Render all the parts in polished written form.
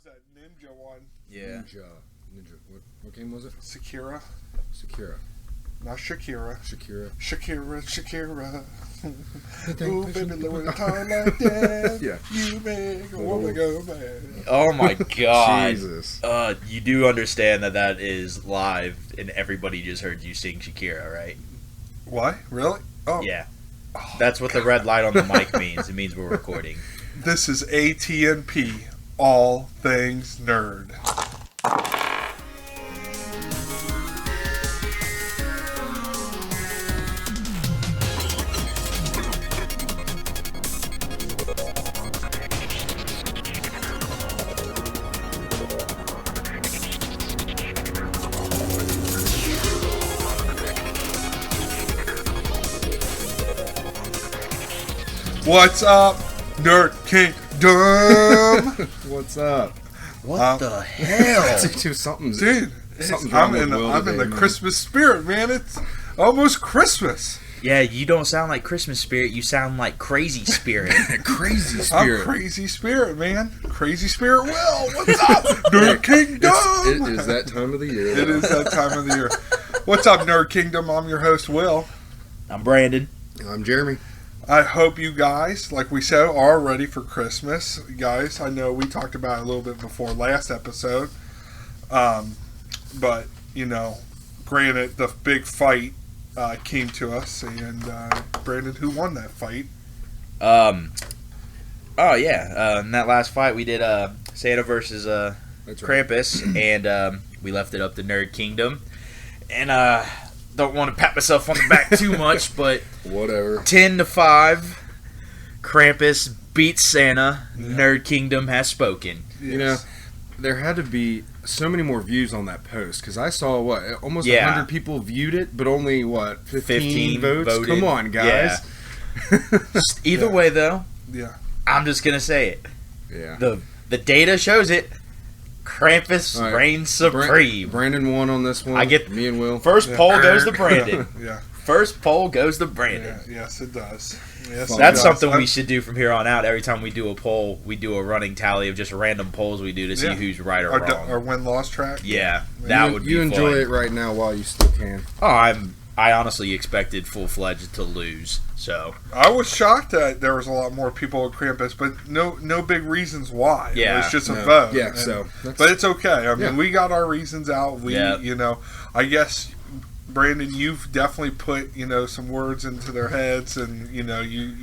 that ninja one? Yeah. Ninja. What game was it? Sekira. Not Shakira. Shakira. Ooh, baby, when it's time like that, Yeah. you make a woman go mad. Oh my god. Jesus. You do understand that is live and everybody just heard you sing Shakira, right? What? Really? Oh. Yeah. Oh, That's what the red light on the mic means. It means we're recording. This is ATNP, All Things Nerd. What's up, Nerd Kingdom? What's up? What the hell? Something's Dude, I'm in the Christmas spirit, man. It's almost Christmas. Yeah, you don't sound like Christmas spirit. You sound like crazy spirit. Crazy spirit. I'm crazy spirit, man. Crazy spirit Will. What's up, Nerd Kingdom? It is that time of the year. It is that time of the year. What's up, Nerd Kingdom? I'm your host, Will. I'm Brandon. I'm Jeremy. I hope you guys, like we said, are ready for Christmas. Guys, I know we talked about it a little bit before last episode. But, you know, granted, the big fight came to us. And, Brandon, who won that fight? In that last fight, we did Santa versus Krampus. Right. And we left it up to Nerd Kingdom. And, don't want to pat myself on the back too much, but whatever. 10-5, Krampus beats Santa. Yeah. Nerd Kingdom has spoken. Yes. You know, there had to be so many more views on that post because I saw almost 100 people viewed it, but only 15 votes. Voted. Come on, guys. Yeah. Either way, though, I'm just gonna say it. Yeah. The data shows it. Krampus reigns supreme. Brandon won on this one. Me and Will. First poll goes to Brandon. Yeah. First poll goes to Brandon. Yeah. Yes, it does. Yes, that's something we should do from here on out. Every time we do a poll, we do a running tally of just random polls we do to see who's right or wrong. Our win-loss track. Yeah, that would be You enjoy fun. it right now while you still can. Oh, I honestly expected full-fledged to lose. So I was shocked that there was a lot more people at Krampus, but no big reasons why. Yeah, it was just a vote. Yeah, but it's okay. I mean, we got our reasons out. You know, I guess Brandon, you've definitely put some words into their heads, and you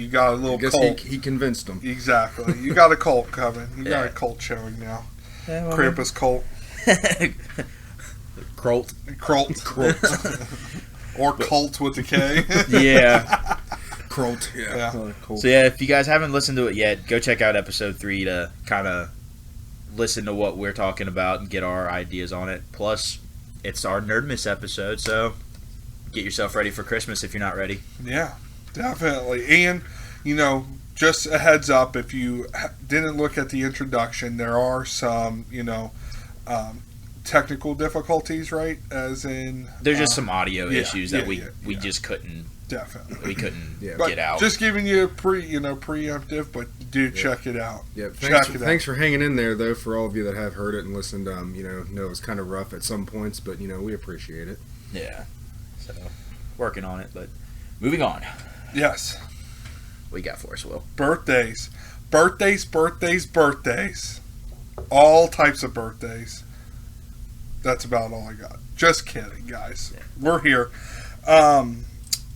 got a little cult. He convinced them. Exactly. You got a cult coming. You got a cult showing now. Yeah, well, Krampus cult. Crolt. Or cult with a K. Yeah. Crolt. Yeah. So if you guys haven't listened to it yet, go check out episode 3 to kind of listen to what we're talking about and get our ideas on it. Plus, it's our Nerdmas episode, so get yourself ready for Christmas if you're not ready. Yeah, definitely. And, just a heads up, if you didn't look at the introduction, there are some, technical difficulties, right? As in, there's just some audio issues that we just couldn't. Definitely, we couldn't but get out. Just giving you a preemptive, but check it out. Yeah, thanks for hanging in there though. For all of you that have heard it and listened, know it was kind of rough at some points, but we appreciate it. Yeah, so working on it, but moving on. Yes, what you got for us, Will? Birthdays. All types of birthdays. That's about all I got. Just kidding, guys. Yeah. We're here.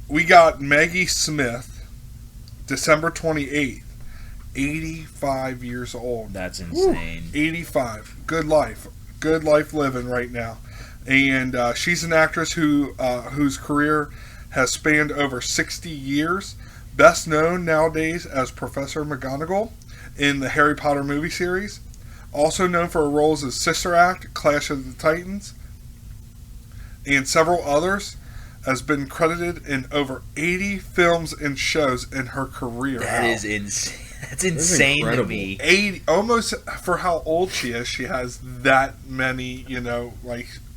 We got Maggie Smith, December 28th, 85 years old. That's insane. 85. Good life living right now. And she's an actress whose career has spanned over 60 years. Best known nowadays as Professor McGonagall in the Harry Potter movie series. Also known for her roles as Sister Act, Clash of the Titans, and several others, has been credited in over 80 films and shows in her career. That is insane. That's insane to me. 80, almost for how old she is, she has that many,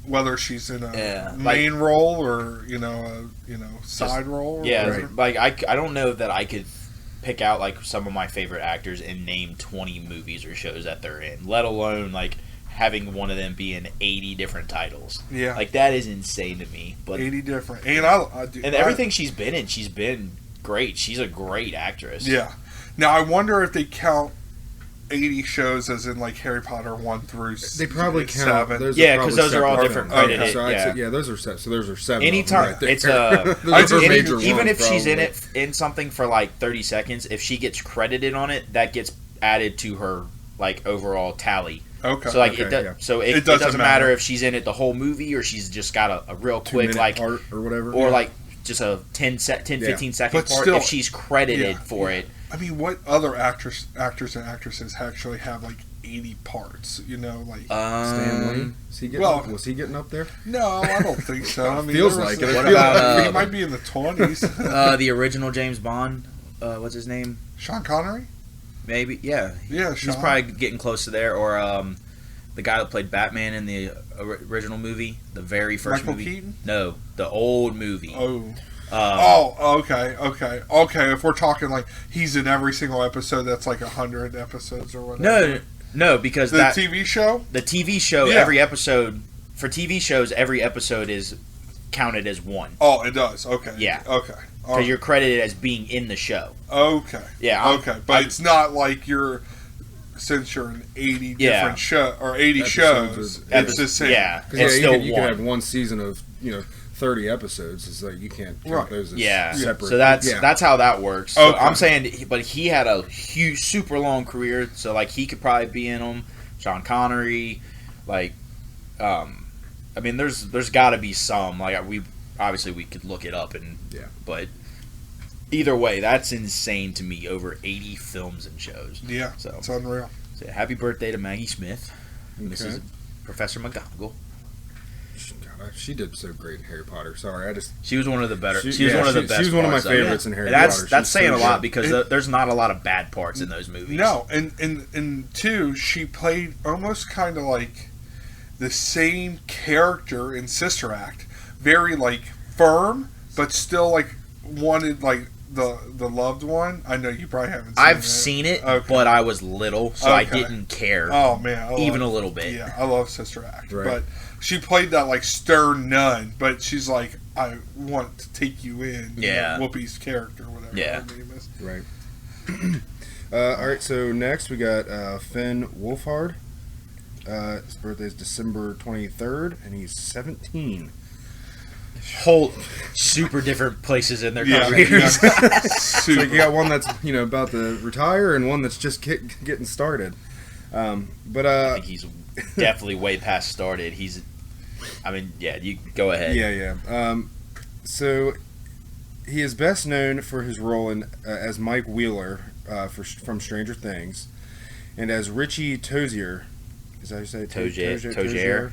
whether she's in a main role or, a side role. Yeah, I don't know that I could pick out like some of my favorite actors and name 20 movies or shows that they're in, let alone like having one of them be in 80 different titles. Yeah. Like that is insane to me. But 80 different. And everything she's been in, she's been great. She's a great actress. Yeah. Now I wonder if they count 80 shows as in like Harry Potter 1 through they probably count 7. Because those are all different credited. Okay, so yeah, those are set. So those are 7. Anytime right there. it's even if she's in it in something for like 30 seconds, if she gets credited on it, that gets added to her like overall tally. Okay. So like it doesn't matter if she's in it the whole movie or she's just got a real quick like art or whatever, or like just a 15 second part. Still, if she's credited for it. I mean, what other actors and actresses actually have like 80 parts? You know, like Stan Lee. Was he getting up there? No, I don't think so. I mean, feels like it. What about he might be in the 20s. The original James Bond. What's his name? Sean Connery. Maybe, yeah. Yeah, he's probably getting close to there. Or the guy that played Batman in the original movie, the very first Michael movie. Keaton? No, the old movie. Okay. If we're talking like he's in every single episode, that's like 100 episodes or whatever. No, because the TV show. The TV show, every episode for TV shows, every episode is counted as one. Oh, it does. Okay. Yeah. Okay. Because you're credited as being in the show. Okay. Yeah. Okay, but it's not like since you're in 80 different show or 80 shows, it's the same. Yeah. Because you can have one season of 30 episodes. It's like you can't count those as separate. So that's how that works. So okay. I'm saying, but he had a huge, super long career. So like he could probably be in them. Sean Connery, like, I mean, there's got to be some. Like we could look it up but either way, that's insane to me. Over 80 films and shows. Yeah, so it's unreal. So happy birthday to Maggie Smith, okay. Mrs. Professor McGonagall. God, she did so great in Harry Potter. Sorry, she was one of the better. She was one of the best. She was one of my favorites in Harry Potter. That's saying a lot because there's not a lot of bad parts in those movies. No, and two, she played almost kind of like the same character in Sister Act. Very like firm, but still like wanted like the loved one. I know you probably haven't seen it. I've seen it, but I was little, so I didn't care. Oh man, even a little bit. Yeah, I love Sister Act, right. But she played that like stern nun, but she's like, I want to take you in. Yeah, Whoopi's character, whatever her name is. Right. All right. So next we got Finn Wolfhard. His birthday is December 23rd, and he's 17. Whole super different places in their careers. So you got one that's about to retire, and one that's just getting started. But I think he's definitely way past started. You go ahead. Yeah. So he is best known for his role in as Mike Wheeler from Stranger Things, and as Richie Tozier. Is that how you say it?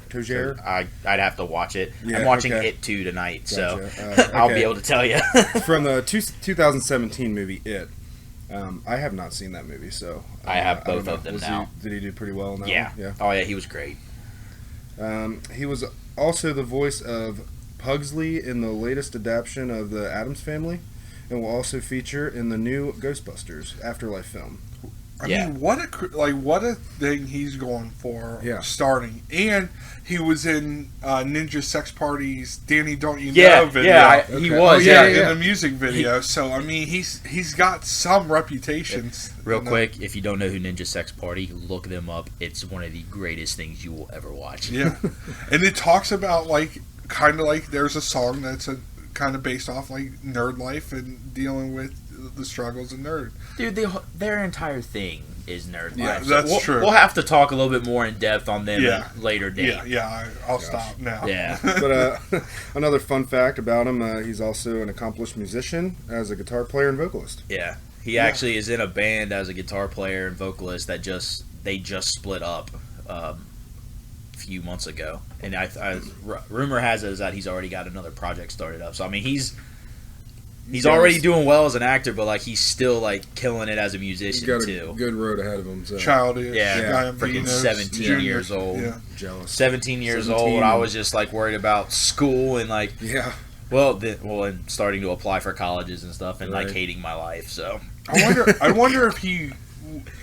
Tozier? I'd have to watch it. Yeah, I'm watching It 2 tonight, gotcha. so I'll be able to tell you. From the 2017 movie It. I have not seen that movie, so... I have both of them now. Did he do pretty well in that one? Yeah. Oh, yeah, he was great. He was also the voice of Pugsley in the latest adaptation of the Addams Family, and will also feature in the new Ghostbusters Afterlife film. I mean, what a thing he's going for starting. And he was in Ninja Sex Party's Danny Don't You Know video. He was. In the music video. So, I mean, he's got some reputations. Real quick, if you don't know who Ninja Sex Party, look them up. It's one of the greatest things you will ever watch. Yeah. And it talks about, kind of like there's a song that's kind of based off, nerd life and dealing with the struggles of nerd. Dude, their entire thing is nerd life. Yeah, that's true. We'll have to talk a little bit more in depth on them at a later date. I'll stop now. Yeah. But another fun fact about him, he's also an accomplished musician as a guitar player and vocalist. Yeah. He actually is in a band as a guitar player and vocalist that they just split up a few months ago. And rumor has it is that he's already got another project started up. So, I mean, he's already doing well as an actor, but he's still killing it as a musician too. He's got a good road ahead of him. So. Childish. Yeah. Freaking 17 years old. Yeah. Jealous. 17 years old. I was just worried about school and Yeah. and starting to apply for colleges and stuff and hating my life. So I wonder if he,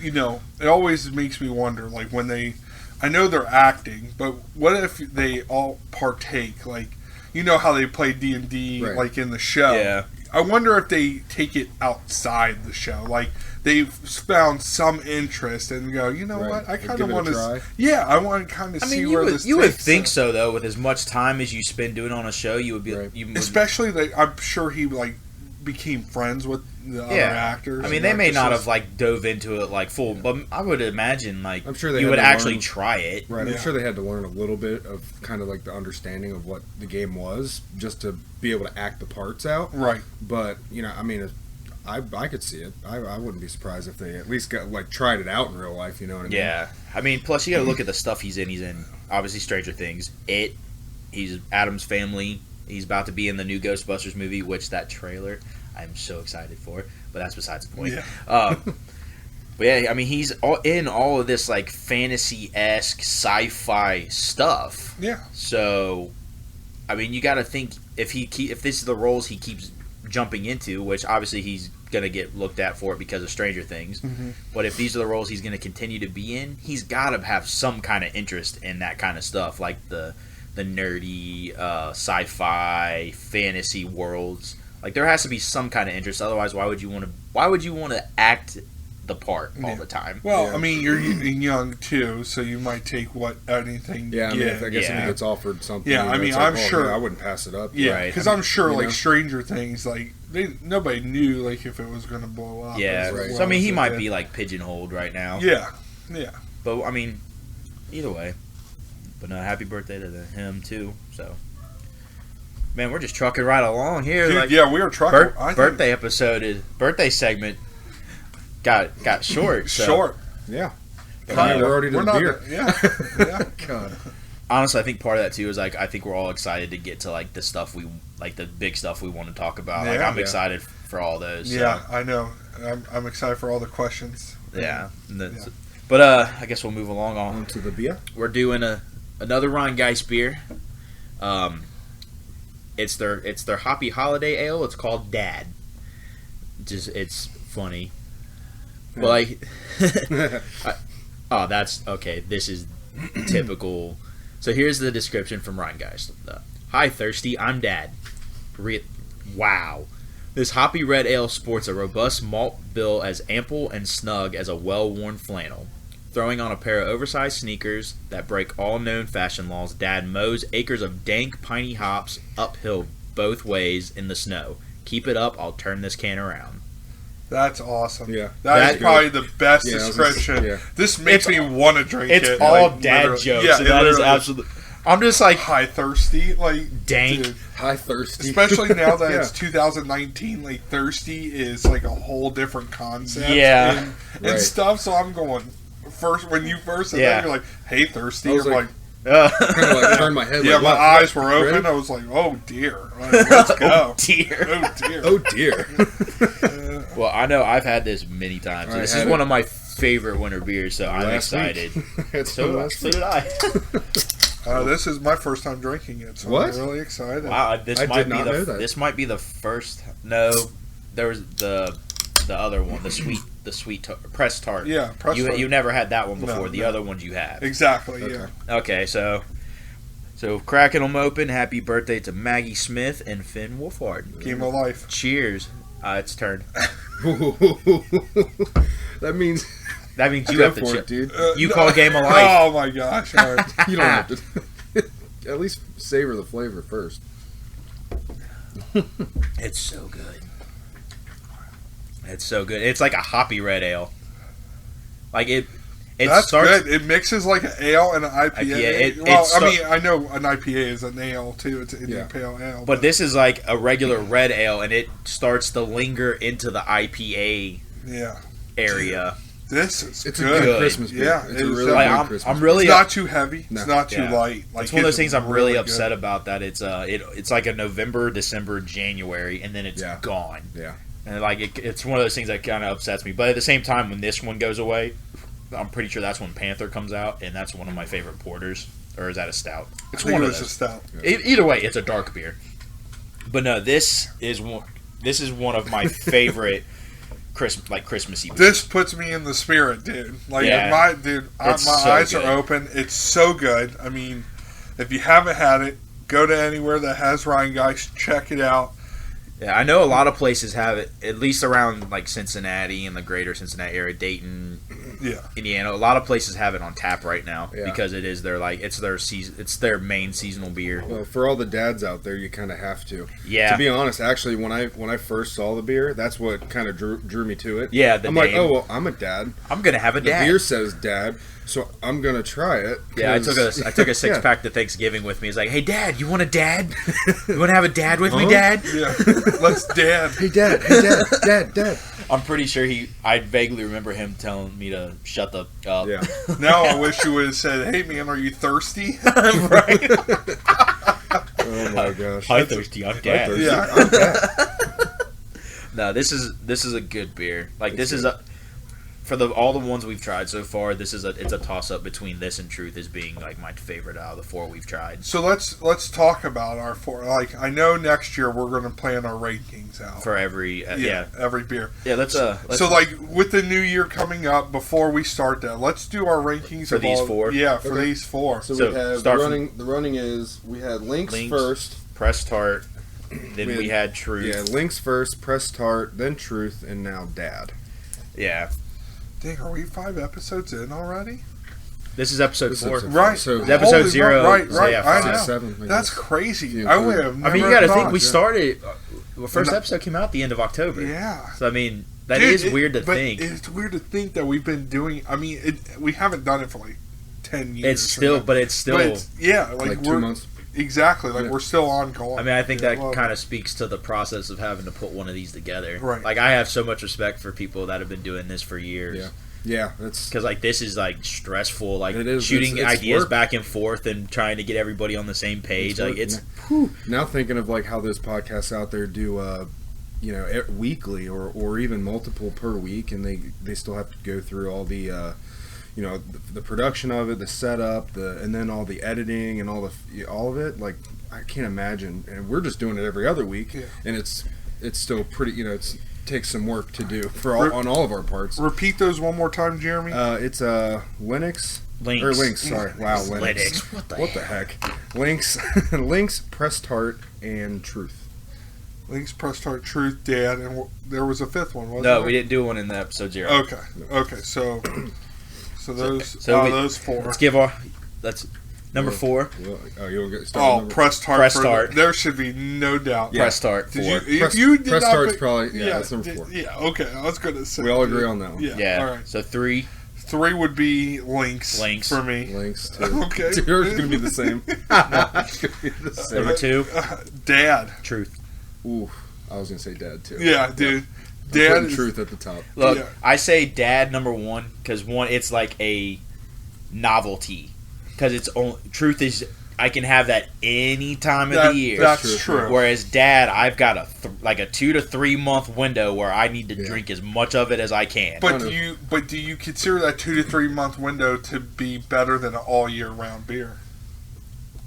it always makes me wonder, like when I know they're acting, but what if they all partake, like, how they play D&D, Right. like in the show. Yeah. I wonder if they take it outside the show, like they've found some interest and go, you know Right. what, I Or kind give of it a want try. to, yeah, I want to kind of I see mean, where this you would takes think them. so though. With as much time as you spend doing on a show, you would be. Right. You would, Especially, I'm sure he became friends with the other actors. I mean, and they may not actresses. have dove into it like full, but I would imagine I'm sure they you had would to actually learn- try it. Right, Yeah. I'm sure they had to learn a little bit of kind of like the understanding of what the game was just to be able to act the parts out. Right. But I mean, I could see it. I wouldn't be surprised if they at least got tried it out in real life. You know what I mean? Yeah, I mean, plus you got to look at the stuff he's in. He's in obviously Stranger Things. He's Adam's Family. He's about to be in the new Ghostbusters movie, which that trailer I'm so excited for. But that's besides the point. Yeah. But yeah, I mean, he's in all of this like fantasy-esque sci-fi stuff. Yeah. So, I mean, you got to think if this is the roles he keeps jumping into, which obviously he's gonna get looked at for it because of Stranger Things. Mm-hmm. But if these are the roles he's gonna continue to be in, he's got to have some kind of interest in that kind of stuff, like the nerdy sci-fi fantasy worlds. Like there has to be some kind of interest. Otherwise, why would you want to act the part all the time? Well, Yeah. I mean, you're young too, so you might take anything. Yeah, I you mean, get. I guess if Yeah. he gets offered something, Yeah, I mean, it's like, I'm oh, sure- yeah, I wouldn't pass it up. Yeah, Right. because I'm sure, you like know? Stranger Things, like nobody knew, like if it was going to blow up. Yeah. as Right. well So I mean, as he it might did. be like pigeonholed right now. Yeah, yeah. But I mean, either way. But no, happy birthday to him too. So, man, we're just trucking right along here. Dude, like, yeah, we were trucking. I think birthday segment got short. So. Yeah. Yeah, we're already to We're the not. beer. Yeah, yeah. God. Honestly, I think part of that too is like I think we're all excited to get to like the stuff the big stuff we want to talk about. Like Yeah. I'm excited for all those. So, Yeah, I know. I'm excited for all the questions. yeah. Yeah. But I guess we'll move along. On to the beer. We're doing another Ron Geist beer. It's their Hoppy Holiday Ale. It's called Dad. It's funny. Well, like, oh, that's okay. This is typical. So here's the description from Ron Geist. Hi, Thirsty. I'm Dad. Wow. This hoppy red ale sports a robust malt bill as ample and snug as a well-worn flannel. Throwing on a pair of oversized sneakers that break all known fashion laws, Dad mows acres of dank, piney hops uphill both ways in the snow. Keep it up, I'll turn this can around. That's awesome. Yeah. That is Good. probably the best Yeah, I was description. gonna- yeah. This makes me want to drink it. It's all like, dad literally. jokes, Yeah, and it that is literally absolutely... I'm just like, high thirsty, like dank. dude. Hi, thirsty. Especially now that Yeah. it's 2019, like thirsty is like a whole different concept. Yeah. and Right. stuff. So I'm going first when you first said Yeah. that, you're like, "Hey, thirsty." I was I'm like, like, Kind of like turned my head. yeah, like, my what? eyes were open. Ready? I was like, "Oh dear, like, let's go." dear. Oh dear. Oh dear. Well, I know I've had this many times. I This had is it one of my favorite winter beers, so I'm Last week. excited. It's So, last so week. did I. This is my first time drinking it, so What? I'm really excited. Wow, this I might did be not know that. this might be the first. No, there was the other one, the sweet pressed tart. Yeah, press You start. you never had that one No, before. The no. other ones you have. Exactly. Okay. Yeah. Okay, so cracking them open. Happy birthday to Maggie Smith and Finn Wolfhard. Game of life. Cheers. It's turned. That means That means you go have to for it, cheer. dude. You call Game of Life. Oh my gosh! All right. You don't have to. At least savor the flavor first. It's so good. It's so good. It's like a hoppy red ale. Like it That's starts. good. It mixes like an ale and an IPA. IPA. Well, I mean, I know an IPA is an ale too. It's an Indian Yeah. pale ale. But this is like a regular red ale, and it starts to linger into the IPA yeah, area. this is It's a good. good Christmas beer. Yeah, it's it a is really Like, good I'm Christmas really It's not too heavy. No. It's not too Yeah. light. Like It's one of those things I'm really good. upset about. That it's like a November, December, January, and then it's Yeah. gone. Yeah. And like it's one of those things that kind of upsets me. But at the same time, when this one goes away, I'm pretty sure that's when Panther comes out, and that's one of my favorite porters. Or is that a stout? It's I think one it of was those. a stout. Either way, it's a dark beer. But no, this is one of my favorite Christmassy. This puts me in the spirit, dude. Like Yeah. my So eyes good. are open. It's so good. I mean, if you haven't had it, go to anywhere that has Ryan Geist. Check it out. Yeah, I know a lot of places have it, at least around like Cincinnati and the greater Cincinnati area, Dayton, Yeah. Indiana. A lot of places have it on tap right now Yeah. because it is it's their main seasonal beer. Well, for all the dads out there, you kind of have to. Yeah. To be honest, actually, when I first saw the beer, that's what kind of drew me to it. Yeah, the I'm like, name. oh well, I'm a dad. I'm gonna have a The dad. beer says dad, so I'm gonna try it. Yeah, I 'cause- took a six Yeah. pack to Thanksgiving with me. It's like, hey, Dad, you want a dad? You want to have a dad with me, Huh? Dad? Yeah. Let's dad. Hey dad, dad. I'm pretty sure I vaguely remember him telling me to shut the up. Yeah. Now I wish you would have said, "Hey man, are you thirsty?" Right. Oh my gosh. Hi, thirsty. I'm dad. thirsty. Yeah. I'm dad. No, this is a good beer. Like this is a for all the ones we've tried so far. It's a toss up between this and Truth as being like my favorite out of the 4 we've tried So let's talk about our 4. Like I know next year we're going to plan our rankings out for every yeah. every beer. Let's So like with the new year coming up, before we start that, let's do our rankings For of these all- 4? Yeah, for Okay. these 4. So, So, we have start the running is we had Lynx Lynx. first. press tart. Then we had Truth. Yeah, Lynx first, Press Tart, then Truth, and now Dad. Yeah. Dang, are we 5 episodes in already? This is episode This is 4. episode Right. So It's episode Holy 0. Right. So yeah, I 5. know. 7. I That's guess. crazy. Yeah, I would have never I mean, you got to thought. think we yeah. started. The first No. episode came out the end of October. Yeah. So I mean, that Dude, is weird to but think. It's weird to think that we've been doing. I mean, we haven't done it for like 10 years. It's still, but it's still. But it's, yeah, Like we're 2 months. exactly like Yeah. we're still ongoing. I mean, I think Yeah, that love kind it. of speaks to the process of having to put one of these together. Right. Like, I have so much respect for people that have been doing this for years. Yeah. Yeah, that's Because, like, this is, like, stressful. Like, It is. shooting It's ideas work. back and forth and trying to get everybody on the same page. Like, it's. now thinking of like how those podcasts out there do, weekly or even multiple per week, and they still have to go through all the, the production of it, the setup, and then all the editing and all of it. Like I can't imagine, and we're just doing it every other week, Yeah. and it's still pretty. Takes some work to do on all of our parts. Repeat those one more time, Jeremy. It's Linux. Lynx. Or Lynx, sorry. Wow, Linux. Linux. What the heck? Lynx, Lynx, Press Tart, and Truth. Links, Press Start, Truth, Dad, and there was a 5th one, wasn't No, there? we didn't do one in the episode 0. Okay. So those So those 4. Let's give our. That's number 4. Oh, you'll get started. Press Start. Press Start. There should be no doubt. Press start 4. Did you, Press- if you did Press not Start's pick- probably that's number 4. Yeah, okay. I was going to say We all agree on that one. Yeah. Yeah. All right. So 3. 3 would be Lynx. Lynx. for me. Lynx too. Okay. Yours is gonna be the same. It's gonna be the same. Number 2. Dad. Truth. Ooh, I was gonna say Dad too. Yeah, dude. I'm Dad putting is, Truth at the top. Look, Yeah. I say Dad number 1 because it's like a novelty. Because it's only Truth is I can have that any time of the year. That's That's true. true. Whereas Dad, I've got a 2 to 3 month window where I need to Yeah. drink as much of it as I can. But Kind of. do you consider that 2 to 3 month window to be better than an all year round beer?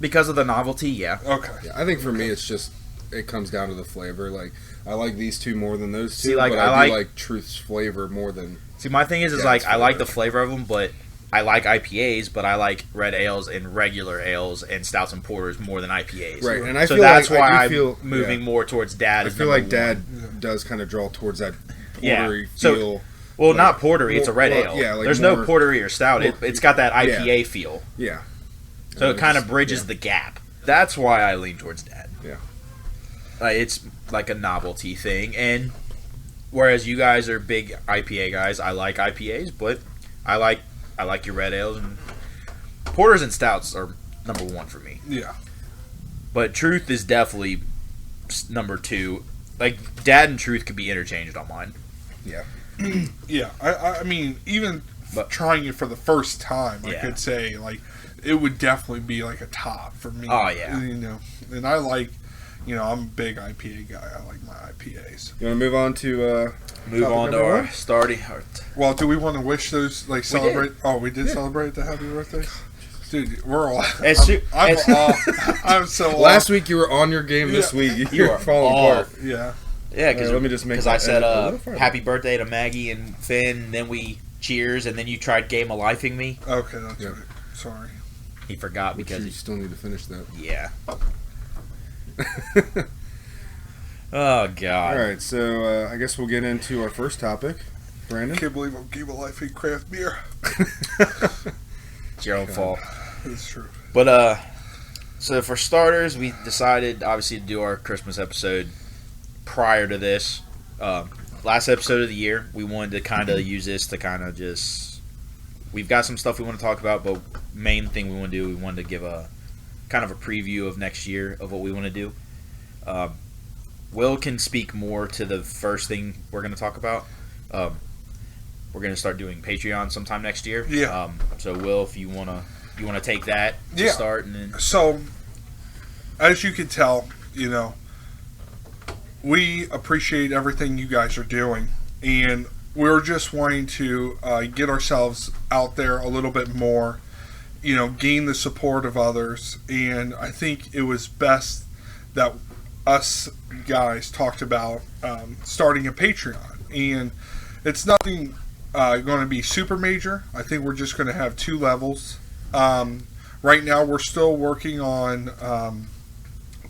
Because of the novelty, yeah. Okay. Yeah, I think for me it's just it comes down to the flavor. Like I like these two more than those two, See, like, but I I like- do like Truth's flavor more than. See, my thing is Yeah, like it's I like the flavor. flavor of them, but I like IPAs, but I like red ales and regular ales and stouts and porters more than IPAs. Right, and I so feel that's like, why I do I'm feel, moving yeah. more towards Dad. I as feel number like Dad one. does kind of draw towards that Yeah. portery So- feel. Well, like, not portery. It's a red more- ale. yeah, like There's more- no portery or stout. more- It's got that IPA feel. Yeah. So it kind of just- bridges yeah. the gap. That's why I lean towards Dad. Yeah. It's like a novelty thing, and whereas you guys are big IPA guys, I like IPAs, but I like your red ales and porters and stouts are number 1 for me. Yeah. But Truth is definitely number 2. Like Dad and Truth could be interchanged on mine. Yeah. I mean, even But- trying it for the first time, I Yeah. could say, like, it would definitely be like a top for me. Oh, yeah. You know, and I like, I'm a big IPA guy. I like my IPAs. You want to move on to? Move Topic on to number our one? starting. Well, do we want to wish those, like, celebrate? Oh, we did celebrate the happy birthday? Dude, we're all. I'm so off. Last week you were on your game. This Yeah. week You are falling off. apart. Yeah. Yeah, because let me just make I that said edit a little farther. happy birthday to Maggie and Finn, and then we cheers, and then you tried Game of Lifing me. Okay, that's Yeah. right. Sorry. He forgot Which because you still need to finish that. yeah. Oh God. All right, so I guess we'll get into our first topic. I Brandon? can't believe I'm Game of Life and craft beer. It's your own fault. It's true. But so for starters, we decided obviously to do our Christmas episode prior to this. Last episode of the year, we wanted to kind of use this to kind of just. We've got some stuff we want to talk about, but main thing we want to do, we wanted to give a kind of a preview of next year of what we want to do. Will can speak more to the first thing we're going to talk about. We're going to start doing Patreon sometime next year. Yeah. So Will, if you want to take that to Yeah. start, and then So, as you can tell, we appreciate everything you guys are doing, and we're just wanting to get ourselves out there a little bit more, gain the support of others, and I think it was best that us guys talked about starting a Patreon, and it's nothing going to be super major. I think we're just going to have 2 levels. Right now, we're still working on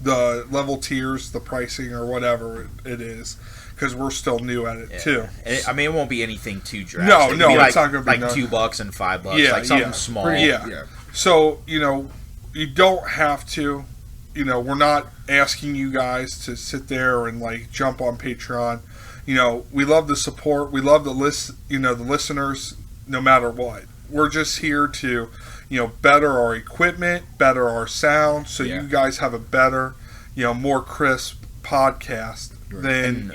the level tiers, the pricing, or whatever it is, because we're still new at it too. And it won't be anything too drastic. No, It'll be it's not gonna be like none. $2 and $5, Yeah, like something yeah. small. Yeah. So, you don't have to, we're not asking you guys to sit there and like jump on Patreon. We love the support. We love the listeners no matter what. We're just here to, better our equipment, better our sound, so you guys have a better, more crisp podcast than,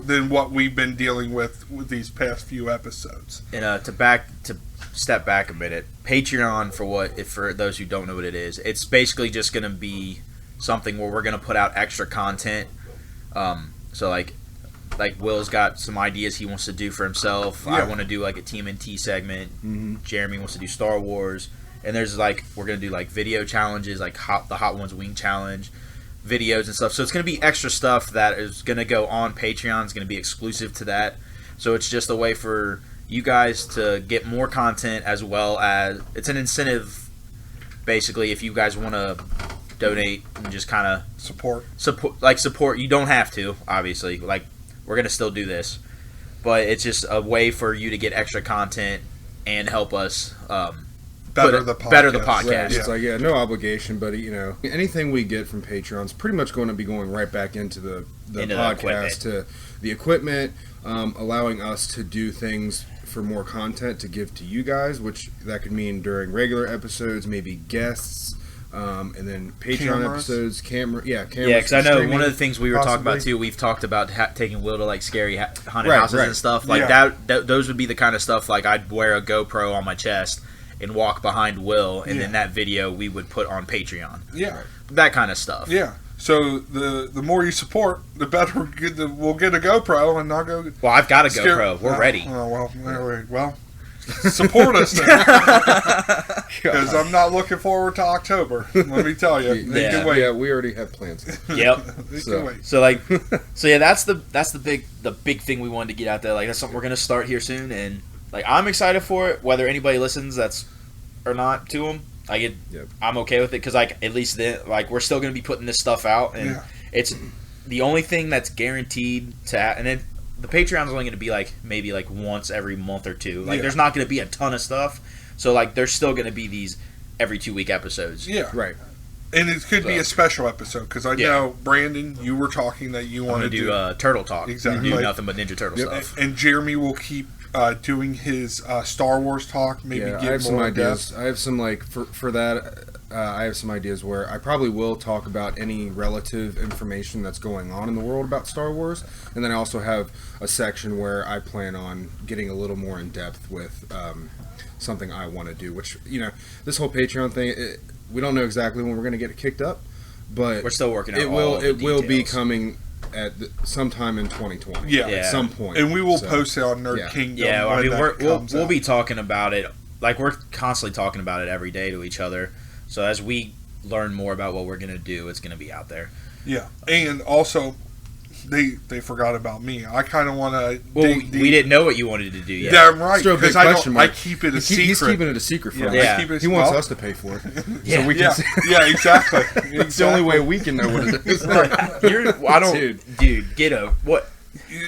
than what we've been dealing with these past few episodes. And to step back a minute, Patreon, for those who don't know what it is, it's basically just going to be something where we're going to put out extra content. So like Will's got some ideas he wants to do for himself. Yeah. I want to do like a TMNT segment. Mm-hmm. Jeremy wants to do Star Wars, and there's we're going to do like video challenges, like the Hot Ones Wing Challenge videos and stuff. So it's going to be extra stuff that is going to go on Patreon. It's going to be exclusive to that. So it's just a way for you guys to get more content, as well as it's an incentive, basically, if you guys want to donate and just kind of support. You don't have to, obviously. We're going to still do this, but it's just a way for you to get extra content and help us better the podcast. Right. It's no obligation, but anything we get from Patreon's pretty much going to be going right back into the podcast, to the equipment, allowing us to do things for more content to give to you guys, which that could mean during regular episodes, maybe guests, and then Patreon episodes, cameras. Yeah, because I know one of the things we were talking about too. We've talked about taking Will to like scary haunted houses and stuff that. Those would be the kind of stuff I'd wear a GoPro on my chest and walk behind Will, and then that video we would put on Patreon. Yeah, that kind of stuff. Yeah. So the more you support, the better we'll get a GoPro and not go. Well, I've got a GoPro. We're ready. Oh well. Support us then, because I'm not looking forward to October. Let me tell you, they can wait. Yeah, we already have plans. Yep. They can wait. So that's the big thing we wanted to get out there. That's something we're gonna start here soon, and I'm excited for it. Whether anybody listens, or not to them, I'm okay with it, because at least then we're still gonna be putting this stuff out, and it's the only thing that's guaranteed to and then. The Patreon's only going to be maybe once every month or two. There's not going to be a ton of stuff. So there's still going to be these every 2-week episodes. Yeah. Right. And it could be a special episode, because I know, Brandon, you were talking that you want to do Turtle Talk. Exactly. Do nothing but Ninja Turtle stuff. And Jeremy will keep doing his Star Wars talk. Maybe I get have more some ideas. depth. I have some for that. I have some ideas where I probably will talk about any relative information that's going on in the world about Star Wars, and then I also have a section where I plan on getting a little more in depth with something I want to do. Which this whole Patreon thing, we don't know exactly when we're going to get it kicked up, but we're still working on it will be coming at sometime in 2020. At some point, and we will post it on Nerd Kingdom. Yeah, I mean we'll be talking about it. We're constantly talking about it every day to each other. So as we learn more about what we're going to do, it's going to be out there. Yeah. And also, they forgot about me. I kind of want to. Well, we didn't know what you wanted to do yet. Damn right. Still a big Because question mark. I keep it a secret. He's keeping it a secret from us. Yeah. I keep it, He wants us to pay for it. Yeah. So we can Yeah, see. yeah, exactly. It's the only way we can know what it is. I don't, dude. Get a what?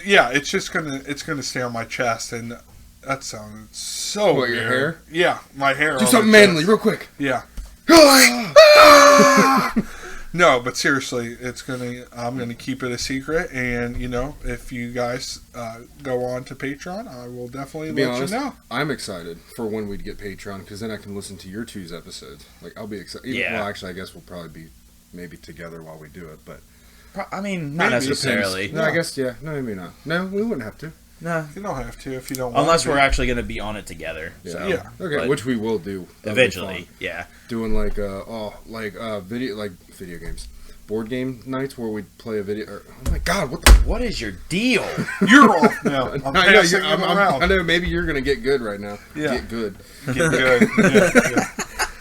Yeah, it's just gonna stay on my chest, and that sounded so What, weird. your hair? Yeah, my hair. Do on something my manly, chest. real quick. Yeah. No, but seriously, I'm gonna keep it a secret, and if you guys go on to Patreon, I will definitely Be let honest, you know. I'm excited for when we'd get Patreon, because then I can listen to your two's episodes. Like, I'll be excited. Yeah. Well, actually, I guess we'll probably be maybe together while we do it, but I mean, not Maybe. necessarily. no, I guess no, maybe not. No, we wouldn't have to. No, You don't have to if you don't. unless want we're to. actually going to be on it together. Yeah. So, Yeah. Okay, but which we will do That'll be eventually. fun. Yeah. Doing video games, board game nights where we play a video. Oh my God, what the? What is your deal? You're off now. I'm I know, passing them around. I know. Maybe you're gonna get good right now. Yeah. Get good. Get good. Yeah.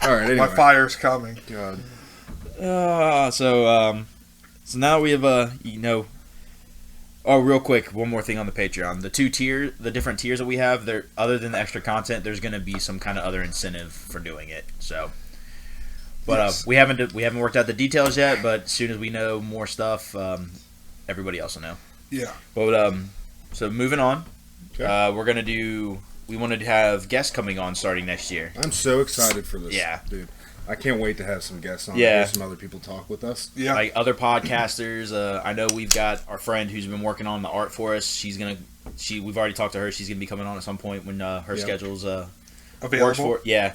All right. Anyway. My fire's coming. God. So now we have Oh, real quick, one more thing on the Patreon. The different tiers that we have, there other than the extra content, there's going to be some kind of other incentive for doing it. So, but Yes. we haven't worked out the details yet. But as soon as we know more stuff, everybody else will know. Yeah. But so moving on, Okay. we're gonna do. We wanted to have guests coming on starting next year. I'm so excited for this. Yeah. dude. I can't wait to have some guests on. Yeah. Hear some other people talk with us. Yeah. Like other podcasters. I know we've got our friend who's been working on the art for us. We've already talked to her. She's gonna be coming on at some point when her Yep. schedule's Available. works for. Yeah,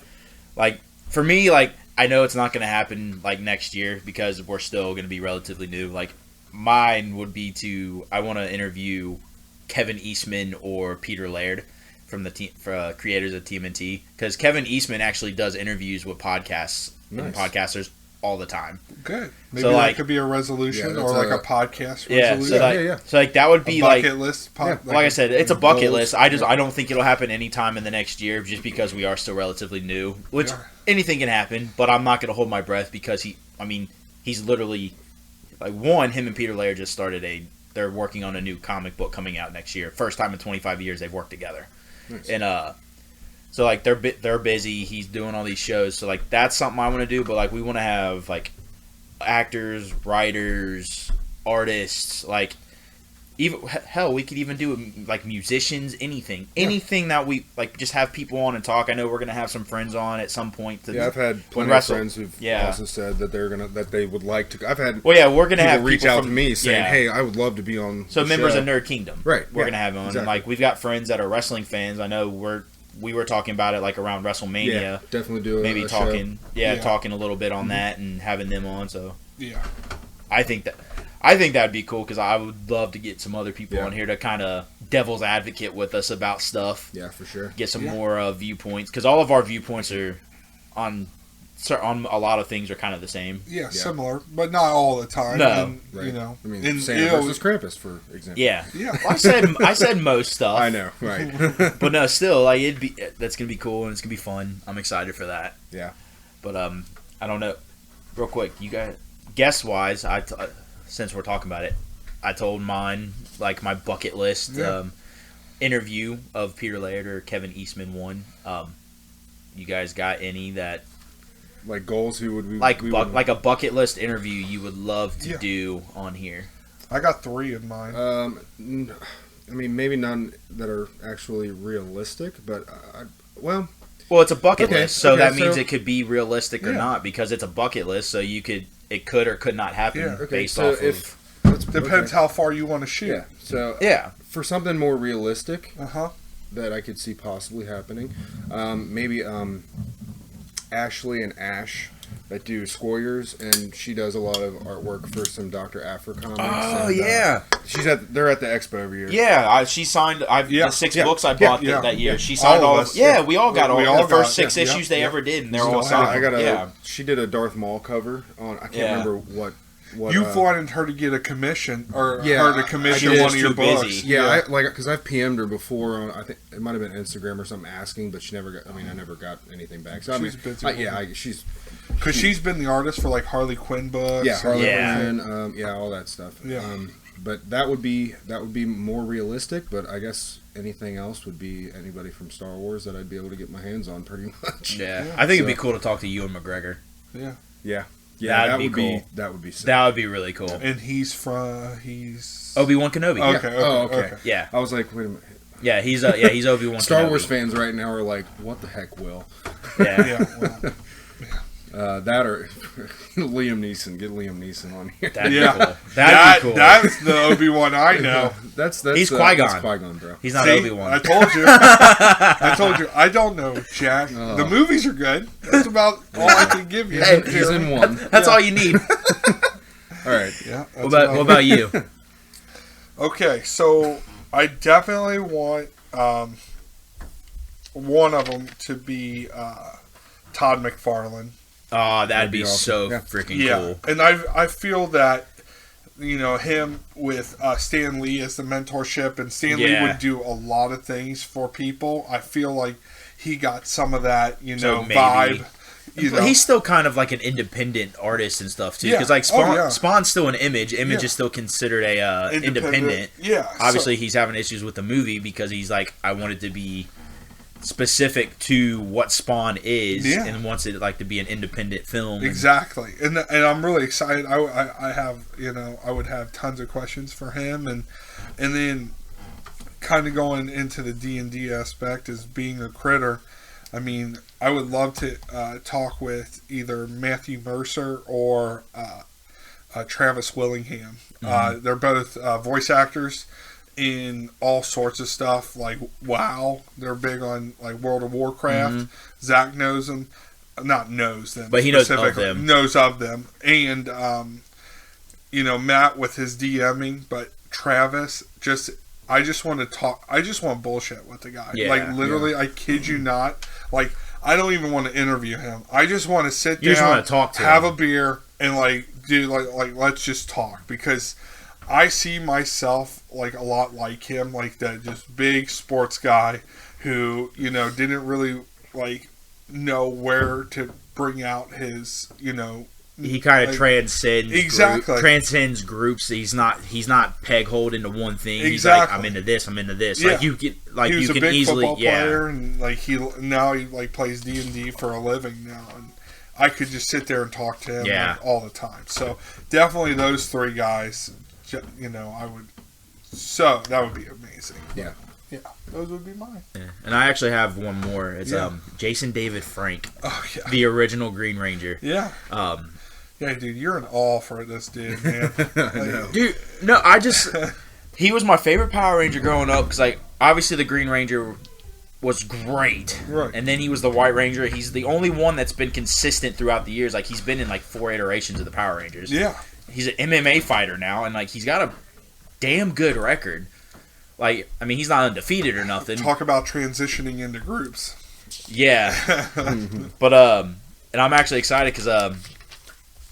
like for me, like I know it's not gonna happen like next year because we're still gonna be relatively new. Like mine would be I want to interview Kevin Eastman or Peter Laird from the creators of TMNT, because Kevin Eastman actually does interviews with podcasts and Nice. podcasters all the time. Good. Maybe So, that like- could be a resolution Yeah, or that's like a podcast Yeah, resolution. so like that would a be bucket like list. Yeah. like I said, it's a bucket goals. list. I don't think it'll happen anytime in the next year, just because we are still relatively new. Which Yeah. anything can happen, but I'm not going to hold my breath because he's literally like him and Peter Laird just started they're working on a new comic book coming out next year. First time in 25 years they've worked together, Nice. and so like they're busy. He's doing all these shows, so like that's something I want to do. But like we want to have like actors, writers, artists, like even hell, we could even do like musicians, anything that we like, just have people on and talk. I know we're gonna have some friends on at some point. Yeah, I've had plenty when of friends who've Yeah. also said that they would like to. I've had Well, yeah, we're gonna people have reach people out from, to me saying, yeah. "Hey, I would love to be on." So the members show." of Nerd Kingdom, Right, We're yeah, gonna have them on, and exactly. like we've got friends that are wrestling fans. I know we were talking about it like around WrestleMania, Yeah, definitely do a, maybe a show. talking, Yeah. talking a little bit on that and having them on. So Yeah. I think that'd be cool, because I would love to get some other people Yeah. on here to kind of devil's advocate with us about stuff. Yeah, for sure. Get some Yeah. more viewpoints, because all of our viewpoints are on a lot of things are kind of the same. Yeah, similar, but not all the time. No. And, Right. You know, I mean, and, Santa versus Krampus, for example. Yeah, Yeah. Well, I said most stuff. I know, right? But no, still, like that's gonna be cool and it's gonna be fun. I'm excited for that. Yeah. But I don't know. Real quick, you guys, guest wise, since we're talking about it, I told mine, like my bucket list Yeah. interview of Peter Laird or Kevin Eastman one. You guys got any that Like goals, who would we like we would- like a bucket list interview you would love to Yeah. do on here? I got 3 in mind. I mean, maybe none that are actually realistic, but well, Well, it's a bucket Okay, list, so okay, that means so- it could be realistic or Yeah. not, because it's a bucket list. So it could or could not happen Yeah. okay. based So off if Depends how far you want to shoot. Yeah. So of. Yeah. for something more realistic Uh-huh. that I could see possibly happening, maybe Ashley and Ash that do Squares, and she does a lot of artwork for some Dr. Afra comics. Oh and, yeah, they're at the expo every year. yeah. She signed. Yeah, the 6 yeah, books I bought yeah, that year. yeah. She signed All all. of us, Yeah, yeah. we all got We all all the first got- 6 yeah, issues they yeah. ever did, and they're Still all have signed. I got a. Yeah. She did a Darth Maul cover on. I can't Yeah. remember what. You wanted her to get a commission, or Yeah, her to commission I did. one of your Too busy. books. Yeah, I like because I've PM'd her before on, I think it might have been Instagram or something, asking, but she never got. I mean, I never got anything back. So She's I busy mean, she's Because she's been the artist for like Harley Quinn books. yeah, Harley Yeah. Quinn, all that stuff. Yeah. But that would be more realistic. But I guess anything else would be anybody from Star Wars that I'd be able to get my hands on, pretty much. Yeah. I think it'd be cool to talk to Ewan McGregor. Yeah. Yeah. That'd be cool. That would be sick. That would be really cool. And he's Obi-Wan Kenobi. Okay. Okay. Yeah. I was like, wait a minute. Yeah, he's Obi-Wan Kenobi. Star Wars fans right now are like, what the heck, Will? Yeah. Yeah. Well, That or Liam Neeson. Get Liam Neeson on here. That'd be cool. That'd be cool. That's the Obi-Wan I know. That's He's Qui-Gon. That's Qui-Gon, bro. He's not See, Obi-Wan. I told you. I don't know, Jack. The movies are good. That's about all I can give you. He's in one. That's all you need. All right. Yeah. What about you? Okay, so I definitely want one of them to be Todd McFarlane. Oh, that'd be awesome. so Yeah. freaking cool. And I feel that him with Stan Lee as the mentorship, and Stan Lee would do a lot of things for people. I feel like he got some of that So maybe. vibe. He's still kind of like an independent artist and stuff too, Yeah. because like Oh, Spawn's still an Image. Image Yeah. is still considered a independent. Yeah. Obviously, he's having issues with the movie because he's like, I want it to be specific to what Spawn is, and wants it like to be an independent film. Exactly, and I'm really excited. I have I would have tons of questions for him, and then kind of going into the D&D aspect as being a critter. I mean, I would love to talk with either Matthew Mercer or Travis Willingham. Mm-hmm. They're both voice actors in all sorts of stuff, like WoW. They're big on like World of Warcraft. Mm-hmm. Zach knows them, not knows them, but he knows of specifically. them. Knows of them, and Matt with his DMing, but Travis I just want to talk. I just want bullshit with the guy. Yeah, like literally, I kid you not. Like I don't even want to interview him. I just want to sit down, just want to talk to have him. a beer, and like let's just talk, because I see myself like a lot like him, like that just big sports guy who didn't really like know where to bring out his He kind of like, transcends transcends groups. He's not peg holed into one thing. Exactly. He's like, I'm into this. Yeah. Like you get like he was you a can big easily football player, and like he like plays D&D for a living now, and I could just sit there and talk to him like, all the time. So definitely those three guys. I would. So that would be amazing. Yeah. Yeah, those would be mine. Yeah. And I actually have one more. It's Jason David Frank, the original Green Ranger. Yeah. Yeah, dude, you're an all for this dude, man. Dude, no, he was my favorite Power Ranger growing up because, like, obviously the Green Ranger was great. Right. And then he was the White Ranger. He's the only one that's been consistent throughout the years. Like, he's been in, like, 4 iterations of the Power Rangers. Yeah. He's an MMA fighter now, and, like, he's got a damn good record. Like, I mean, he's not undefeated or nothing. Talk about transitioning into groups. Yeah. But, and I'm actually excited because,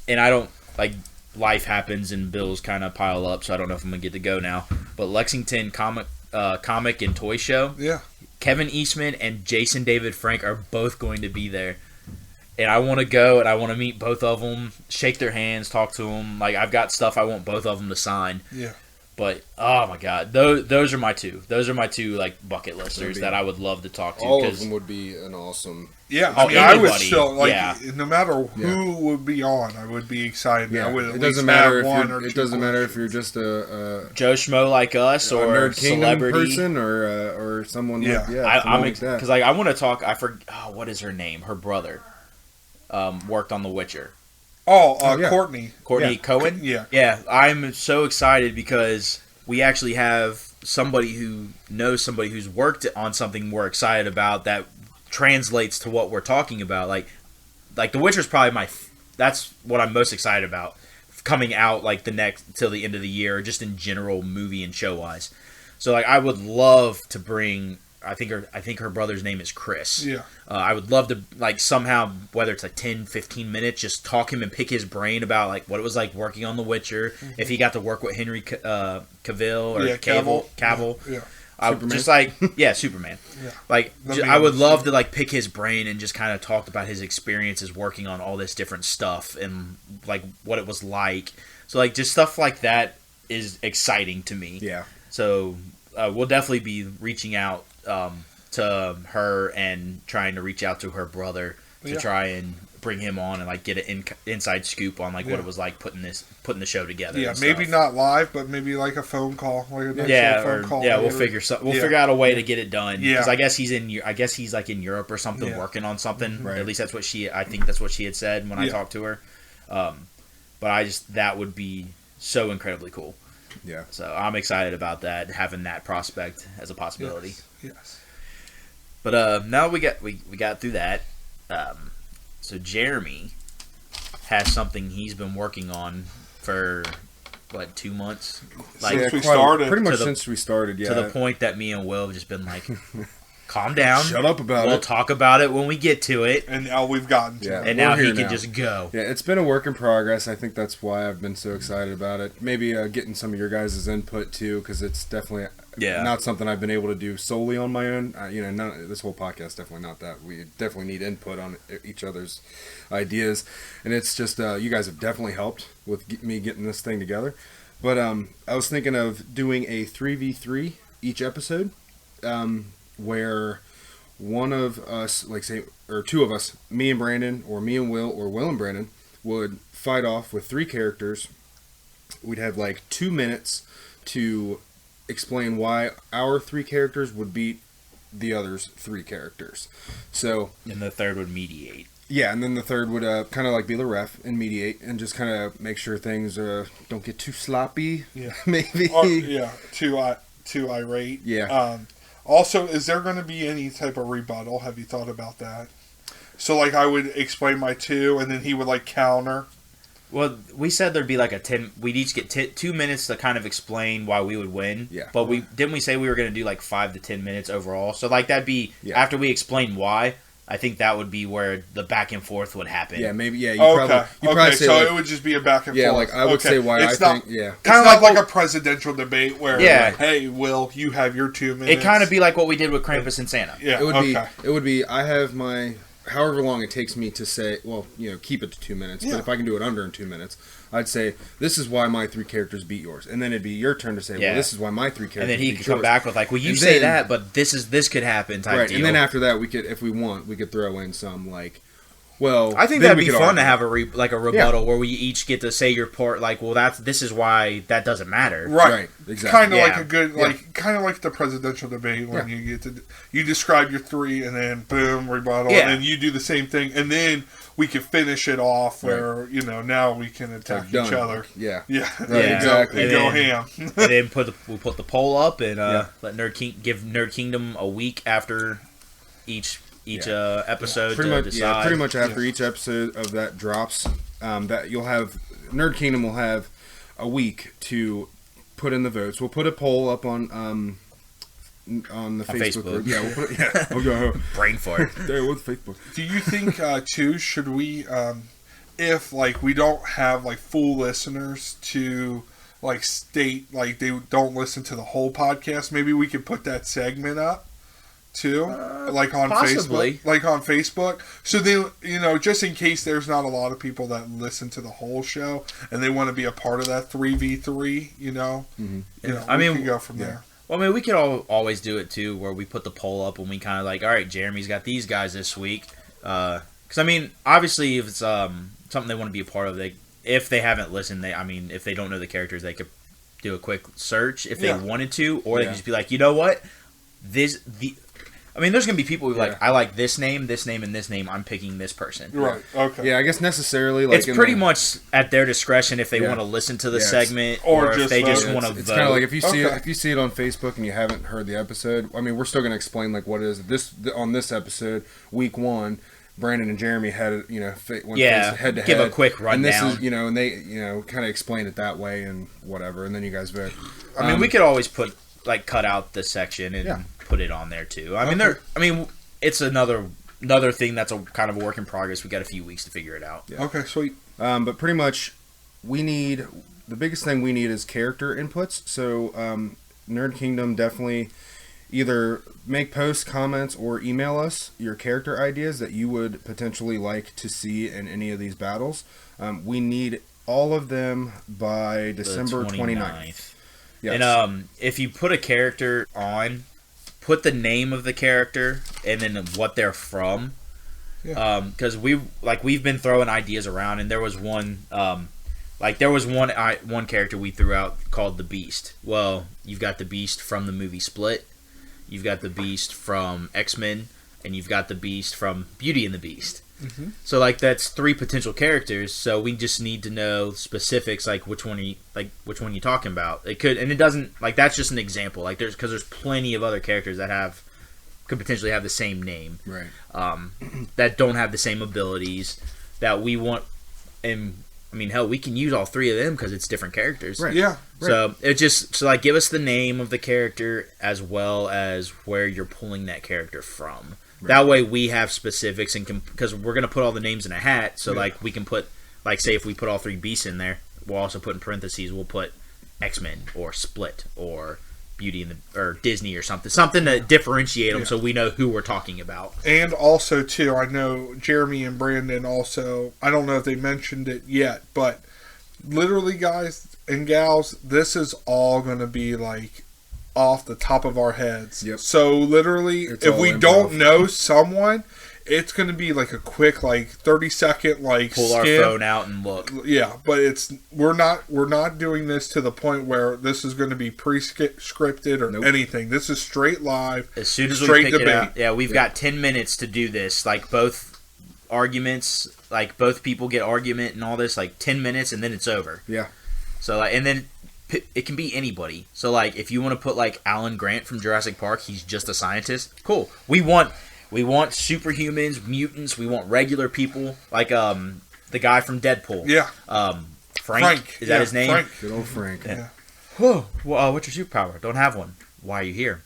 and I don't, like, life happens and bills kind of pile up, so I don't know if I'm going to get to go now. But Lexington Comic and Toy Show. Yeah. Kevin Eastman and Jason David Frank are both going to be there. And I want to go, and I want to meet both of them, shake their hands, talk to them. Like, I've got stuff I want both of them to sign. Yeah. But, oh my God, those are my two. Those are my two, like, bucket listers that I would love to talk to. All of them would be an awesome... Yeah, Oh, I mean, I would anybody. still, like, Yeah. no matter who would be on, I would be excited. Yeah, I would at it least doesn't matter have if one you're. or It two doesn't matter if questions. you're just a Joe Schmo like us or Nerd Kingdom celebrity. person or someone Yeah. like I'm like that. because like I want to talk. I forget. Oh, what is her name? Her brother worked on The Witcher. Oh, yeah. Courtney. Courtney Yeah. Cohen. Yeah. Yeah, I'm so excited because we actually have somebody who knows somebody who's worked on something we're excited about that translates to what we're talking about. Like The Witcher's probably that's what I'm most excited about coming out like till the end of the year, or just in general movie and show wise. So like I would love to bring. I think her brother's name is Chris. Yeah. I would love to, like, somehow, whether it's like 10, 15 minutes, just talk him and pick his brain about, like, what it was like working on The Witcher, if he got to work with Henry Cavill or Cavill. Yeah. Just like, yeah, Superman. Yeah. Like, That'd be I would love awesome. to, like, pick his brain and just kind of talk about his experiences working on all this different stuff and, like, what it was like. So, like, just stuff like that is exciting to me. Yeah. So we'll definitely be reaching out to her and trying to reach out to her brother to try and bring him on and like get an inside scoop on like what it was like putting the show together. Yeah, maybe not live, but maybe like a phone call, like a phone call. We'll figure out a way to get it done. Yeah, because I guess he's like in Europe or something, working on something. Right. At least that's what I think that's what she had said when I talked to her. But that would be so incredibly cool. Yeah. So I'm excited about that, having that prospect as a possibility. Yes. But now we got through that. So Jeremy has something he's been working on for 2 months, like Since we started, pretty much since we started. Yeah. To the point that me and Will have just been like, calm down, shut up about it. We'll talk about it when we get to it. And now we've gotten to it. And now he can just go. Yeah, it's been a work in progress. I think that's why I've been so excited about it. Maybe getting some of your guys' input too, because it's definitely not something I've been able to do solely on my own. This whole podcast definitely not that. We definitely need input on each other's ideas, and it's just you guys have definitely helped with me getting this thing together. But I was thinking of doing a 3v3 each episode. Where one of us, or two of us, me and Brandon, or me and Will, or Will and Brandon, would fight off with 3 characters. We'd have 2 minutes to explain why our 3 characters would beat the other's 3 characters. So, and the third would mediate. Yeah, and then the third would kind of be the ref and mediate and just kind of make sure things don't get too sloppy. Yeah, maybe. Too irate. Yeah. Also, is there going to be any type of rebuttal? Have you thought about that? So, I would explain my 2, and then he would, counter. Well, we said there'd be we'd each get 2 minutes to kind of explain why we would win. Yeah. But didn't we say we were going to do 5 to 10 minutes overall? So, that'd be, after we explain why, I think that would be where the back and forth would happen. Yeah, maybe. Yeah, probably say, so it would just be a back and forth. Yeah, I would say why it's I think. Yeah, kind of like a presidential debate where, hey, Will, you have your 2 minutes. It kind of be like what we did with Krampus and Santa. Yeah, it would be. I have my however long it takes me to say. Well, keep it to 2 minutes. Yeah. But if I can do it under in 2 minutes, I'd say this is why my 3 characters beat yours, and then it'd be your turn to say, well, this is why my 3 characters. And then he beat could yours. come back with well, you say that, but this could happen type deal. And then after that, we could, if we want, we could throw in some well, I think that'd be fun to have a rebuttal where we each get to say your part. This is why that doesn't matter. Right. Exactly. Kind of like a good, kind of like the presidential debate when you get to you describe your 3 and then boom rebuttal, and then you do the same thing, and then we can finish it off where now we can attack each other. Yeah. Exactly. And go ham. And then we'll put the poll up and let give Nerd Kingdom a week after each episode to decide. Yeah, pretty much after each episode of that drops, that you'll have Nerd Kingdom will have a week to put in the votes. We'll put a poll up on the Facebook group. Yeah, we'll put it. We'll go brain fart. There with Facebook. Do you think too? Should we, if we don't have full listeners to state they don't listen to the whole podcast, maybe we could put that segment up too, on possibly. Facebook, on Facebook. So they, just in case there's not a lot of people that listen to the whole show and they want to be a part of that 3v3, I mean, we can go from there. Well, I mean, we could always do it too, where we put the poll up and we kind of all right, Jeremy's got these guys this week. Because I mean, obviously, if it's something they want to be a part of, if they haven't listened, if they don't know the characters, they could do a quick search if they wanted to, or they could just be you know what, there's going to be people who I like this name, and this name. I'm picking this person. Right. Okay. Yeah, I guess necessarily it's pretty much at their discretion if they want to listen to the segment or if they just want to vote. It's kind of like if you see it on Facebook and you haven't heard the episode. I mean, we're still going to explain what it is on this episode, week 1. Brandon and Jeremy had it, went head to head. Give a quick rundown. And this is, and they, kind of explain it that way and whatever, and then you guys vote. I mean, we could always cut out the section and put it on there too. I mean, it's another thing that's a kind of a work in progress. We got a few weeks to figure it out. Yeah. Okay, sweet. But pretty much, the biggest thing we need is character inputs. So, Nerd Kingdom definitely either make posts, comments, or email us your character ideas that you would potentially like to see in any of these battles. We need all of them by December 29th. Yes. And if you put a character on, put the name of the character and then what they're from. Yeah. Because we've been throwing ideas around, and there was one one character we threw out called the Beast. Well, you've got the Beast from the movie Split, you've got the Beast from X-Men, and you've got the Beast from Beauty and the Beast. Mm-hmm. So that's 3 potential characters. So we just need to know specifics, like which one you're talking about. It could, and it doesn't, that's just an example. There's plenty of other characters that could potentially have the same name, right? That don't have the same abilities that we want. And I mean, hell, we can use all 3 of them because it's different characters, Right? Yeah. So it just give us the name of the character as well as where you're pulling that character from. Right. That way we have specifics, and because we're gonna put all the names in a hat, so we can put say if we put all 3 beasts in there, we'll also put in parentheses we'll put X-Men or Split or Beauty or Disney or something to differentiate them, so we know who we're talking about. And also too, I know Jeremy and Brandon also, I don't know if they mentioned it yet, but literally, guys and gals, this is all going to be off the top of our heads. Yep. So literally, if we don't know someone, it's going to be a quick 30-second pull skim. Our phone out and look. Yeah, but we're not doing this to the point where this is going to be pre-scripted or anything. This is straight live. As soon as straight we pick debate. it out, we've got 10 minutes to do this. Both arguments, both people get argument and all this, 10 minutes, and then it's over. Yeah. So and then it can be anybody. So if you want to put Alan Grant from Jurassic Park, he's just a scientist. Cool. We want superhumans, mutants. We want regular people, the guy from Deadpool. Yeah. Frank. Is that his name? Frank. Good old Frank. Yeah. Whoa. Well, what's your superpower? Don't have one. Why are you here?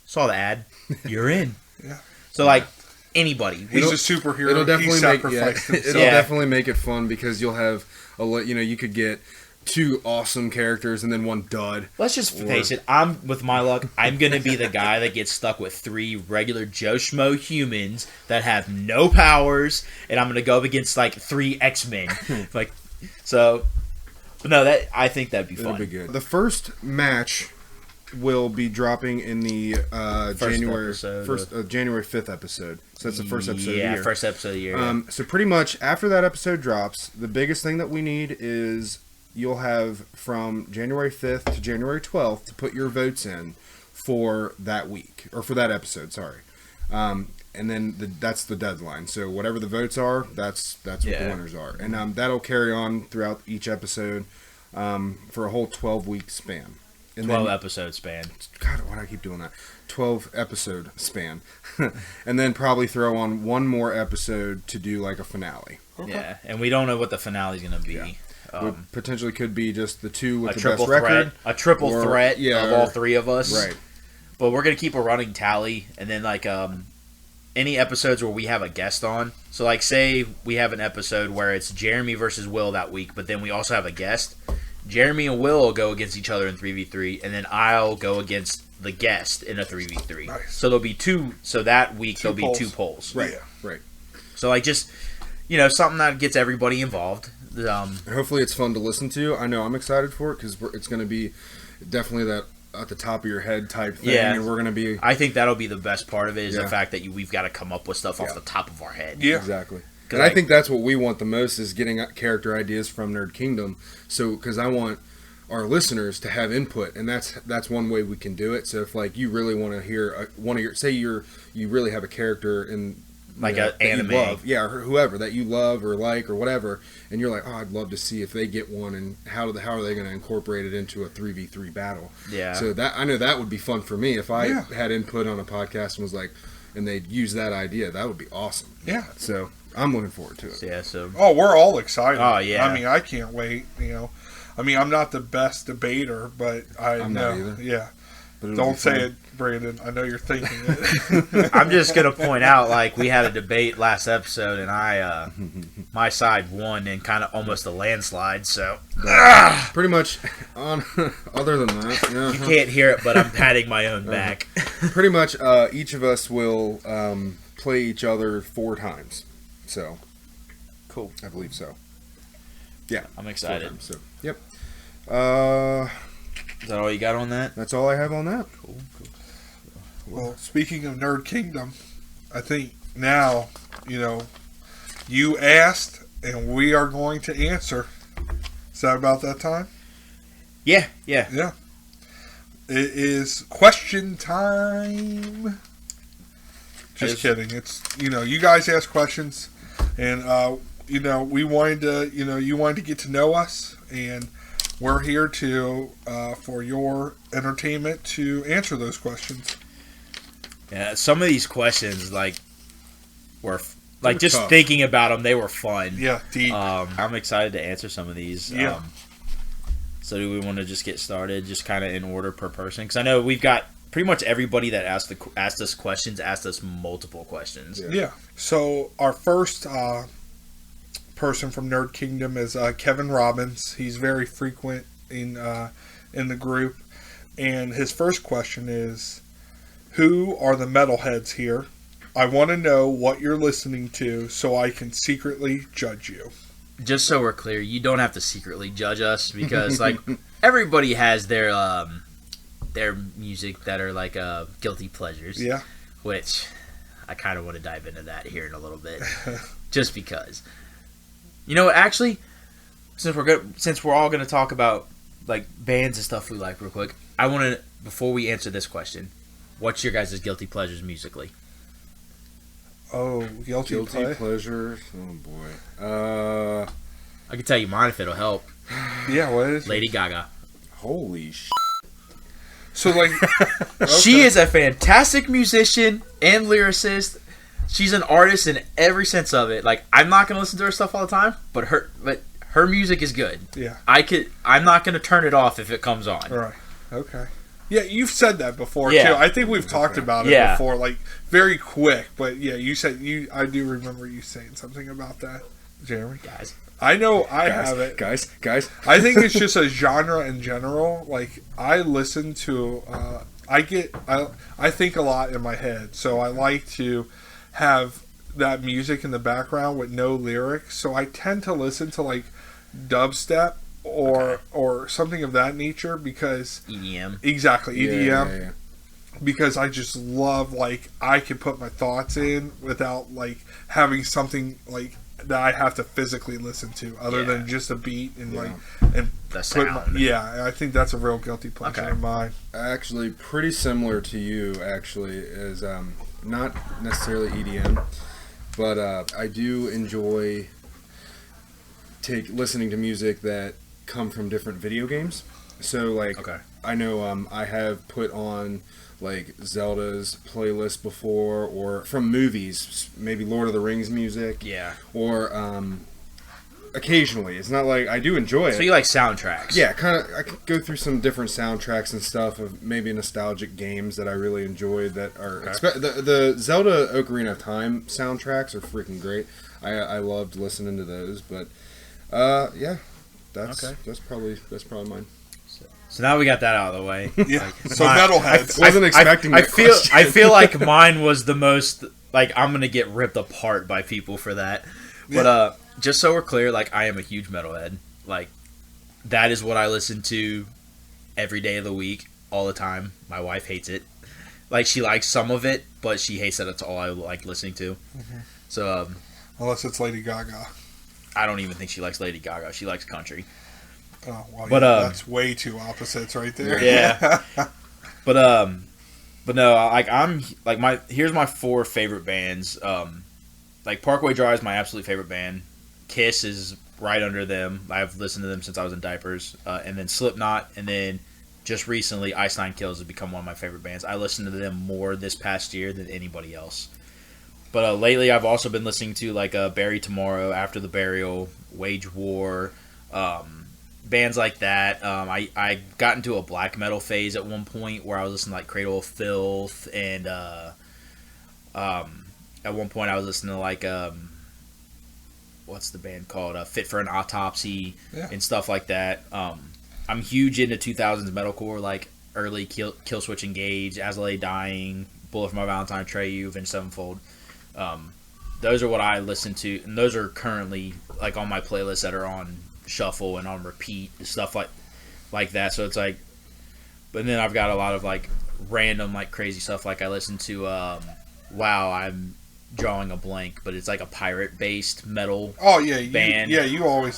Saw the ad. You're in. Yeah. So anybody. He's a superhero. It'll definitely himself. Definitely make it fun because you'll have you could get 2 awesome characters and then 1 dud. Let's just face it. With my luck, I'm going to be the guy that gets stuck with 3 regular Joe Schmo humans that have no powers, and I'm going to go up against 3 X-Men. But no, I think that'd be fun. It'll be good. The first match will be dropping in the January 5th episode. So that's the first episode of the year. Yeah, first episode of the year. So pretty much after that episode drops, the biggest thing that we need is you'll have from January 5th to January 12th to put your votes in for that week, or for that episode, sorry. And then that's the deadline. So whatever the votes are, that's what the winners are. And that'll carry on throughout each episode for a whole 12-week span. And 12-episode span. God, why do I keep doing that? 12-episode span. And then probably throw on 1 more episode to do a finale. Okay. Yeah, and we don't know what the finale's going to be. Yeah. Potentially could be just the 2 with the triple best record. A triple threat of all 3 of us. Right. But we're going to keep a running tally, and then any episodes where we have a guest on. So say we have an episode where it's Jeremy versus Will that week, but then we also have a guest. Jeremy and Will will go against each other in 3v3, and then I'll go against the guest in a 3v3. Nice. So there'll be 2. So that week there'll be 2 polls. Right. Yeah. Right. So just something that gets everybody involved. Hopefully it's fun to listen to. I know I'm excited for it because it's going to be definitely that at the top of your head type thing. Yeah. And we're going to be... I think that'll be the best part of it is the fact that we've got to come up with stuff off the top of our head. Yeah. Exactly. And I think that's what we want the most is getting character ideas from Nerd Kingdom. So, because I want our listeners to have input, and that's one way we can do it. So, if you really want to hear one of your, say you really have a character in an anime, you love, or whoever that you love or like or whatever, and you're like, oh, I'd love to see if they get one, and how are they going to incorporate it into a 3v3 battle? Yeah. So I know that would be fun for me if I had input on a podcast and was and they'd use that idea. That would be awesome. Yeah. So I'm looking forward to it. Yeah. So. Oh, we're all excited. Oh yeah. I mean, I can't wait. I'm not the best debater, but I'm know. Not either. Yeah. Don't say it, Brandon. I know you're thinking it. I'm just gonna point out, we had a debate last episode, and my side won in kind of almost a landslide. So pretty much, other than that, you can't hear it, but I'm patting my own back. Pretty much, each of us will play each other 4 times. So, cool. I believe so. Yeah, I'm excited. So, yep. Is that all you got on that? That's all I have on that. Cool. Well, speaking of Nerd Kingdom, I think now, you asked and we are going to answer. Is that about that time? Yeah. Yeah. It is question time. Just kidding. It's, you guys ask questions and, we wanted to, you wanted to get to know us, and we're here to, for your entertainment, to answer those questions. Yeah, some of these questions, were just tough. thinking about them, they were fun. Yeah, deep. I'm excited to answer some of these. Yeah. So do we want to just get started, just kind of in order per person? Because I know we've got pretty much everybody that asked us questions asked us multiple questions. Yeah. So our first person from Nerd Kingdom is Kevin Robbins. He's very frequent in the group, and his first question is, who are the metalheads here? I want to know what you're listening to so I can secretly judge you. Just so we're clear, you don't have to secretly judge us, because everybody has their music that are guilty pleasures. Yeah. Which I kind of want to dive into that here in a little bit, just because. Actually, since we're all going to talk about bands and stuff we like real quick, I want to, before we answer this question, what's your guys' guilty pleasures musically? Oh, guilty pleasures. Oh boy. I can tell you mine if it'll help. Yeah, what is Lady Gaga. Holy sh**. So okay. She is a fantastic musician and lyricist. She's an artist in every sense of it. I'm not gonna listen to her stuff all the time, but her music is good. Yeah. I'm not gonna turn it off if it comes on. All right. Okay. Yeah, you've said that before Yeah. too. I think we've talked about it Yeah. before, very quick. But yeah, you said I do remember you saying something about that, Jeremy. Guys. I know I have it. Guys. I think it's just a genre in general. I listen to, I think a lot in my head, so I like to have that music in the background with no lyrics. So I tend to listen to dubstep or something of that nature, because EDM. Exactly, EDM. Yeah. Because I just love I can put my thoughts in without having something that I have to physically listen to, other than just a beat and and the sound. I think that's a real guilty pleasure of mine. Actually, pretty similar to you. Actually, is not necessarily EDM, but I do enjoy listening to music that come from different video games. So I know I have put on Zelda's playlist before, or from movies, maybe Lord of the Rings music. Yeah. Or occasionally, it's not I do enjoy it. So you like soundtracks? Yeah, kind of. I could go through some different soundtracks and stuff of maybe nostalgic games that I really enjoyed. That are the Zelda Ocarina of Time soundtracks are freaking great. I loved listening to those, but that's probably mine. So now we got that out of the way. Yeah. So metalheads. Wasn't expecting that question. I feel like mine was the most I'm gonna get ripped apart by people for that. But just so we're clear, I am a huge metalhead. That is what I listen to every day of the week, all the time. My wife hates it. She likes some of it, but she hates that it's all I like listening to. Mm-hmm. So unless it's Lady Gaga. I don't even think she likes Lady Gaga. She likes country. Oh, well, but that's way two opposites right there. Yeah. but no, I'm here's my 4 favorite bands. Parkway Drive is my absolute favorite band. Kiss is right under them. I've listened to them since I was in diapers. And then Slipknot, and then just recently Ice Nine Kills has become one of my favorite bands. I listened to them more this past year than anybody else. But lately I've also been listening to Bury Tomorrow, After the Burial, Wage War, bands like that. I got into a black metal phase at one point where I was listening to Cradle of Filth, and at one point I was listening to what's the band called? Fit for an Autopsy, and stuff like that. I'm huge into 2000s metalcore, early Killswitch Engage, As I Lay Dying, Bullet for My Valentine, Treyu, Avenged Sevenfold. Those are what I listen to, and those are currently on my playlist that are on shuffle and on repeat and stuff like that. So it's like, but then I've got a lot of like random like crazy stuff. Like I listen to wow, I'm drawing a blank, but it's like a pirate based metal. Oh yeah, band. You always.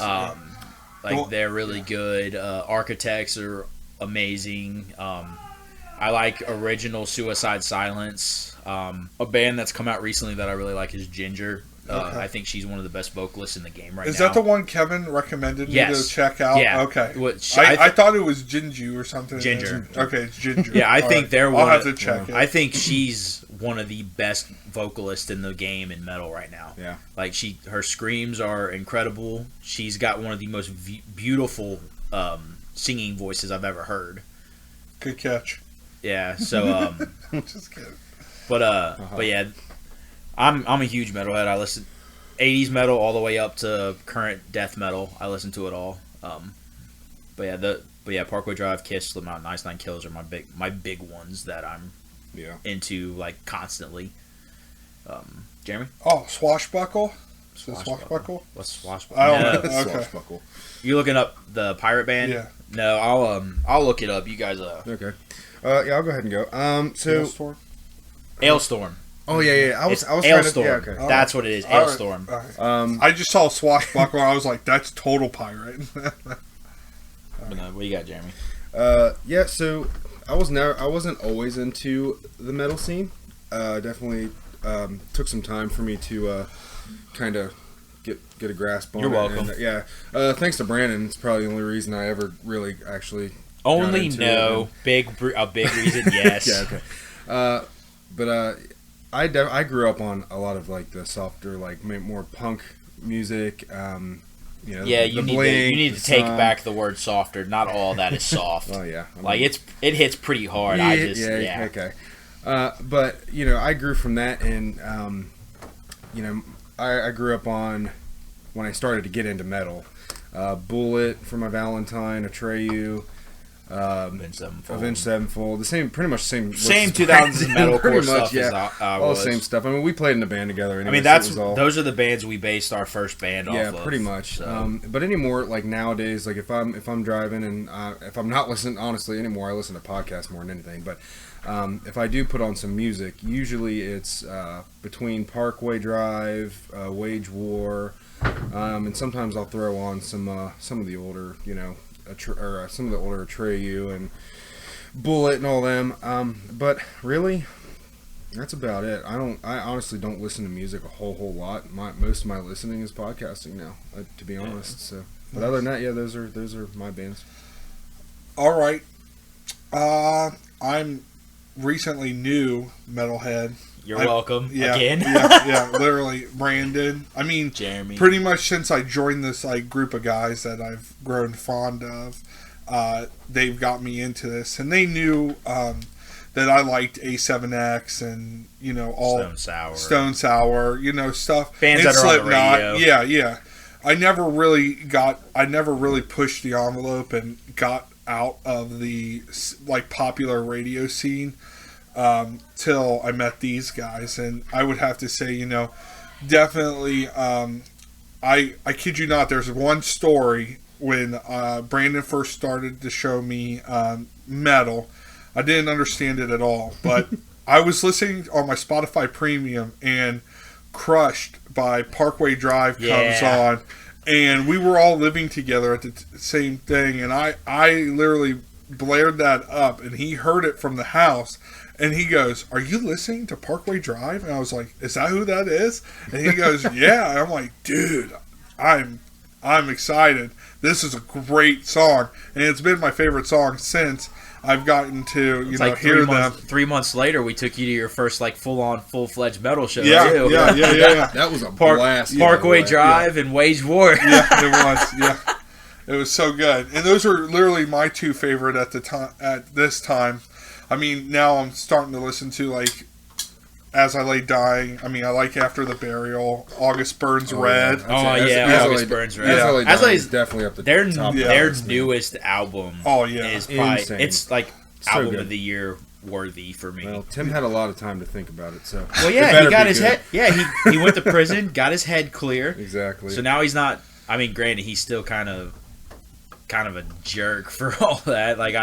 Like they're really good. Architects are amazing. I like original Suicide Silence. A band that's come out recently that I really like is Ginger. Okay. I think she's one of the best vocalists in the game right now. Is that the one Kevin recommended me to check out? Yeah. Okay. I thought it was Jinju or something. Ginger. Okay, it's Ginger. Yeah, I think they're one. I'll have to check it. I think she's one of the best vocalists in the game in metal right now. Yeah. Like her screams are incredible. She's got one of the most beautiful singing voices I've ever heard. Good catch. Yeah. So. Just kidding. But yeah, I'm a huge metalhead. I listen 80s metal all the way up to current death metal. I listen to it all. But yeah, Parkway Drive, Kiss, Slipknot, and Ice Nine Kills are my big ones that I'm into like constantly. Jeremy? Oh, Swashbuckle. Swashbuckle. What's Swashbuckle? I don't know. Okay. Okay. You looking up the pirate band? Yeah. No, I'll look it up. You guys. Okay. Yeah, I'll go ahead and go. So. Ailstorm. Oh yeah. I was trying Ailstorm. to. Yeah, okay. That's what it is. Ailstorm. All right. I just saw Swashbuckle. I was like, that's total pirate. What do you got, Jeremy? Yeah. So I wasn't always into the metal scene. Definitely took some time for me to kind of get a grasp on it. You're welcome. And, yeah. Thanks to Brandon, it's probably the only reason I ever really actually. Only no. Big reason. Yes. Yeah. Okay. But I grew up on a lot of like the softer, like more punk music. Yeah, you need to take back the word softer. Not all that is soft. Oh yeah, it hits pretty hard. Yeah. Okay. But I grew from that, and I grew up on when I started to get into metal. Bullet for my Valentine, Atreyu. Avenged Sevenfold, pretty much same 2000s metalcore stuff. Yeah, all the same stuff. I mean, we played in a band together. Anyway, those are the bands we based our first band off of. Yeah, pretty much. So. But anymore, like nowadays, like if I'm driving and if I'm not listening, honestly, anymore, I listen to podcasts more than anything. But if I do put on some music, usually it's between Parkway Drive, Wage War, and sometimes I'll throw on some of the older, some of the older Atreyu and Bullet and all them. But really, that's about it. I honestly don't listen to music a whole lot. Most of my listening is podcasting now, to be honest. So, but other than that, yeah, those are my bands. All right. I'm recently new metalhead. You're welcome. Yeah, again. yeah, literally, Brandon. I mean, Jeremy. Pretty much since I joined this group of guys that I've grown fond of, they've got me into this, and they knew that I liked A7X and all Stone Sour, stuff. Bands that are on the radio. Yeah. I never really pushed the envelope and got out of the popular radio scene. Till I met these guys, and I would have to say, definitely, I kid you not, there's one story when Brandon first started to show me metal. I didn't understand it at all, but I was listening on my Spotify Premium, and Crushed by Parkway Drive comes on, and we were all living together at the same thing, and I literally blared that up, and he heard it from the house. And he goes, "Are you listening to Parkway Drive?" And I was like, "Is that who that is?" And he goes, "Yeah." And I'm like, "Dude, I'm excited. This is a great song, and it's been my favorite song since I've gotten to hear them." 3 months later, we took you to your first full-fledged metal show. Yeah. That was a blast. Parkway Drive and Wage War. Yeah, it was. Yeah, it was so good, and those are literally my two favorite at the time. At this time. I mean, now I'm starting to listen to, As I Lay Dying. I mean, I like After the Burial, August Burns Red. August Burns Red. As I Lay Dying is definitely up the top. Their newest album is probably, insane. It's so album good. of the year worthy for me. Well, Tim had a lot of time to think about it, so... Well, yeah, he got his head... Yeah, he went to prison, got his head clear. Exactly. So now he's not... I mean, granted, he's still kind of a jerk for all that. Like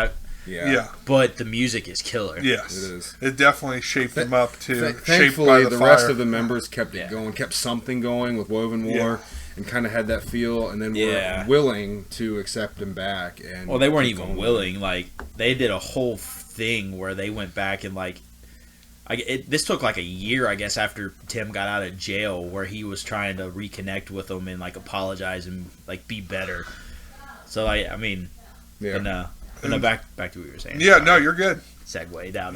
Yeah. But the music is killer. Yes. It is. It definitely shaped him up to shaped by Thankfully, the fire. rest of the members kept it going, kept something going with Woven War, and kind of had that feel, and then were willing to accept him back. And well, they weren't even willing. Like, they did a whole thing where they went back and, like, this took like a year, I guess, after Tim got out of jail, where he was trying to reconnect with them and, like, apologize and, like, be better. So, I mean, but no, back to what you were saying. Yeah, no, you're good. Segue down.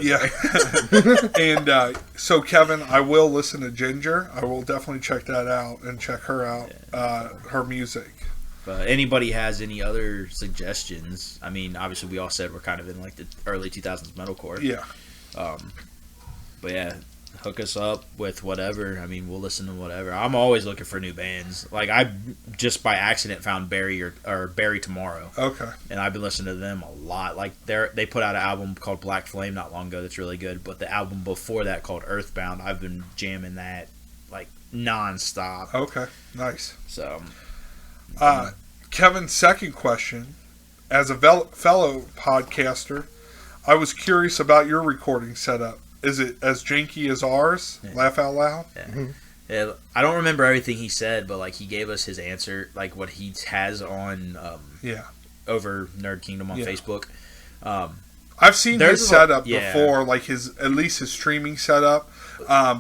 And so, Kevin, I will listen to Ginger. I will definitely check that out and check her out, her music. But anybody has any other suggestions? I mean, obviously, we all said we're kind of in like the early 2000s metalcore. Yeah. But yeah, hook us up with whatever. I mean, we'll listen to whatever. I'm always looking for new bands. Like, I just by accident found Barry or Barry Tomorrow. Okay. And I've been listening to them a lot. Like, they put out an album called Black Flame not long ago that's really good. But the album before that called Earthbound, I've been jamming that like nonstop. Okay. Nice. So, Kevin's second question: as a fellow podcaster, I was curious about your recording setup. Is it as janky as ours? Yeah. Laugh out loud. Yeah. Yeah, I don't remember everything he said, but like he gave us his answer, like what he has on over Nerd Kingdom on Facebook. I've seen his setup before, like at least his streaming setup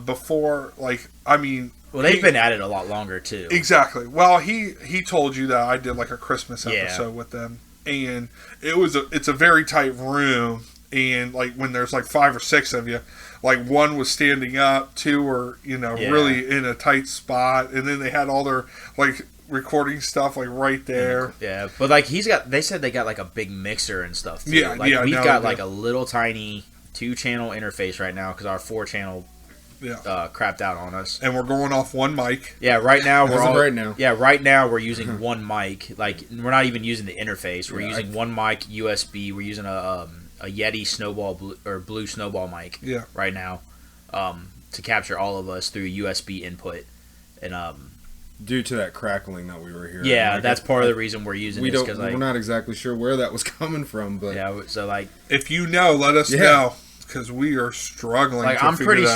before. Like, I mean, well, they've been at it a lot longer too. Exactly. Well, he told you that I did like a Christmas episode with them, and it's a very tight room. And, like, when there's, like, 5 or 6 of you, like, one was standing up, 2 were, really in a tight spot. And then they had all their, like, recording stuff, like, right there. Yeah, but, like, they said they got, like, a big mixer and stuff, too. Yeah, like, we've got, like, a little tiny 2-channel interface right now because our 4-channel crapped out on us. And we're going off one mic. Yeah, right now right now we're using one mic. Like, we're not even using the interface. We're using one mic, USB. We're using a Yeti blue snowball mic right now to capture all of us through USB input, and due to that crackling that we were hearing. Yeah, that's part of the reason we're using this because we're not exactly sure where that was coming from, but so like if you know, let us know because we are struggling. Like I'm pretty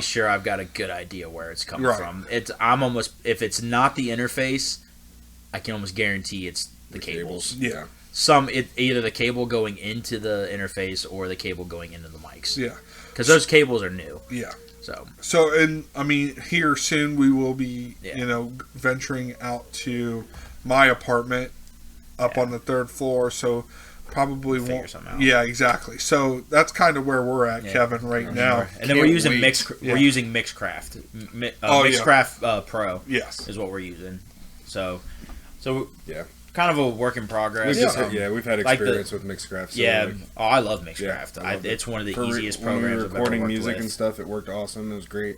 sure I've got a good idea where it's coming from. I'm almost if it's not the interface, I can almost guarantee it's the cables. Yeah. Either the cable going into the interface or the cable going into the mics. Yeah. Because those cables are new. Yeah. So, and I mean, here soon we will be, venturing out to my apartment up on the 3rd floor. So probably figure something out. Yeah, exactly. So that's kind of where we're at, Kevin, right now. And then we're using We're using Mixcraft. Mixcraft Pro. Yes, is what we're using. So yeah. Kind of a work in progress. We've had experience with Mixcraft. So I love Mixcraft. It's one of the easiest programs I've ever worked with. Recording music and stuff, it worked awesome. It was great.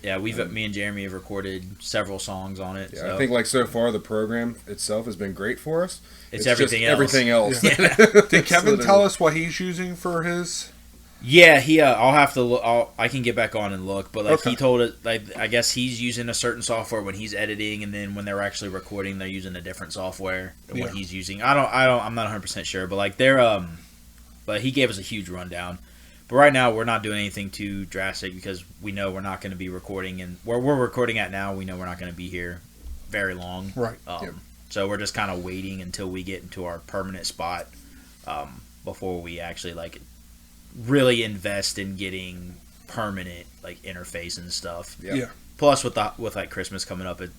Yeah, me and Jeremy have recorded several songs on it. Yeah, so. I think so far the program itself has been great for us. It's everything else. Everything else. Yeah. Did Kevin tell us what he's using for his? Yeah, I'll have to look. I can get back on and look, but he told it. Like I guess he's using a certain software when he's editing, and then when they're actually recording, they're using a different software than what he's using. I'm not 100% sure, but like but he gave us a huge rundown. But right now, we're not doing anything too drastic because we know we're not going to be recording, and where we're recording at now, we know we're not going to be here very long. Right. So we're just kind of waiting until we get into our permanent spot before we actually really invest in getting permanent interface and stuff. Yeah. Plus with Christmas coming up, it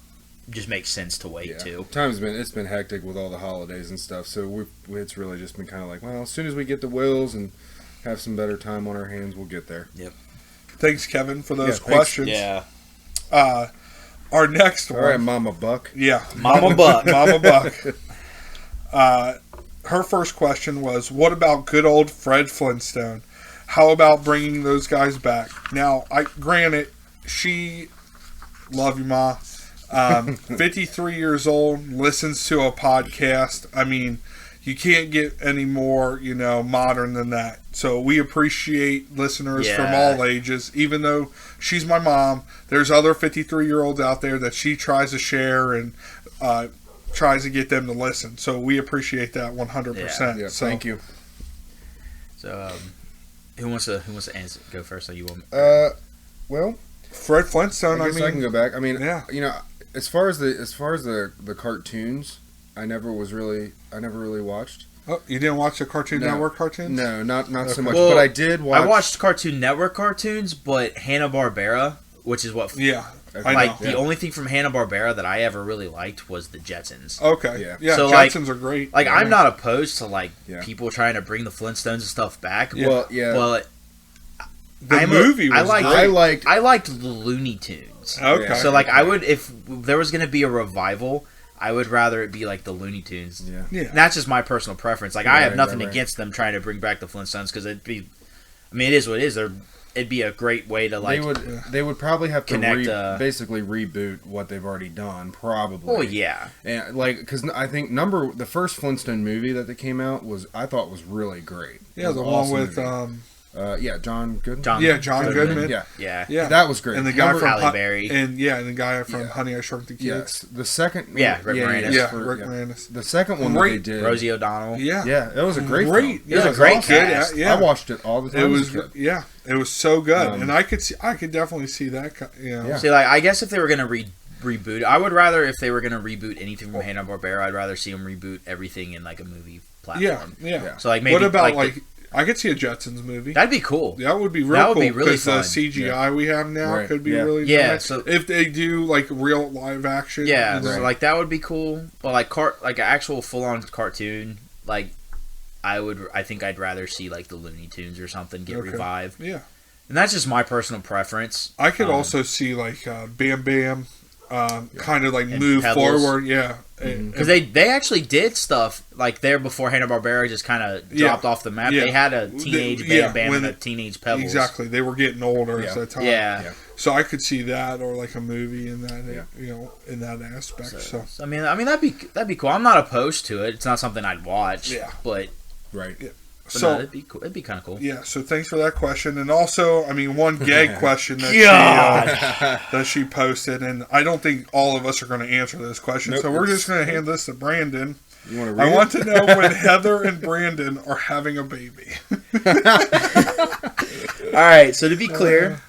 just makes sense to wait too. It's been hectic with all the holidays and stuff. So it's really just been kind of like, well, as soon as we get the wheels and have some better time on our hands, we'll get there. Yep. Thanks, Kevin, for those questions. Yeah. Our next one. All right, Mama Buck. Yeah. Mama Buck. Mama Buck. Her first question was, what about good old Fred Flintstone? How about bringing those guys back? Now, granted, love you, Ma, 53 years old, listens to a podcast. I mean, you can't get any more, modern than that. So we appreciate listeners from all ages. Even though she's my mom, there's other 53-year-olds out there that she tries to share and tries to get them to listen. So we appreciate that 100%. Yeah, So, thank you. So, who wants to go first? So you want? Well, Fred Flintstone. I guess I can go back. I mean, yeah. As far as the cartoons, I never really watched. Oh, you didn't watch the Cartoon Network cartoons? No, not so much. Well, but I did watch. I watched Cartoon Network cartoons, but Hanna-Barbera, which is what. Yeah. Okay. I The only thing from Hanna-Barbera that I ever really liked was the Jetsons. Okay. Yeah. Yeah. So, Jetsons are great. Like, yeah. I'm not opposed to Yeah. people trying to bring the Flintstones and stuff back. Yeah. Well, yeah. But The movie was great. I liked the Looney Tunes. Okay. So I would, if there was going to be a revival, I would rather it be like the Looney Tunes. Yeah. Yeah. And that's just my personal preference. Like, I have nothing right. against them trying to bring back the Flintstones because it is what it is. It'd be a great way to they would probably have to connect, basically reboot what they've already done, probably. Oh yeah, And because I think the first Flintstone movie that they came out I thought was really great. Yeah, It was the an one awesome with movie. John Goodman. John Goodman. Yeah. yeah. That was great. And the guy from Halle Berry. and the guy from Honey I Shrunk the Kids. Yes, the second. Yeah, Rick Moranis. Yeah, Rick Moranis. The second one Great. that they did. Rosie O'Donnell. Yeah. Yeah, that was a great. Great. Film. Yeah, It was a great awesome. cast. Yeah. I watched it all the time. It was as a kid. it was so good, Um, and I could definitely see that. Yeah. See, I guess if they were gonna reboot, I would rather if they were gonna reboot anything from Hanna-Barbera, I'd rather see them reboot everything in like a movie platform. Yeah. So maybe What about I could see a Jetsons movie. that'd be cool. That would be real That would cool be really because the fun. CGI we have now Right. could be Yeah. really Yeah, nice. so- if they do real live action. Yeah, you know. so that would be cool. But an actual full on cartoon, I think I'd rather see the Looney Tunes or something get Okay. revived. Yeah. And that's just my personal preference. I could also see Bam Bam, kind of And move Pebbles. forward. Yeah, Because they actually did stuff there before Hanna-Barbera just kind of dropped off the map. Yeah. They had a teenage Bam Bam and a teenage Pebbles. Exactly. They were getting older at that time. Yeah. So I could see that or a movie in that in that aspect. So I mean that'd be cool. I'm not opposed to it. It's not something I'd watch. Yeah. But Right. so it'd be cool. It'd be kind of cool. yeah. So thanks for that question, and also one gag question that she posted, and I don't think all of us are going to answer this question, Nope, so we're just going to hand this to Brandon. You want to read I want to know when Heather and Brandon are having a baby. All right. So to be clear,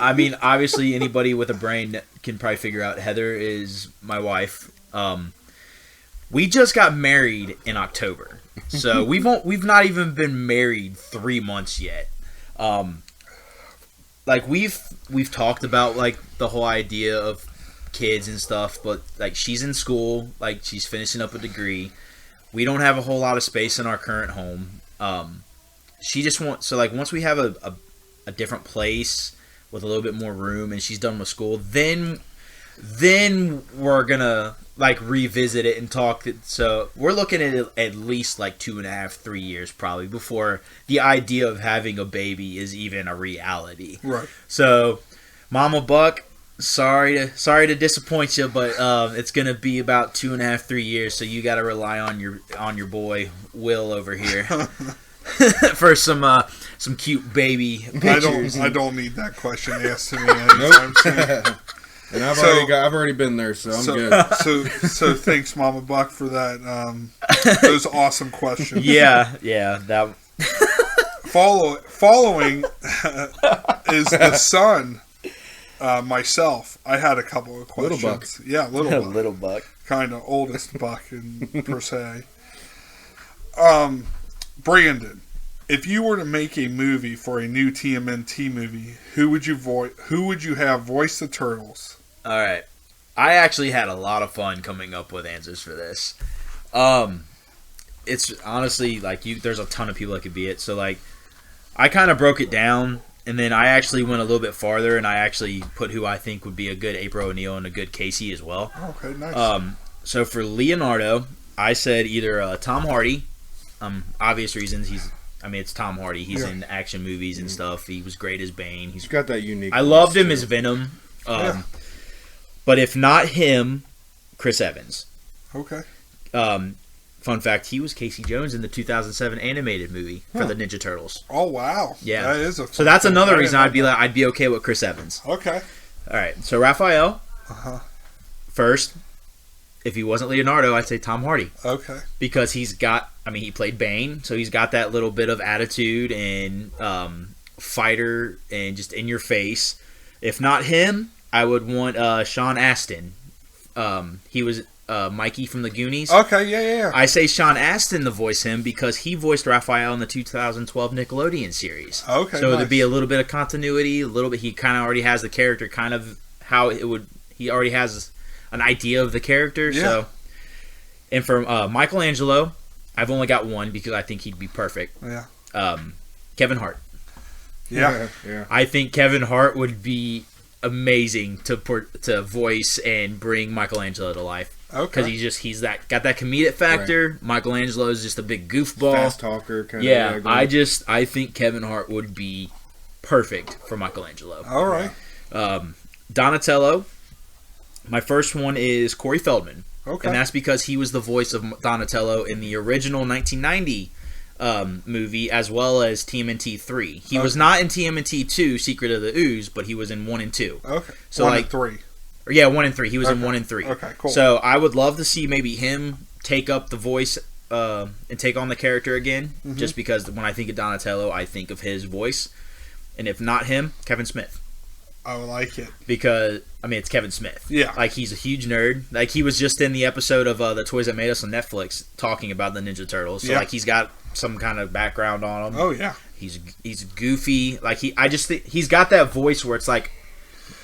obviously anybody with a brain can probably figure out Heather is my wife. We just got married in October, so we've not even been married 3 months yet. We've talked about the whole idea of kids and stuff, but she's in school, she's finishing up a degree. We don't have a whole lot of space in our current home. She just wants once we have a different place with a little bit more room and she's done with school, then we're gonna revisit it and talk. So we're looking at least 2.5, 3 years probably before the idea of having a baby is even a reality. Right. So, Mama Buck, sorry to disappoint you, but it's gonna be about 2.5, 3 years. So you got to rely on your boy Will over here for some cute baby pictures. I don't need that question asked to me anytime soon. And I've already been there, so I'm good. So thanks, Mama Buck, for that. Those awesome questions. Yeah, that. Following is the son. Myself, I had a couple of questions. Little Buck. Yeah, Little Buck. Little Buck. Kind of oldest Buck per se. Brandon, if you were to make a movie for a new TMNT movie, who would you have voice the Turtles? All right. I actually had a lot of fun coming up with answers for this. It's honestly there's a ton of people that could be it. So I kind of broke it down, and then I actually went a little bit farther, and I actually put who I think would be a good April O'Neil and a good Casey as well. Okay, nice. So for Leonardo, I said either Tom Hardy. Obvious reasons. It's Tom Hardy. He's in action movies and stuff. He was great as Bane. He's got that unique. I loved him as Venom. But if not him, Chris Evans. Okay. Fun fact: he was Casey Jones in the 2007 animated movie for the Ninja Turtles. Oh wow. Yeah. That is So that's another reason I'd be okay with Chris Evans. Okay. All right. So Raphael. Uh-huh. First, if he wasn't Leonardo, I'd say Tom Hardy. Okay. Because he played Bane, so he's got that little bit of attitude and fighter and just in your face. If not him, I would want Sean Astin. He was Mikey from the Goonies. Okay, yeah. I say Sean Astin to voice him because he voiced Raphael in the 2012 Nickelodeon series. Okay, so nice. there'd be a little bit of continuity, a little bit. He kind of already has the character, kind of how it would. He already has an idea of the character. Yeah. So, and for Michelangelo, I've only got one because I think he'd be perfect. Yeah. Kevin Hart. Yeah. I think Kevin Hart would be amazing to voice and bring Michelangelo to life. Okay. Because he's got that comedic factor. Right. Michelangelo is just a big goofball, fast talker. Kind of. I think Kevin Hart would be perfect for Michelangelo. All right. Donatello. My first one is Corey Feldman. Okay. And that's because he was the voice of Donatello in the original 1990 movie, as well as TMNT 3. He was not in TMNT 2, Secret of the Ooze, but he was in 1 and 2. Okay. So 1 and 3. Yeah, 1 and 3. He was in 1 and 3. Okay, cool. So I would love to see maybe him take up the voice and take on the character again, just because when I think of Donatello, I think of his voice. And if not him, Kevin Smith. I like it. Because, it's Kevin Smith. Yeah. Like, he's a huge nerd. Like, he was just in the episode of The Toys That Made Us on Netflix talking about the Ninja Turtles. So, he's got some kind of background on him. Oh, yeah. He's goofy. Like, I just think he's got that voice where it's like,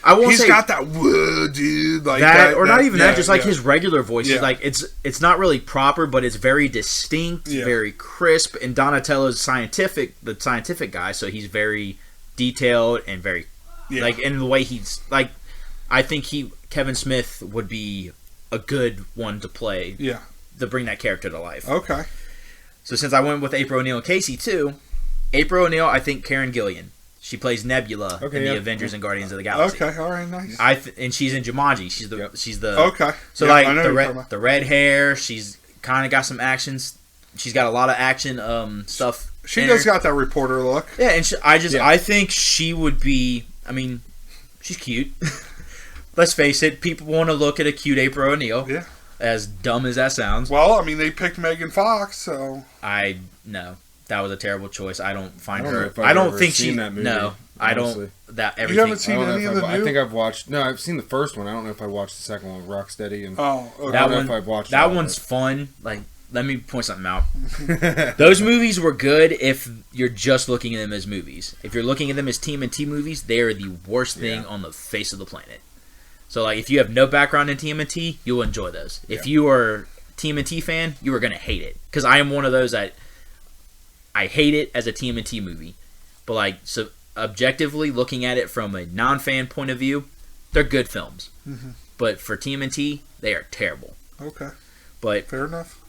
I won't He's say got that whoa, dude, like that, or not even that. Just like his regular voice, Yeah. is like it's not really proper, but it's very distinct, very crisp. And Donatello's the scientific guy, so he's very detailed and very like in the way he's like. I think Kevin Smith would be a good one to play, to bring that character to life. Okay. So since I went with April O'Neil and Casey too, April O'Neil, I think Karen Gillian. She plays Nebula in the Avengers and Guardians of the Galaxy. Okay, all right, nice. And she's in Jumanji. She's the okay. So the red hair. She's kind of got some actions. She's got a lot of action stuff. She does got that reporter look. Yeah, and I think she would be. She's cute. Let's face it. People want to look at a cute April O'Neil. Yeah. As dumb as that sounds. Well, they picked Megan Fox, so no. That was a terrible choice. I don't find her. I don't think seen she. that movie, no, I don't. That everything. You haven't seen any of the new? I think I've watched. No, I've seen the first one. I don't know if I watched the second one, Rocksteady, and okay. that one. If I've watched that one's fun. Like, let me point something out. Those movies were good if you're just looking at them as movies. If you're looking at them as TMNT movies, they are the worst thing on the face of the planet. So, like, if you have no background in TMNT, you'll enjoy those. If you are a TMNT fan, you are going to hate it. Because I am one of those that I hate it as a TMNT movie. But, like, so objectively, looking at it from a non-fan point of view, they're good films. Mm-hmm. But for TMNT, they are terrible. Okay. But fair enough.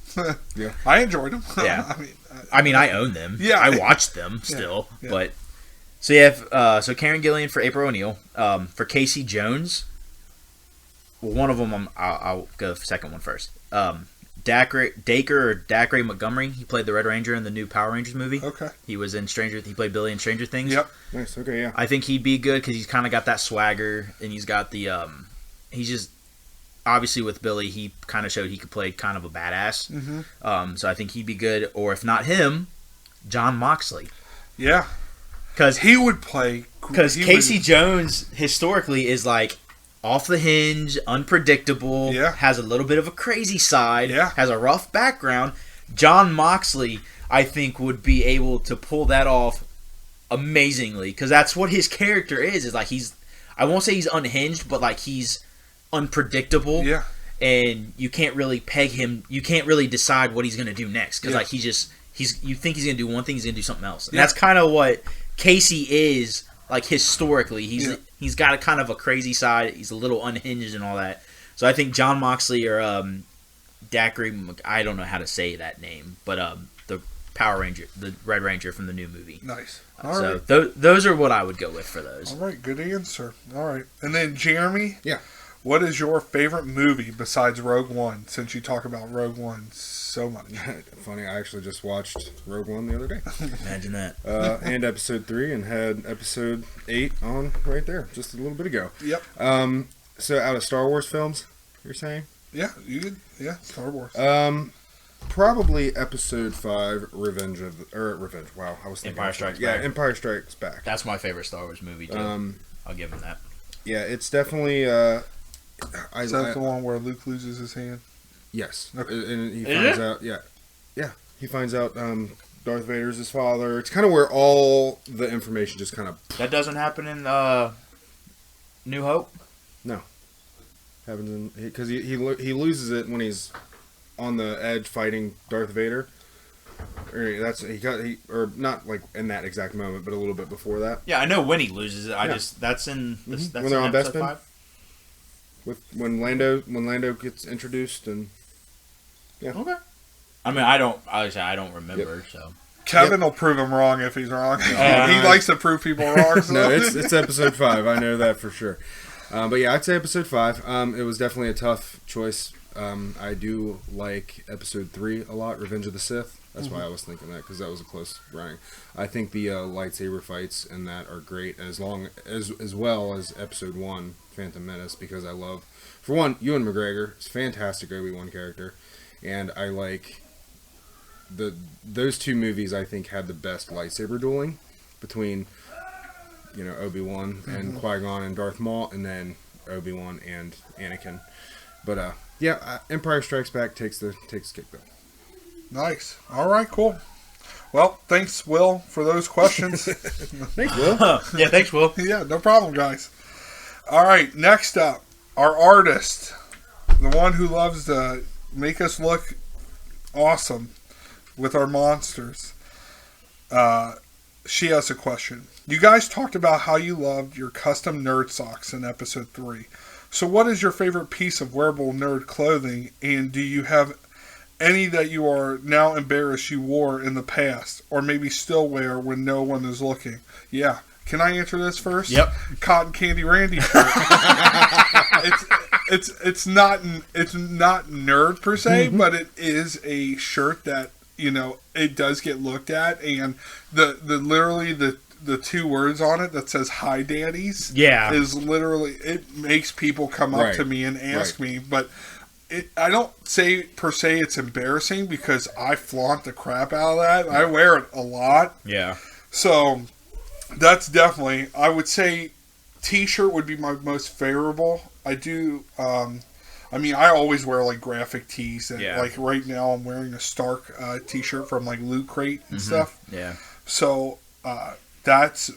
Yeah. I enjoyed them. Yeah. I own them. Yeah. I watched them still. Yeah. But so you have so Karen Gillian for April O'Neil. For Casey Jones, well, one of them I'll go the second one first. Dacre Montgomery. He played the Red Ranger in the new Power Rangers movie. Okay. He was in He played Billy in Stranger Things. Yep. Nice. Okay. Yeah. I think he'd be good because he's kind of got that swagger and he's got the he's just obviously with Billy he kind of showed he could play kind of a badass. Mm-hmm. So I think he'd be good. Or if not him, John Moxley. Yeah. Because he would play. Because Casey Jones historically is like off the hinge, unpredictable, has a little bit of a crazy side, has a rough background. John Moxley, I think, would be able to pull that off amazingly because that's what his character is like I won't say he's unhinged, but like he's unpredictable. Yeah. And you can't really peg him, you can't really decide what he's going to do next because like you think he's going to do one thing, he's going to do something else. And that's kind of what Casey is. Like historically, he's got a kind of a crazy side. He's a little unhinged and all that. So I think John Moxley or Dacre, I don't know how to say that name, but the Power Ranger, the Red Ranger from the new movie. Nice. So those are what I would go with for those. All right, good answer. All right, and then Jeremy. Yeah. What is your favorite movie besides Rogue One? Since you talk about Rogue One so much. Funny, I actually just watched Rogue One the other day. Imagine that. And episode 3 and had episode 8 on right there just a little bit ago. Yep. So out of Star Wars films, you're saying? Yeah, you could. Yeah, Star Wars. Probably Episode 5, Revenge. Wow, I was thinking Empire Strikes Yeah, Back. Empire Strikes Back. That's my favorite Star Wars movie too. I'll give him that. Yeah, it's definitely. Is that the one where Luke loses his hand? Yes, Okay. and he Is finds it? out. Yeah, he finds out Darth Vader's his father. It's kind of where all the information just kind of That doesn't happen in New Hope. happens because he loses it when he's on the edge fighting Darth Vader. Or not like in that exact moment, but a little bit before that. Yeah, I know when he loses it. That's When in they're on episode Bespin? 5. When Lando gets introduced and Okay. I mean, I don't remember. So Kevin will prove him wrong if he's wrong. He likes to prove people wrong. So. no, it's Episode 5. I know that for sure. But yeah, I'd say Episode 5. It was definitely a tough choice. I do like Episode 3 a lot, Revenge of the Sith. That's why I was thinking that, because that was a close running. I think the lightsaber fights in that are great, as well as Episode 1, Phantom Menace, because I love, for one, Ewan McGregor. It's a fantastic Obi-Wan character, and I like those two movies. I think had the best lightsaber dueling between Obi-Wan and Qui-Gon and Darth Maul, and then Obi-Wan and Anakin. But Empire Strikes Back takes kick though. Nice. All right, cool. Well, thanks, Will, for those questions. Thanks, Will. yeah, thanks, Will. Yeah, no problem, guys. All right, next up, our artist, the one who loves to make us look awesome with our monsters. She has a question. You guys talked about how you loved your custom nerd socks in episode 3. So what is your favorite piece of wearable nerd clothing, and do you have any that you are now embarrassed you wore in the past, or maybe still wear when no one is looking? Yeah. Can I answer this first? Yep. Cotton Candy Randy shirt. it's not nerd per se, but it is a shirt that it does get looked at, and the literally the two words on it that says "Hi, Daddies" is literally, it makes people come up to me and ask me, but. I don't say per se it's embarrassing, because I flaunt the crap out of that. I wear it a lot. Yeah. So that's definitely, I would say t-shirt would be my most favorable. I do, I always wear like graphic tees. And like right now I'm wearing a Stark t-shirt from like Loot Crate and stuff. Yeah. So that's,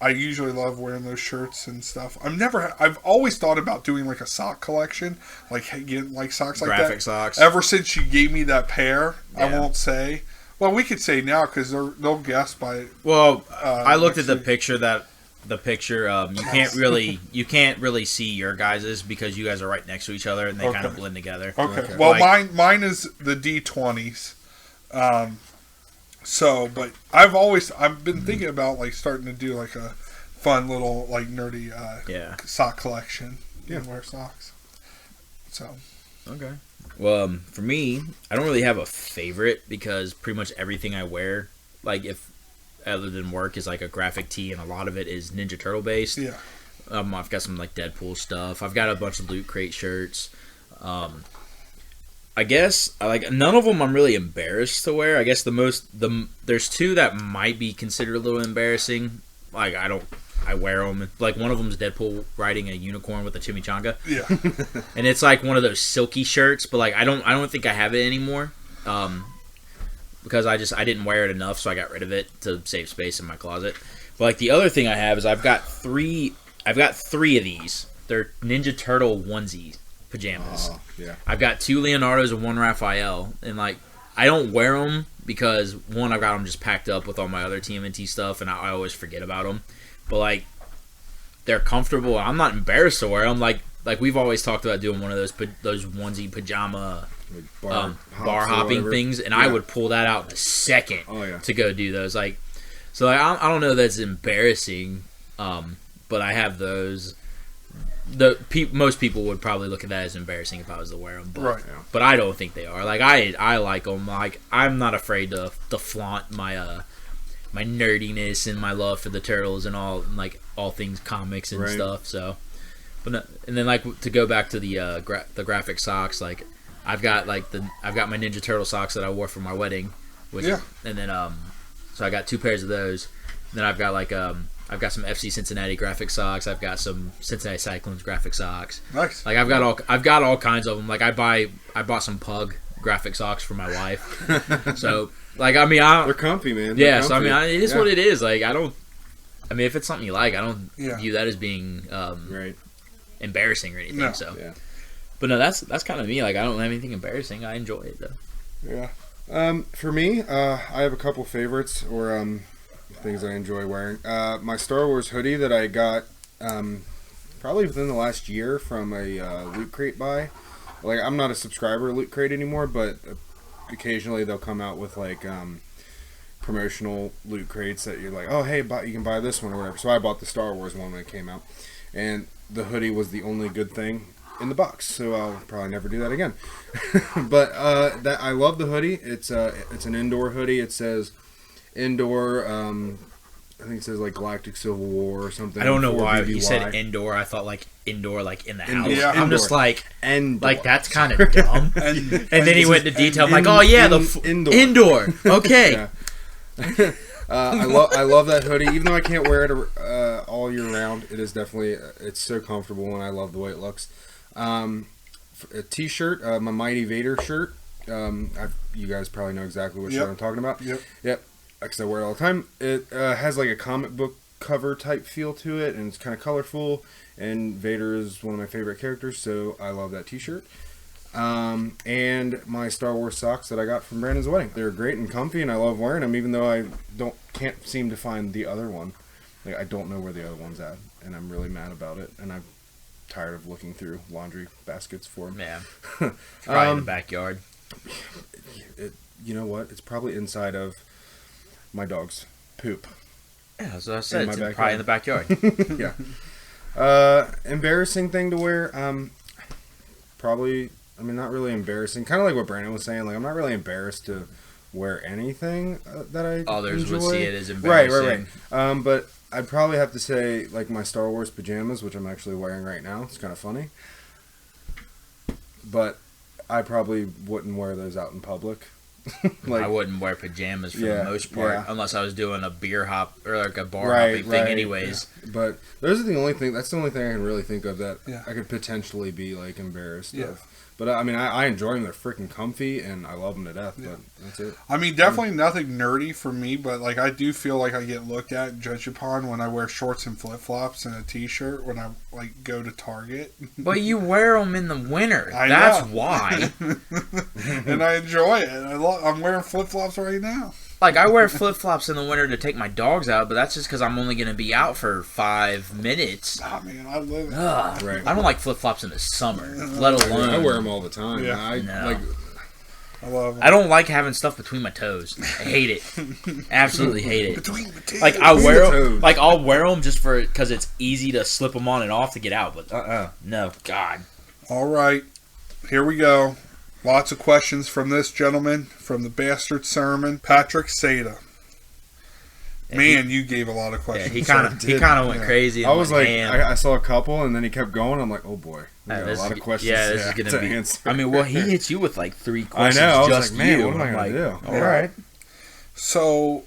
I usually love wearing those shirts and stuff. I've always thought about doing like a sock collection, like getting like socks like graphic that. socks. Ever since you gave me that pair, I won't say. Well, we could say now because they'll guess by. Well, I looked at the picture. You can't really see your guys's because you guys are right next to each other and they kind of blend together. Okay. Well, mine is the D20s. But I've been thinking about like starting to do like a fun little like nerdy sock collection. And wear socks. So. Okay. Well, for me, I don't really have a favorite because pretty much everything I wear, like if other than work, is like a graphic tee, and a lot of it is Ninja Turtle based. Yeah. I've got some like Deadpool stuff. I've got a bunch of Loot Crate shirts. I guess none of them I'm really embarrassed to wear. I guess there's two that might be considered a little embarrassing. Like I wear them. Like one of them is Deadpool riding a unicorn with a chimichanga. Yeah. And it's like one of those silky shirts, but like I don't think I have it anymore. Because I didn't wear it enough, so I got rid of it to save space in my closet. But like the other thing I have is I've got three of these. They're Ninja Turtle onesie pajamas. Yeah. I've got 2 Leonardos and 1 Raphael, and like I don't wear them because one, I've got them just packed up with all my other TMNT stuff, and I always forget about them. But like they're comfortable. I'm not embarrassed to wear them. Like we've always talked about doing one of those onesie pajama Like bar hopping things, and I would pull that out in a second to go do those. Like, so like, I don't know that's embarrassing, but I have those. Most people would probably look at that as embarrassing if I was to wear them, but I don't think they are. Like I like them. Like I'm not afraid to flaunt my my nerdiness and my love for the turtles and all things comics and stuff. So, But no, and then like to go back to the graphic socks, like I've got my Ninja Turtle socks that I wore for my wedding, and then so I got 2 pairs of those. And then I've got some FC Cincinnati graphic socks. I've got some Cincinnati Cyclones graphic socks. Nice. Like I've got all kinds of them. Like I bought some Pug graphic socks for my wife. So like I mean they're comfy, man. They're comfy. So I mean it is what it is. Like I mean if it's something you like, I don't view that as being embarrassing or anything. No. So, but no, that's kind of me. Like I don't have anything embarrassing. I enjoy it though. Yeah. For me, I have a couple favorites or things I enjoy wearing. My Star Wars hoodie that I got probably within the last year from a Loot Crate buy. Like I'm not a subscriber to Loot Crate anymore, but occasionally they'll come out with like promotional Loot Crates that you're like, oh hey, you can buy this one or whatever. So I bought the Star Wars one when it came out, and the hoodie was the only good thing in the box, so I'll probably never do that again. But that I love the hoodie. It's an indoor hoodie. It says indoor. I think it says like Galactic Civil War or something. I don't know why BBY. you said indoor. I thought like indoor, like in the house. Yeah, I'm just like, Indoor. like that's kind of dumb. And then he went into detail. I'm like, oh yeah, indoor. Okay. I love that hoodie. Even though I can't wear it all year round, it is definitely it's so comfortable, and I love the way it looks. A T-shirt, my Mighty Vader shirt. You guys probably know exactly what shirt I'm talking about. Yep. Because I wear it all the time. It has like a comic book cover type feel to it, and it's kind of colorful. And Vader is one of my favorite characters, so I love that T-shirt. And my Star Wars socks that I got from Brandon's wedding. They're great and comfy, and I love wearing them, even though I can't seem to find the other one. Like I don't know where the other one's at, and I'm really mad about it. And I'm tired of looking through laundry baskets for them. Yeah, probably in the backyard. You know what? It's probably inside of my dog's poop. Yeah, that's what I said. It's probably in the backyard. Yeah. Embarrassing thing to wear. Probably. I mean, not really embarrassing. Kind of like what Brandon was saying. Like, I'm not really embarrassed to wear anything that I Others enjoy. would see it as embarrassing. Right. But I'd probably have to say, like, my Star Wars pajamas, which I'm actually wearing right now. It's kind of funny. But I probably wouldn't wear those out in public. Like, I wouldn't wear pajamas for the most part, unless I was doing a beer hop or like a bar hopping thing anyways. Yeah. But those are the only thing. That's the only thing I can really think of that I could potentially be like embarrassed of. But I mean, I enjoy them. They're freaking comfy, and I love them to death. But that's it. I mean, definitely nothing nerdy for me, but like I do feel like I get looked at and judged upon when I wear shorts and flip flops and a T-shirt when I like go to Target. But you wear them in the winter. I That's know. why. And I enjoy it. I'm wearing flip flops right now. Like, I wear flip-flops in the winter to take my dogs out, but that's just because I'm only going to be out for 5 minutes. Ah, man, I live it. Right. I don't like flip-flops in the summer, let alone... I wear them all the time. Yeah. I love them. I don't like having stuff between my toes. I hate it. Absolutely hate it. Between the toes. Like, I'll wear them just because it's easy to slip them on and off to get out, but no, God. All right, here we go. Lots of questions from this gentleman from the Bastard Sermon, Patrick Seda. Man, you gave a lot of questions. Yeah, he kind of went crazy. I was like, I saw a couple, and then he kept going. I'm like, oh boy, we got a lot of questions. Yeah, this is gonna be. Answer. I mean, well, he hits you with like 3 questions. I know. I was just like, man, you. what am I gonna do? All right. So,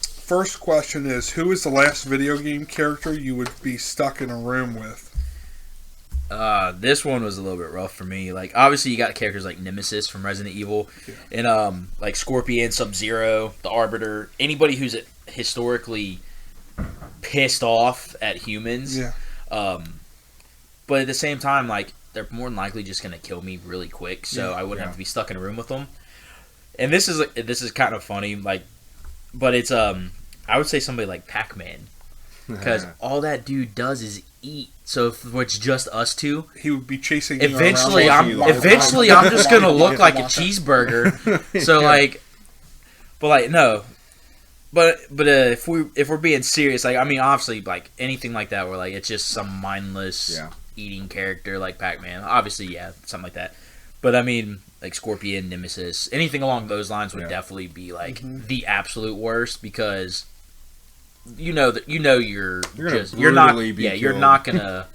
first question is, who is the last video game character you would be stuck in a room with? This one was a little bit rough for me. Like, obviously, you got characters like Nemesis from Resident Evil, and like Scorpion, Sub-Zero, the Arbiter. Anybody who's historically pissed off at humans. Yeah. But at the same time, like, they're more than likely just gonna kill me really quick, so I wouldn't have to be stuck in a room with them. And this is kind of funny, like, but it's I would say somebody like Pac-Man, because all that dude does is eat. So if it's just us two, he would be chasing. Eventually, I'm just gonna look like a cheeseburger. So like, but like no, but if we're being serious, like I mean, obviously, like anything like that, where like it's just some mindless eating character like Pac-Man. Obviously, something like that. But I mean, like Scorpion, Nemesis, anything along those lines would definitely be like the absolute worst, because you're not gonna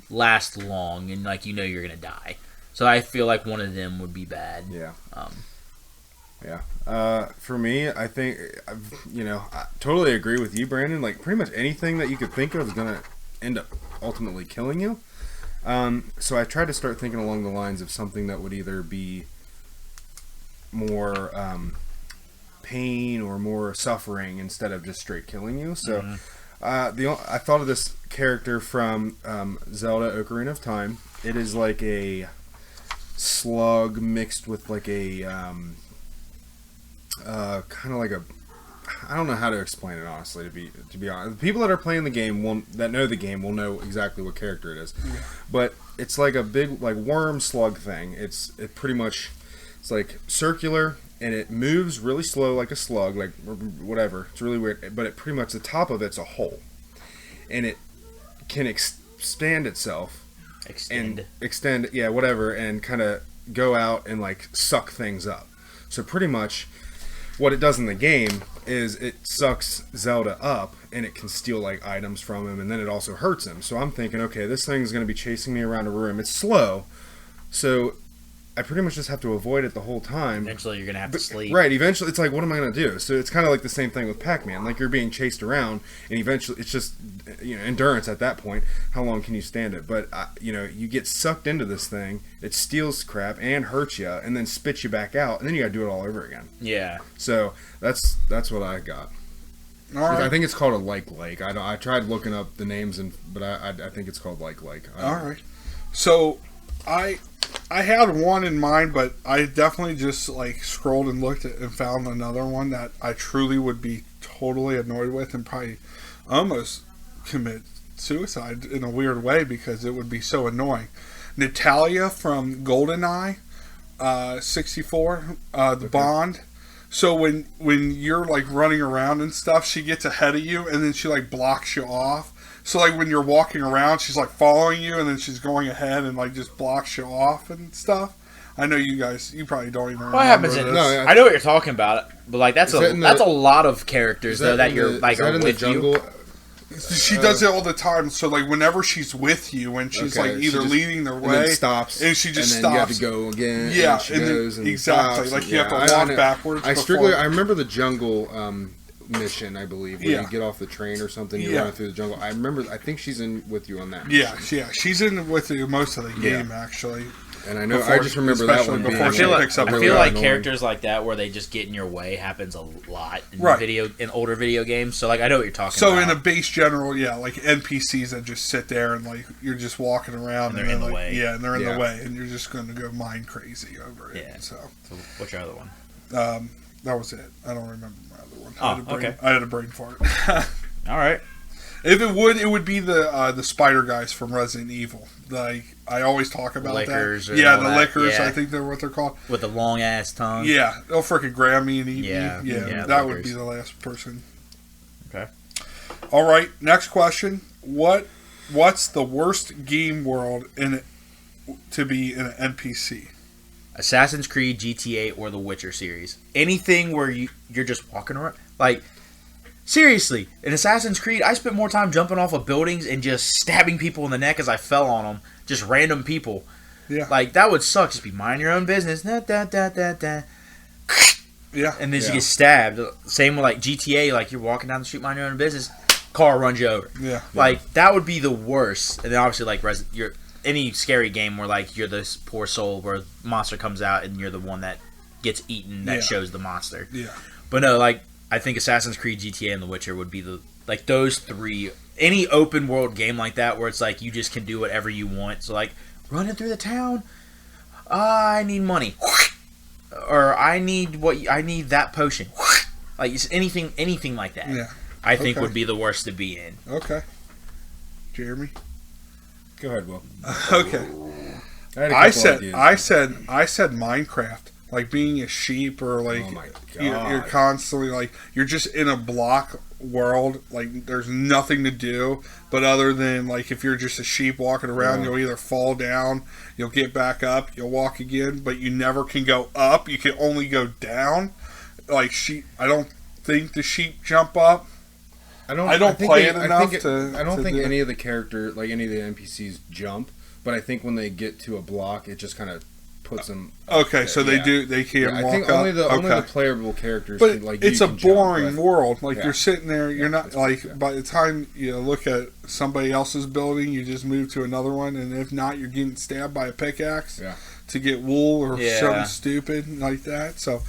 last long and like you're gonna die. So I feel like one of them would be bad. Yeah. For me, I think I totally agree with you, Brandon. Like pretty much anything that you could think of is gonna end up ultimately killing you. So I tried to start thinking along the lines of something that would either be more pain or more suffering instead of just straight killing you. So I thought of this character from Zelda Ocarina of Time. It is like a slug mixed with like a kind of like a, I don't know how to explain it honestly. To be honest, the people that are playing the game that know the game will know exactly what character it is. But it's like a big like worm slug thing. It's like circular and it moves really slow like a slug, like whatever. It's really weird. But it pretty much the top of it's a hole, and it can expand itself. Extend, yeah, whatever, and kind of go out and like suck things up. So pretty much what it does in the game is it sucks Zelda up and it can steal like items from him, and then it also hurts him. So I'm thinking, okay, this thing's going to be chasing me around a room. It's slow, so I pretty much just have to avoid it the whole time. Eventually you're going to have to sleep. Right, eventually it's like, what am I going to do? So it's kind of like the same thing with Pac-Man. Like you're being chased around, and eventually it's just endurance at that point. How long can you stand it? But you get sucked into this thing, it steals crap and hurts you, and then spits you back out, and then you got to do it all over again. Yeah. So that's what I got. All right. I think it's called a like. I tried looking up the names, but I think it's called like. All right. So I had one in mind, but I definitely just like scrolled and looked at and found another one that I truly would be totally annoyed with and probably almost commit suicide in a weird way because it would be so annoying. Natalia from GoldenEye 64, the Bond. So when you're like running around and stuff, she gets ahead of you and then she like blocks you off. So like when you're walking around, she's like following you and then she's going ahead and like just blocks you off and stuff. I know you probably don't even remember What happens in this. No, I know what you're talking about, but like that's a lot of characters though that you're like are with you. She does it all the time. So like whenever she's with you, when she's like either leading their way, and then stops, and she just and stops. You have to go again. Yeah, and she goes and exactly. stops, Like you have to walk backwards. I remember the jungle mission, I believe, where Yeah. you get off the train or something. You're running through the jungle. I think she's in with you on that. Yeah, mission. yeah, she's in with you most of the game actually. And I know I just remember that one being. Before she picks up. I feel like characters like that where they just get in your way happens a lot in older video games. So like I know what you're talking about. So in a base general, yeah, like NPCs that just sit there and like you're just walking around and they're in the way. Yeah, and they're in the way, and you're just going to go mind crazy over it. Yeah. So what's your other one? That was it. I don't remember my other one. Okay. I had a brain fart. All right. If it would be the spider guys from Resident Evil. Like I always talk about lickers that. Yeah, the that. lickers. Yeah. I think they're what they're called. With the long ass tongue. Yeah, they'll freaking grab me and eat me. Yeah, that lickers. would be the last person. Okay. All right, next question. What's the worst game world to be in an NPC? Assassin's Creed, GTA, or the Witcher series. Anything where you're just walking around. Like, seriously, in Assassin's Creed, I spent more time jumping off of buildings and just stabbing people in the neck as I fell on them. Just random people. Yeah. Like, that would suck. Just be mind your own business. Da, da, da, da, da. Yeah. And then you get stabbed. Same with, like, GTA. Like, you're walking down the street, mind your own business. Car runs you over. Yeah. Like, that would be the worst. And then, obviously, like, any scary game where like you're this poor soul where a monster comes out and you're the one that gets eaten that shows the monster. Yeah. But no, like I think Assassin's Creed, GTA, and The Witcher would be those three. Any open world game like that where it's like you just can do whatever you want. So like running through the town, I need money, or I need that potion. Like it's anything like that. Yeah. I think would be the worst to be in. Okay. Jeremy. Go ahead, Will. Okay. I said Minecraft, like being a sheep or like oh my you're constantly like you're just in a block world, like there's nothing to do but other than like if you're just a sheep walking around, you'll either fall down, you'll get back up, you'll walk again, but you never can go up. You can only go down. Like sheep, I don't think the sheep jump up. I don't I don't think play they- it I enough think to. I don't to think do any of the character, like any of the NPCs, jump. But I think when they get to a block, it just kind of puts them. Okay, so they yeah. do. They can't Yeah, I walk think up. only the okay. playable characters. But can, like, it's you a can jump, boring but- world. Like Yeah. you're sitting there, you're not that's like fair. by the time you look at somebody else's building, you just move to another one, and if not, you're getting stabbed by a pickaxe Yeah. to get wool or Yeah. something stupid like that. So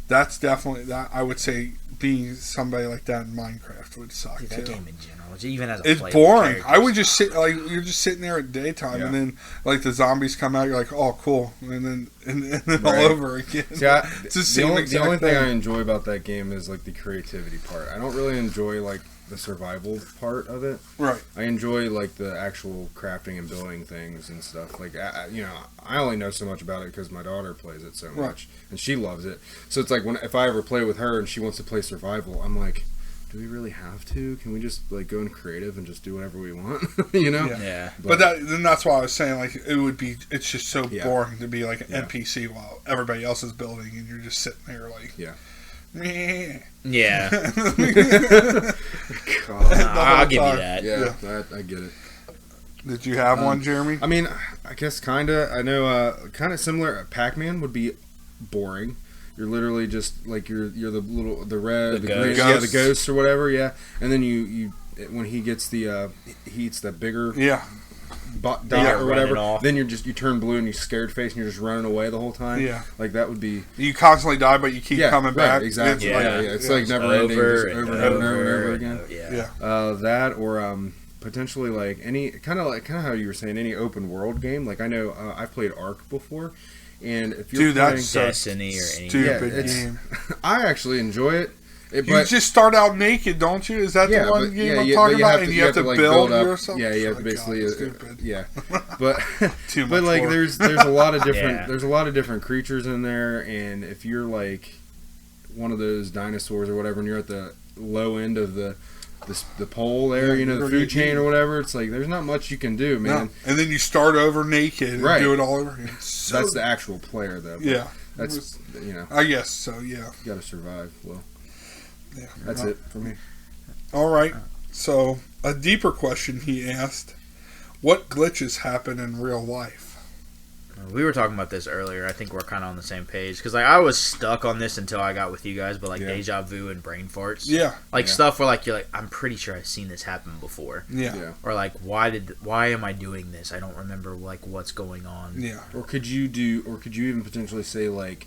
that's definitely that. I would say being somebody like that in Minecraft would suck Dude, too. that game in general, even as a It's playable boring. character, I would just sit like you're just sitting there at daytime, Yeah. and then like the zombies come out. You're like, oh, cool, and then all Right. over again. See, It's the the same only exact thing I thing. enjoy about that game is like the creativity part. I don't really enjoy like the survival part of it. Right. I enjoy like the actual crafting and building things and stuff. Like I only know so much about it because my daughter plays it so Right. much and she loves it. So it's like if I ever play with her and she wants to play survival, I'm like, do we really have to? Can we just like go in creative and just do whatever we want? You know? Yeah. yeah. But then that's why I was saying like it would be. It's just so Yeah. boring to be like an Yeah. NPC while everybody else is building, and you're just sitting there like, Yeah. meh. Yeah, God. I'll give you time. that. Yeah, I get it. Did you have one, Jeremy? I mean, I guess kind of. I know, kind of similar. Pac-Man would be boring. You're literally just like you're the red, the green, ghost. yeah, the ghost or whatever, yeah. And then you when he gets he eats that bigger Yeah. dot Yeah, or whatever. running off. Then you turn blue and you scared face and you're just running away the whole time. Yeah. Like that would be You constantly die, but you keep coming right, back. exactly. It's Yeah, like- yeah. It's like never ending, Over just and over and over and over, and over over again. Yeah. Yeah. That or potentially like any kind of how you were saying, any open world game. Like I know I've played Ark before, and if you're Dude, playing, that's so Destiny or any stupid Yeah, it's- game. I actually enjoy it. You But just start out naked, don't you? Is that yeah, the one but, game yeah, I'm yeah, talking but about? And you have to like, build up. yourself? Yeah, you have Oh, to basically God, stupid. yeah. But Too but much like work. there's a lot of different Yeah. there's a lot of different creatures in there, and if you're like one of those dinosaurs or whatever, and you're at the low end of the pole there, Yeah, the you're food gonna chain eat. or whatever, it's like there's not much you can do, No. man. And then you start over naked and Right. do it all over again. So, That's the actual player though. But yeah. That's I guess so. Yeah. you got to survive. Well, Yeah. that's it for me. All right. So a deeper question he asked: what glitches happen in real life? We were talking about this earlier. I think we're kind of on the same page because like I was stuck on this until I got with you guys, but like Yeah. deja vu and brain farts, Yeah. like Yeah. stuff where like you're like I'm pretty sure I've seen this happen before, Yeah. Yeah. or like why am I doing this? I don't remember like what's going on. Yeah. Or could you even potentially say like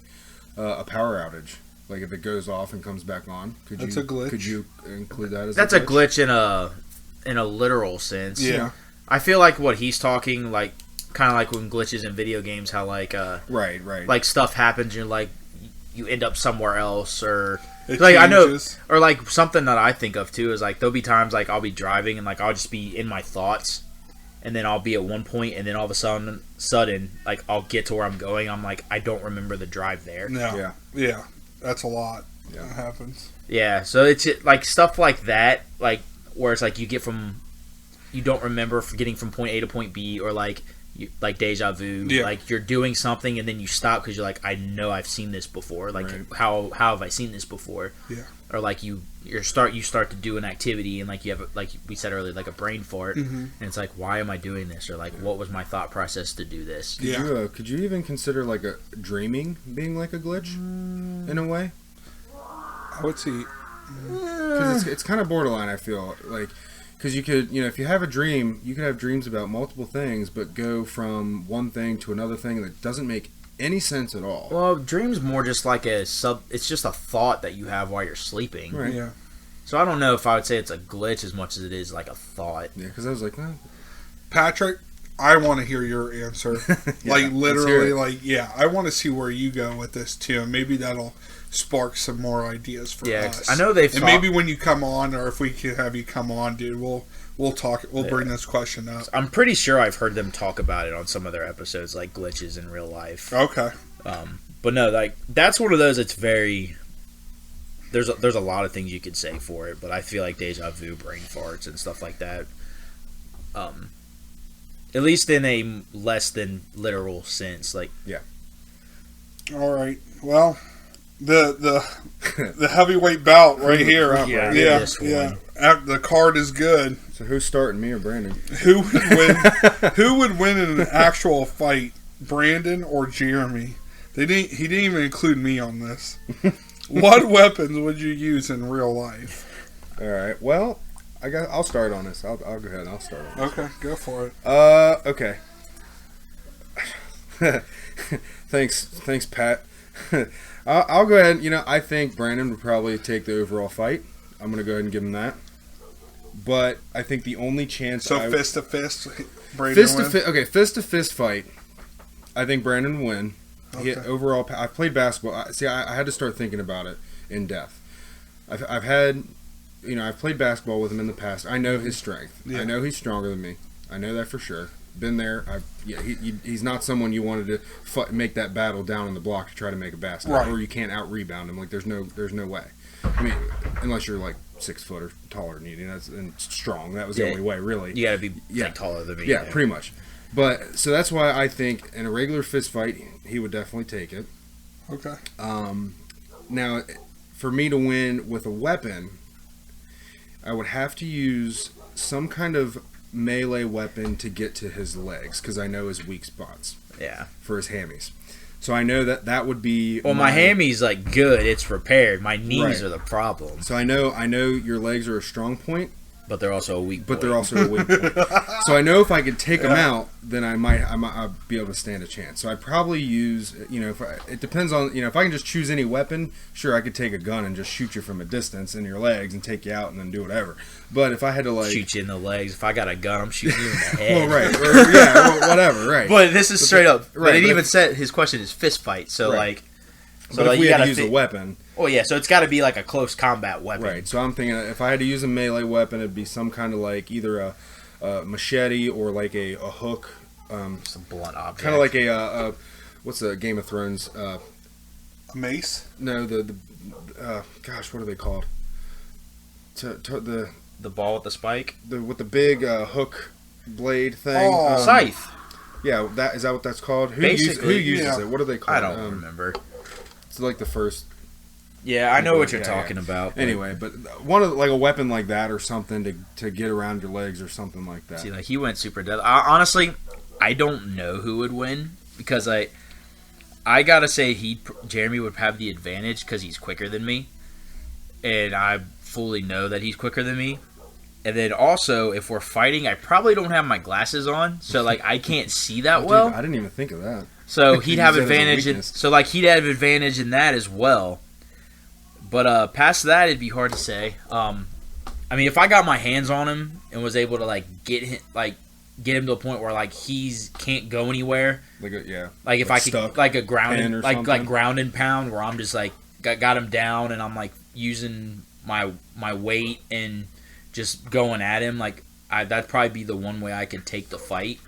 a power outage? Like if it goes off and comes back on, That's you a glitch. Could you include that as That's a glitch in a literal sense. Yeah. I feel like what he's talking like kind of like when glitches in video games, how like Right. like stuff happens, you're like you end up somewhere else, or It like I know, changes. or like something that I think of too is like there'll be times like I'll be driving and like I'll just be in my thoughts, and then I'll be at one point, and then all of a sudden like I'll get to where I'm going. I'm like I don't remember the drive there. No. Yeah. Yeah. That's a lot. Yeah. That happens. Yeah, so it's like stuff like that, like where it's like you don't remember getting from point A to point B, or like like deja vu, Yeah. like you're doing something and then you stop because you're like, I know I've seen this before. Like Right. how have I seen this before? Yeah. Or like you start to do an activity and like you have like we said earlier, like a brain fart, and it's like, why am I doing this? Or like, what was my thought process to do this? Yeah. Could you even consider like a dreaming being like a glitch in a way? I would see. Because it's kind of borderline. I feel like because you could if you have a dream, you could have dreams about multiple things, but go from one thing to another thing that doesn't make any sense at all. Well, dreams more just like it's just a thought that you have while you're sleeping. Right. Yeah. So I don't know if I would say it's a glitch as much as it is like a thought. Yeah, because I was like, no. Patrick, I want to hear your answer. Yeah, like let's literally, hear it. like yeah, I want to see where you go with this too, and maybe that'll spark some more ideas for Yeah, 'cause us. I know they've and talked- maybe when you come on, or if we can have you come on, dude, we'll talk. We'll bring this question up. I'm pretty sure I've heard them talk about it on some of their episodes, like glitches in real life. Okay. But no, like that's one of those. It's very there's a lot of things you could say for it, but I feel like deja vu, brain farts, and stuff like that. At least in a less than literal sense, like All right. Well, the heavyweight bout right here. Yeah, Yeah. this Yeah. one. The card is good. So who's starting, me or Brandon? Who would win? Who would win in an actual fight, Brandon or Jeremy? He didn't even include me on this. What weapons would you use in real life? All right. Well, I'll start on this. I'll go ahead and I'll start on this. Okay, go for it. Okay. Thanks, Pat. I'll go ahead. I think Brandon would probably take the overall fight. I'm gonna go ahead and give him that. But I think the only chance fist to fist, Brandon fist to fist fight. I think Brandon would win. Okay. Overall, I've played basketball. I had to start thinking about it in depth. I've had, I've played basketball with him in the past. I know his strength. Yeah. I know he's stronger than me. I know that for sure. Been there. He's not someone you wanted to make that battle down on the block to try to make a basket, right. Or you can't out rebound him. Like there's no way. I mean, unless you're like 6 foot or taller than you, and strong. That was the only way, really. You got to be taller than me. Yeah, pretty much. But so that's why I think in a regular fist fight, he would definitely take it. Okay. Now, for me to win with a weapon, I would have to use some kind of melee weapon to get to his legs because I know his weak spots. Yeah. For his hammies. So I know that would be. Well, my hammy's like good; it's repaired. My knees are the problem. So I know your legs are a strong point, but they're also a weak point. But they're also a weak point. So I know if I could take them out, then I might be able to stand a chance. So I'd probably use, it depends on, if I can just choose any weapon, sure, I could take a gun and just shoot you from a distance in your legs and take you out and then do whatever. But if I had to shoot you in the legs, if I got a gun, I'm shooting you in the head. Well, right, or, whatever, right. But this is straight up. Right, but it even said his question is fist fight. So right. So but if we had to use a weapon. Oh yeah, so it's got to be like a close combat weapon. Right. So I'm thinking if I had to use a melee weapon, it'd be some kind of like either a machete or like a hook. Some blunt object. Kind of like a what's the Game of Thrones? A mace? No, the gosh, what are they called? The ball with the spike. With the big hook blade thing. Oh, scythe. Yeah, is that what that's called? Who uses it? What are they called? I don't remember. It's like the first. Yeah, I know what you're talking about. But anyway, but one of like a weapon like that or something to get around your legs or something like that. See, like he went super deadly. Honestly, I don't know who would win because I gotta say Jeremy would have the advantage because he's quicker than me, and I fully know that he's quicker than me. And then also, if we're fighting, I probably don't have my glasses on, so like I can't see that well. Dude, I didn't even think of that. So he'd have advantage. He'd have advantage in that as well. But past that, it'd be hard to say. I mean, if I got my hands on him and was able to like get him to a point where like he's can't go anywhere, like if I could like a ground like ground and pound where I'm just like got him down and I'm like using my weight and just going at him, like that'd probably be the one way I could take the fight.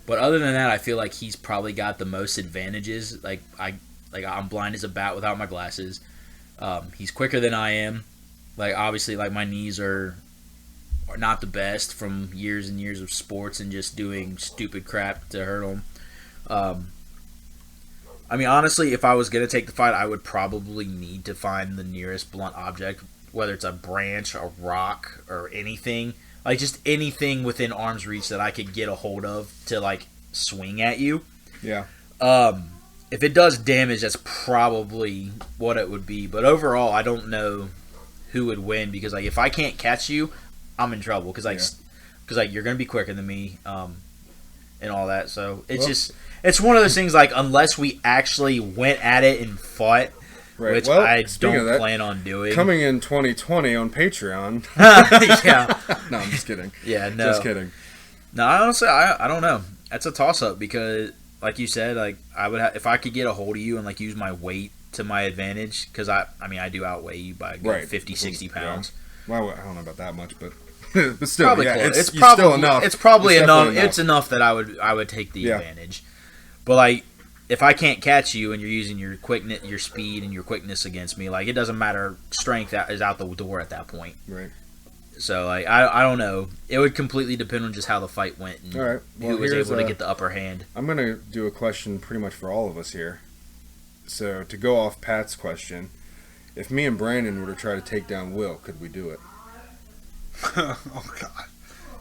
But other than that, I feel like he's probably got the most advantages. Like I'm blind as a bat without my glasses. He's quicker than I am. Like obviously, like my knees are not the best from years and years of sports and just doing stupid crap to hurt them. I mean, honestly, if I was gonna take the fight, I would probably need to find the nearest blunt object, whether it's a branch, a rock, or anything. Like just anything within arm's reach that I could get a hold of to like swing at you. Yeah. If it does damage, that's probably what it would be. But overall, I don't know who would win because like if I can't catch you, I'm in trouble because you're gonna be quicker than me, and all that. So it's one of those things like unless we actually went at it and fought. Right. Which well, I don't plan on doing. Coming in 2020 on Patreon. Yeah. No, I'm just kidding. Yeah, no. Just kidding. No, honestly, I don't know. That's a toss-up because, like you said, like I would if I could get a hold of you and like use my weight to my advantage because I do outweigh you by 50, 60 pounds. Yeah. Well, I don't know about that much, but still, probably yeah, it's probably still enough. It's probably enough. It's enough that I would take the advantage. But like. If I can't catch you and you're using your quickness, your speed, and your quickness against me, like it doesn't matter. Strength is out the door at that point. Right. So like I don't know. It would completely depend on just how the fight went and who was able to get the upper hand. I'm gonna do a question pretty much for all of us here. So to go off Pat's question, if me and Brandon were to try to take down Will, could we do it? Oh God.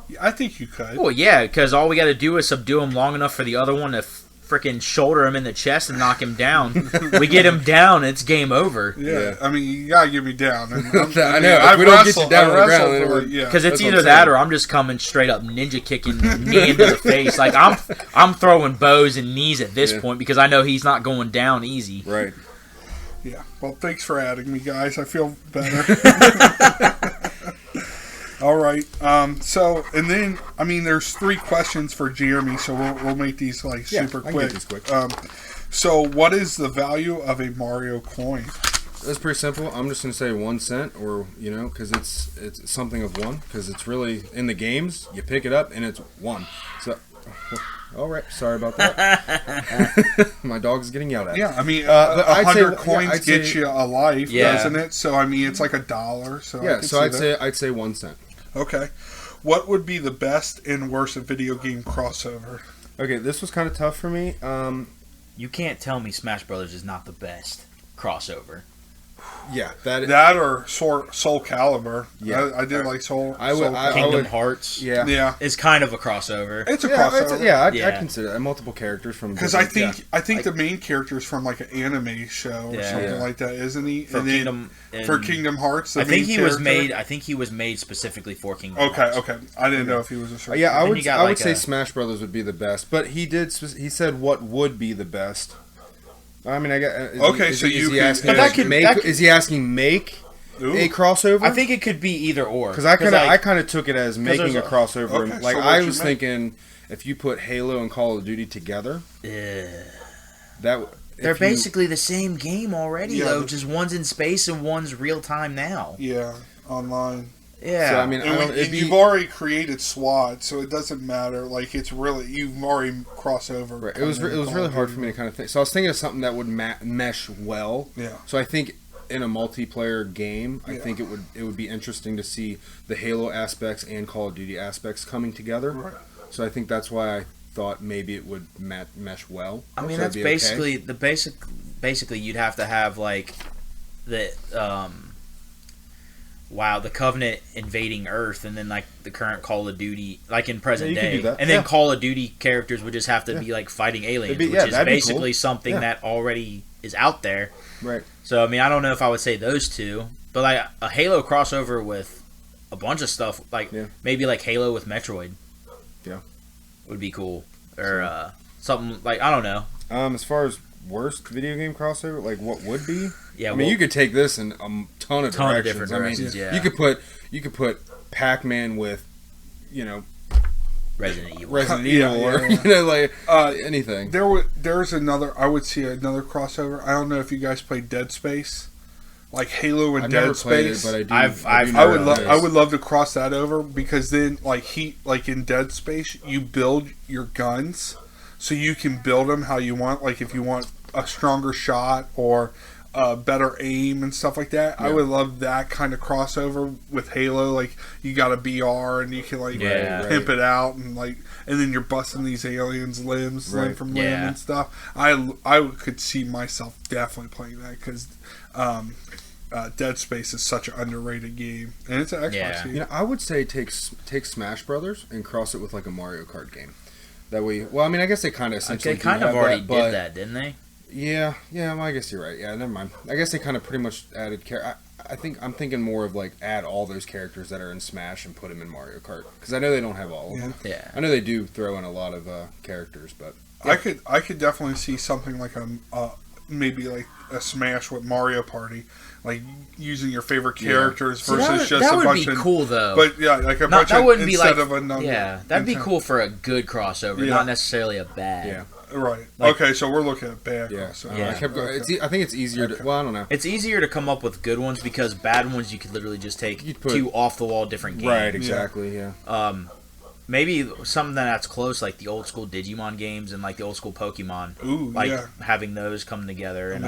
Yeah, I think you could. Well, yeah, because all we got to do is subdue him long enough for the other one to freaking shoulder him in the chest and knock him down. We get him down, it's game over. Yeah. I mean, you gotta get me down. And I know. If we don't get you down on the ground, then we're... Because it's either that or I'm just coming straight up ninja kicking knee into the face. Like I'm throwing bows and knees at this point because I know he's not going down easy. Right. Yeah. Well, thanks for adding me, guys. I feel better. All right. So, and then, I mean, there's 3 questions for Jeremy, so we'll make these like super quick. Get these quick. So, what is the value of a Mario coin? That's pretty simple. I'm just gonna say 1 cent, or because it's something of 1, because it's really in the games. You pick it up and it's 1. So, all right. Sorry about that. My dog's getting yelled at. Yeah, I mean, but 100 coins get say, you a life, doesn't it? So, I mean, it's like $1. So yeah. So I'd say 1 cent. Okay. What would be the best and worst video game crossover? Okay, this was kind of tough for me. You can't tell me Smash Brothers is not the best crossover. Yeah, that or Soul Calibur. Yeah, I did like Soul. Kingdom Hearts. Yeah, is kind of a crossover. It's a crossover. I consider it multiple characters from. Because I think the main character is from like an anime show or something like that, isn't he? For Kingdom Hearts, I think he was made. I think he was made specifically for Kingdom Hearts. Okay. I didn't know if he was a certain. Yeah, I would say Smash Brothers would be the best, but he said what would be the best. I mean, is he asking make a crossover? I think it could be either or. Because I kind of took it as making a crossover. Okay, like so I was thinking, if you put Halo and Call of Duty together, they're basically the same game already, though. Just one's in space and one's real time now. Yeah, online. Yeah, so, I mean, you've already created SWAT, so it doesn't matter. Like you've already crossed over. Right. It was really hard for me to kind of think. So I was thinking of something that would mesh well. Yeah. So I think in a multiplayer game, I think it would be interesting to see the Halo aspects and Call of Duty aspects coming together. Right. So I think that's why I thought maybe it would mesh well. I mean, that's basically the basic. Basically, you'd have to have like the the Covenant invading Earth, and then like the current Call of Duty, like in present day, and then Call of Duty characters would just have to be like fighting aliens, which is basically something that already is out there. Right. So I mean, I don't know if I would say those two, but like a Halo crossover with a bunch of stuff, like maybe like Halo with Metroid, would be cool, or something like, I don't know. As far as worst video game crossover, like what would be? Yeah, I mean, you could take this in a ton of different directions. I mean, you could put Pac-Man with, Resident Evil, or like anything. There's another. I would see another crossover. I don't know if you guys played Dead Space, like Halo and Dead Space. It, but I would love to cross that over, because then like in Dead Space, you build your guns, so you can build them how you want. Like if you want a stronger shot or better aim and stuff like that. I would love that kind of crossover with Halo. Like you got a BR and you can like pimp it out, and then you're busting these aliens limb from limb and stuff. I could see myself definitely playing that, because Dead Space is such an underrated game, and it's an Xbox game. I would say take Smash Brothers and cross it with like a Mario Kart game. That way, well, I mean, I guess they kind of essentially already did that, didn't they? Yeah, well, I guess you're right. Yeah, never mind. I guess they kind of pretty much added I'm thinking more of like add all those characters that are in Smash and put them in Mario Kart, because I know they don't have all of them. Yeah, I know they do throw in a lot of characters, but I could definitely see something like maybe like a Smash with Mario Party, like using your favorite characters versus just a bunch of. That would be cool, though. But like a bunch of instead of a number. Yeah, that'd be cool for a good crossover, not necessarily a bad. Yeah. Right. Okay, so we're looking at bad. I kept going. I think it's easier to. Well, I don't know. It's easier to come up with good ones, because bad ones you could literally just take two off the wall different games. Right. Exactly. Yeah. Maybe something that's close, like the old school Digimon games and like the old school Pokemon. Ooh, having those come together and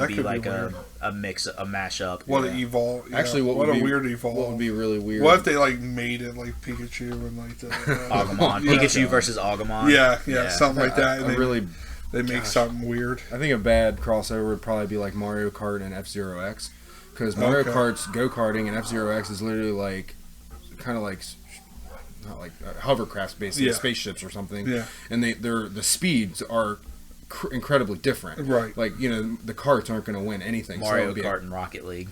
be like a mix, a mashup. What an evolve! Yeah. Actually, what a weird evolve! What would be really weird? What if they like made it like Pikachu and like the Agumon, Pikachu versus Agumon? Yeah, something like that. And they make something weird. I think a bad crossover would probably be like Mario Kart and F-Zero X, because Mario Kart's go-karting and F-Zero X is literally like kind of like not like hovercrafts, basically spaceships or something. Yeah, and the speeds are incredibly different. Right. Like, the carts aren't going to win anything. Mario Kart and Rocket League.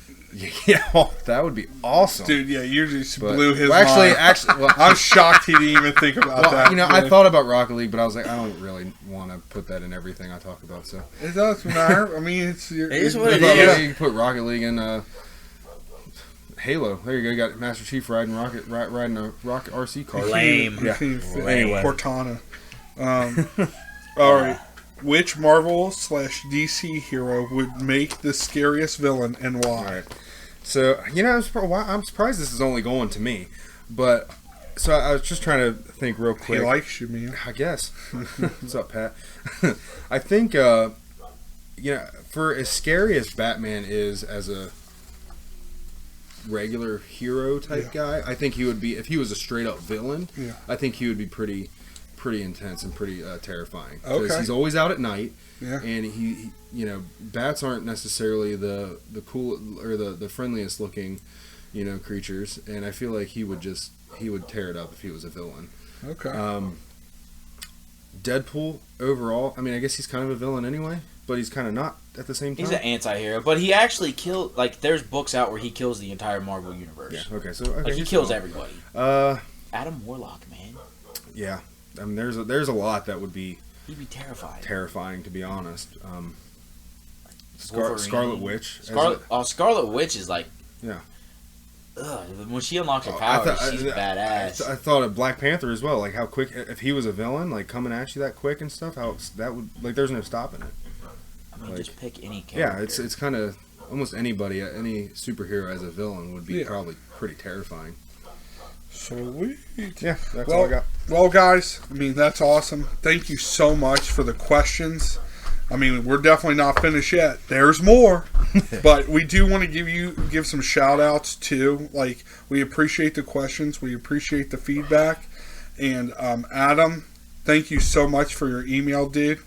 Yeah, that would be awesome. Dude, yeah, you just blew his mind. Actually, I'm shocked he didn't even think about that. I thought about Rocket League, but I was like, I don't really want to put that in everything I talk about. So it doesn't matter. I mean, it is what it is. You can put Rocket League in Halo. There you go. You got Master Chief riding a Rocket RC car. Lame. Yeah. Anyway, Cortana. All right. Which Marvel/DC hero would make the scariest villain and why? All right. So, I'm surprised this is only going to me. But, so I was just trying to think real quick. He likes you, man. I guess. What's up, Pat? I think, for as scary as Batman is as a regular hero type guy, I think he would be, if he was a straight up villain, I think he would be pretty intense and pretty terrifying. Because he's always out at night, and he bats aren't necessarily the cool or the friendliest looking, creatures, and I feel like he would tear it up if he was a villain. Deadpool overall, I mean, I guess he's kind of a villain anyway, but he's kind of not at the same time. He's an anti-hero, but he actually killed, there's books out where he kills the entire Marvel universe. Yeah, okay, he kills everybody. Adam Warlock, man. Yeah. I mean, there's a lot that would be... He'd be terrifying. Terrifying, to be honest. Scarlet Witch. Scarlet Witch is like... Yeah. Ugh, when she unlocks her powers, she's badass. I thought of Black Panther as well. Like, how quick... If he was a villain, like, coming at you that quick and stuff, how that would... Like, there's no stopping it. I mean, just pick any character. Yeah, it's kind of... Almost anybody, any superhero as a villain would be probably pretty terrifying. Sweet. Yeah, that's all I got. Well, guys, I mean, that's awesome. Thank you so much for the questions. I mean, we're definitely not finished yet. There's more. But we do want to give some shout outs too. Like, we appreciate the questions. We appreciate the feedback. And Adam, thank you so much for your email, dude.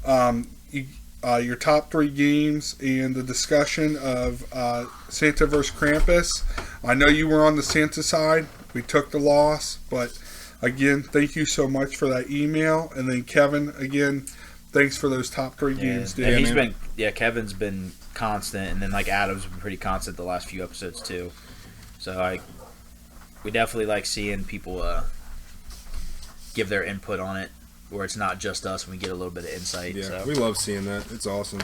Your top 3 games and the discussion of Santa vs. Krampus. I know you were on the Santa side. We took the loss, but again, thank you so much for that email. And then Kevin, again, thanks for those top 3 games, dude. And Kevin's been constant, and then Adam's been pretty constant the last few episodes too. So we definitely like seeing people give their input on it, where it's not just us and we get a little bit of insight. Yeah, so. We love seeing that. It's awesome.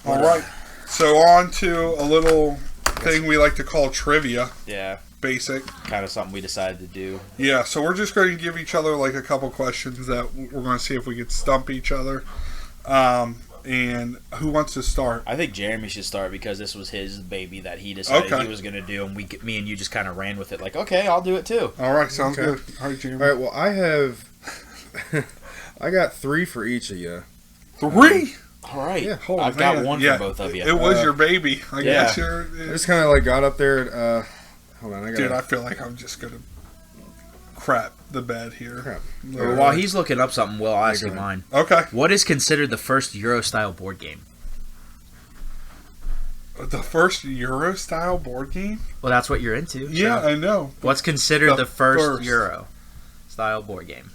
All right, so on to a little thing we like to call trivia. Yeah. Basic. Kind of something we decided to do. Yeah, so we're just going to give each other a couple questions that we're going to see if we can stump each other. And who wants to start? I think Jeremy should start because this was his baby that he decided he was going to do, and me and you just kind of ran with it. Like, okay, I'll do it too. All right, sounds good. All right, Jeremy. All right, well, I have... I got 3 for each of you. 3? All right. Yeah. I've got one for both of you. It was your baby. I guess I just kind of got up there... hold on, Dude, I feel like I'm just going to crap the bed here. Crap. While he's looking up something, Will, I'll ask you mine. Okay. What is considered the first Euro-style board game? The first Euro-style board game? Well, that's what you're into. Yeah, so. I know. What's considered the first Euro-style board game?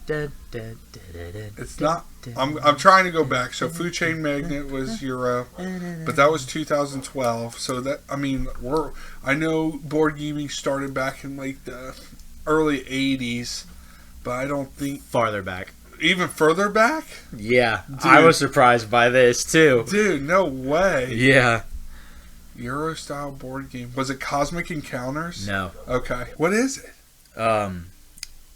It's not. I'm trying to go back. So Food Chain Magnet was Euro, but that was 2012. So that I know board gaming started back in the early 80s, but I don't think farther back. Even further back? Yeah, dude. I was surprised by this too. Dude, no way. Yeah. Euro style board game. Was it Cosmic Encounters? No. Okay. What is it?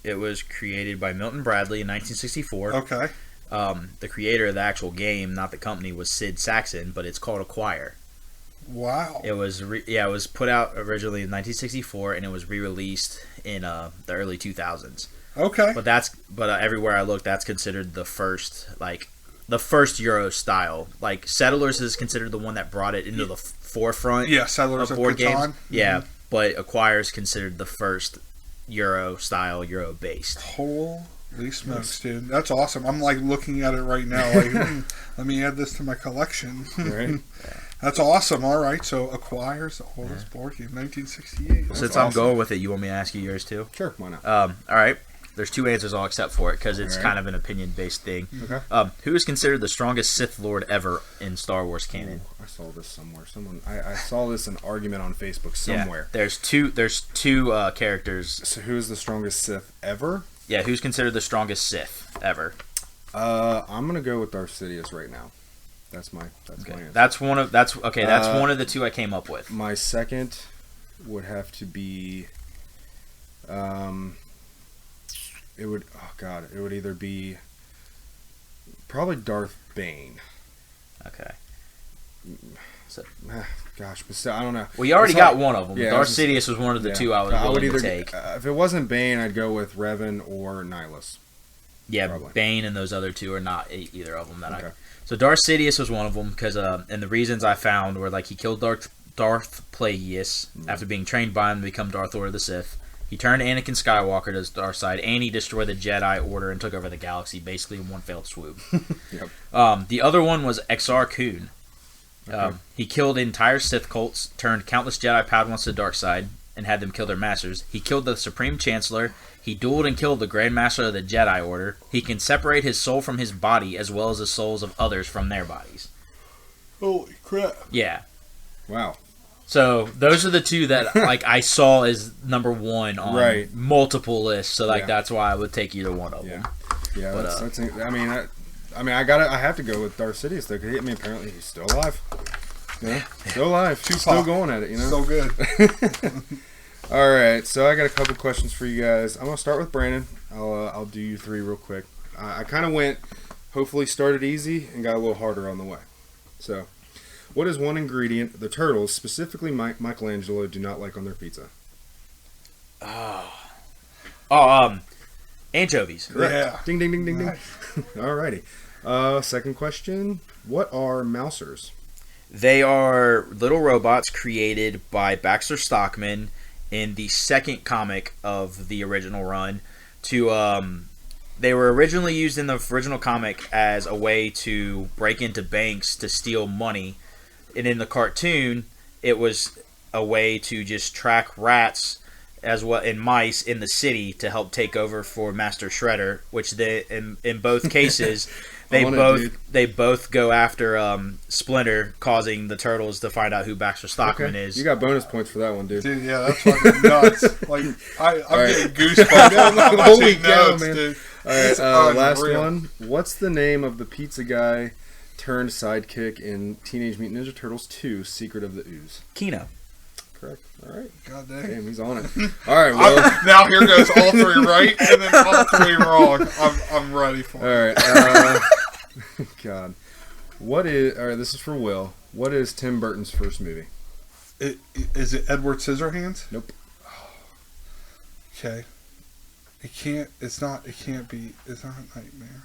It was created by Milton Bradley in 1964. Okay. The creator of the actual game, not the company, was Sid Saxon, but it's called Acquire. Wow. It was it was put out originally in 1964, and it was re-released in the early 2000s. Okay. But everywhere I look, that's considered the first Euro style. Settlers is considered the one that brought it into the forefront. Yeah, Settlers of board games. Catan. Yeah, but Acquire is considered the first Euro style, Euro based. Holy smokes, dude! That's awesome. I'm looking at it right now. Let me add this to my collection. Right. That's awesome. All right, so acquires the oldest board game, 1968. That's Since awesome. I'm going with it, you want me to ask you yours too? Sure, why not? All right. There's 2 answers I'll accept for it because it's All right. kind of an opinion-based thing. Okay. Who is considered the strongest Sith Lord ever in Star Wars canon? I saw this somewhere. I saw this in argument on Facebook somewhere. Yeah, there's two characters. So who is the strongest Sith ever? Yeah, who's considered the strongest Sith ever? I'm gonna go with Darth Sidious right now. That's my answer. That's one of one of the 2 I came up with. My second would have to be, it would either be probably Darth Bane. Okay. Gosh, but still, I don't know. Well, you already got one of them. Yeah, Darth Sidious was one of the 2 I was willing to take. If it wasn't Bane, I'd go with Revan or Nihilus. Yeah, probably. Bane and those other 2 are not either of them. Okay. So Darth Sidious was one of them because, and the reasons I found were like he killed Darth Plagueis after being trained by him to become Darth Lord of the Sith. He turned Anakin Skywalker to his dark side, and he destroyed the Jedi Order and took over the galaxy basically in one fell swoop. Yep. The other one was Exar Kun. Okay. He killed entire Sith cults, turned countless Jedi Padawans to the dark side, and had them kill their masters. He killed the Supreme Chancellor. He dueled and killed the Grand Master of the Jedi Order. He can separate his soul from his body as well as the souls of others from their bodies. Holy crap. Yeah. Wow. So those are the 2 that like I saw as number 1 on multiple lists. So that's why I would take either one of them. Yeah, But, that's I have to go with Darth Sidious though, because apparently he's still alive. Yeah, still alive. Still going at it, So good. All right, so I got a couple questions for you guys. I'm gonna start with Brandon. I'll do you 3 real quick. I kind of hopefully started easy and got a little harder on the way. So, what is one ingredient the turtles, specifically Michelangelo, do not like on their pizza? Anchovies. Correct. Yeah. Ding ding ding ding ding. Nice. Alrighty. Second question: what are mousers? They are little robots created by Baxter Stockman in the second comic of the original run. They were originally used in the original comic as a way to break into banks to steal money, and in the cartoon, it was a way to just track rats as well and mice in the city to help take over for Master Shredder. Which in both cases. They both go after Splinter, causing the turtles to find out who Baxter Stockman is. You got bonus points for that one, dude. Dude, yeah, that's fucking nuts. Like, I'm getting goosebumps. Holy cow, man. Dude. All right, It's last unreal. one. What's the name of the pizza guy turned sidekick in Teenage Mutant Ninja Turtles 2: Secret of the Ooze? Kino. Correct. All right. God dang. Damn, he's on it. All right, well. Now here goes all 3 right and then all 3 wrong. I'm ready for it. All right. God. All right, this is for Will. What is Tim Burton's first movie? Is it Edward Scissorhands? Nope. Okay. It's not a nightmare.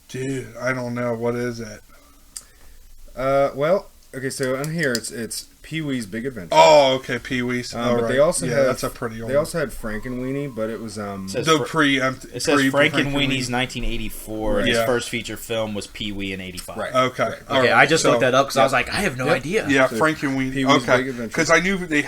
Dude, I don't know. What is it? Well, okay, so on here it's Pee-wee's Big Adventure. Oh, okay, Pee-wee's. But they also have that's a pretty old. They also had Frankenweenie, but it was says the It says Frankenweenie's 1984, and his Yeah. first feature film was Pee-wee in 85. Right. Okay. Right. All Okay, right. I just looked that up because I yeah. was like, I have no Yep. idea. Yeah, So Frankenweenie. Pee-wee's Big Okay, Adventure. because I knew they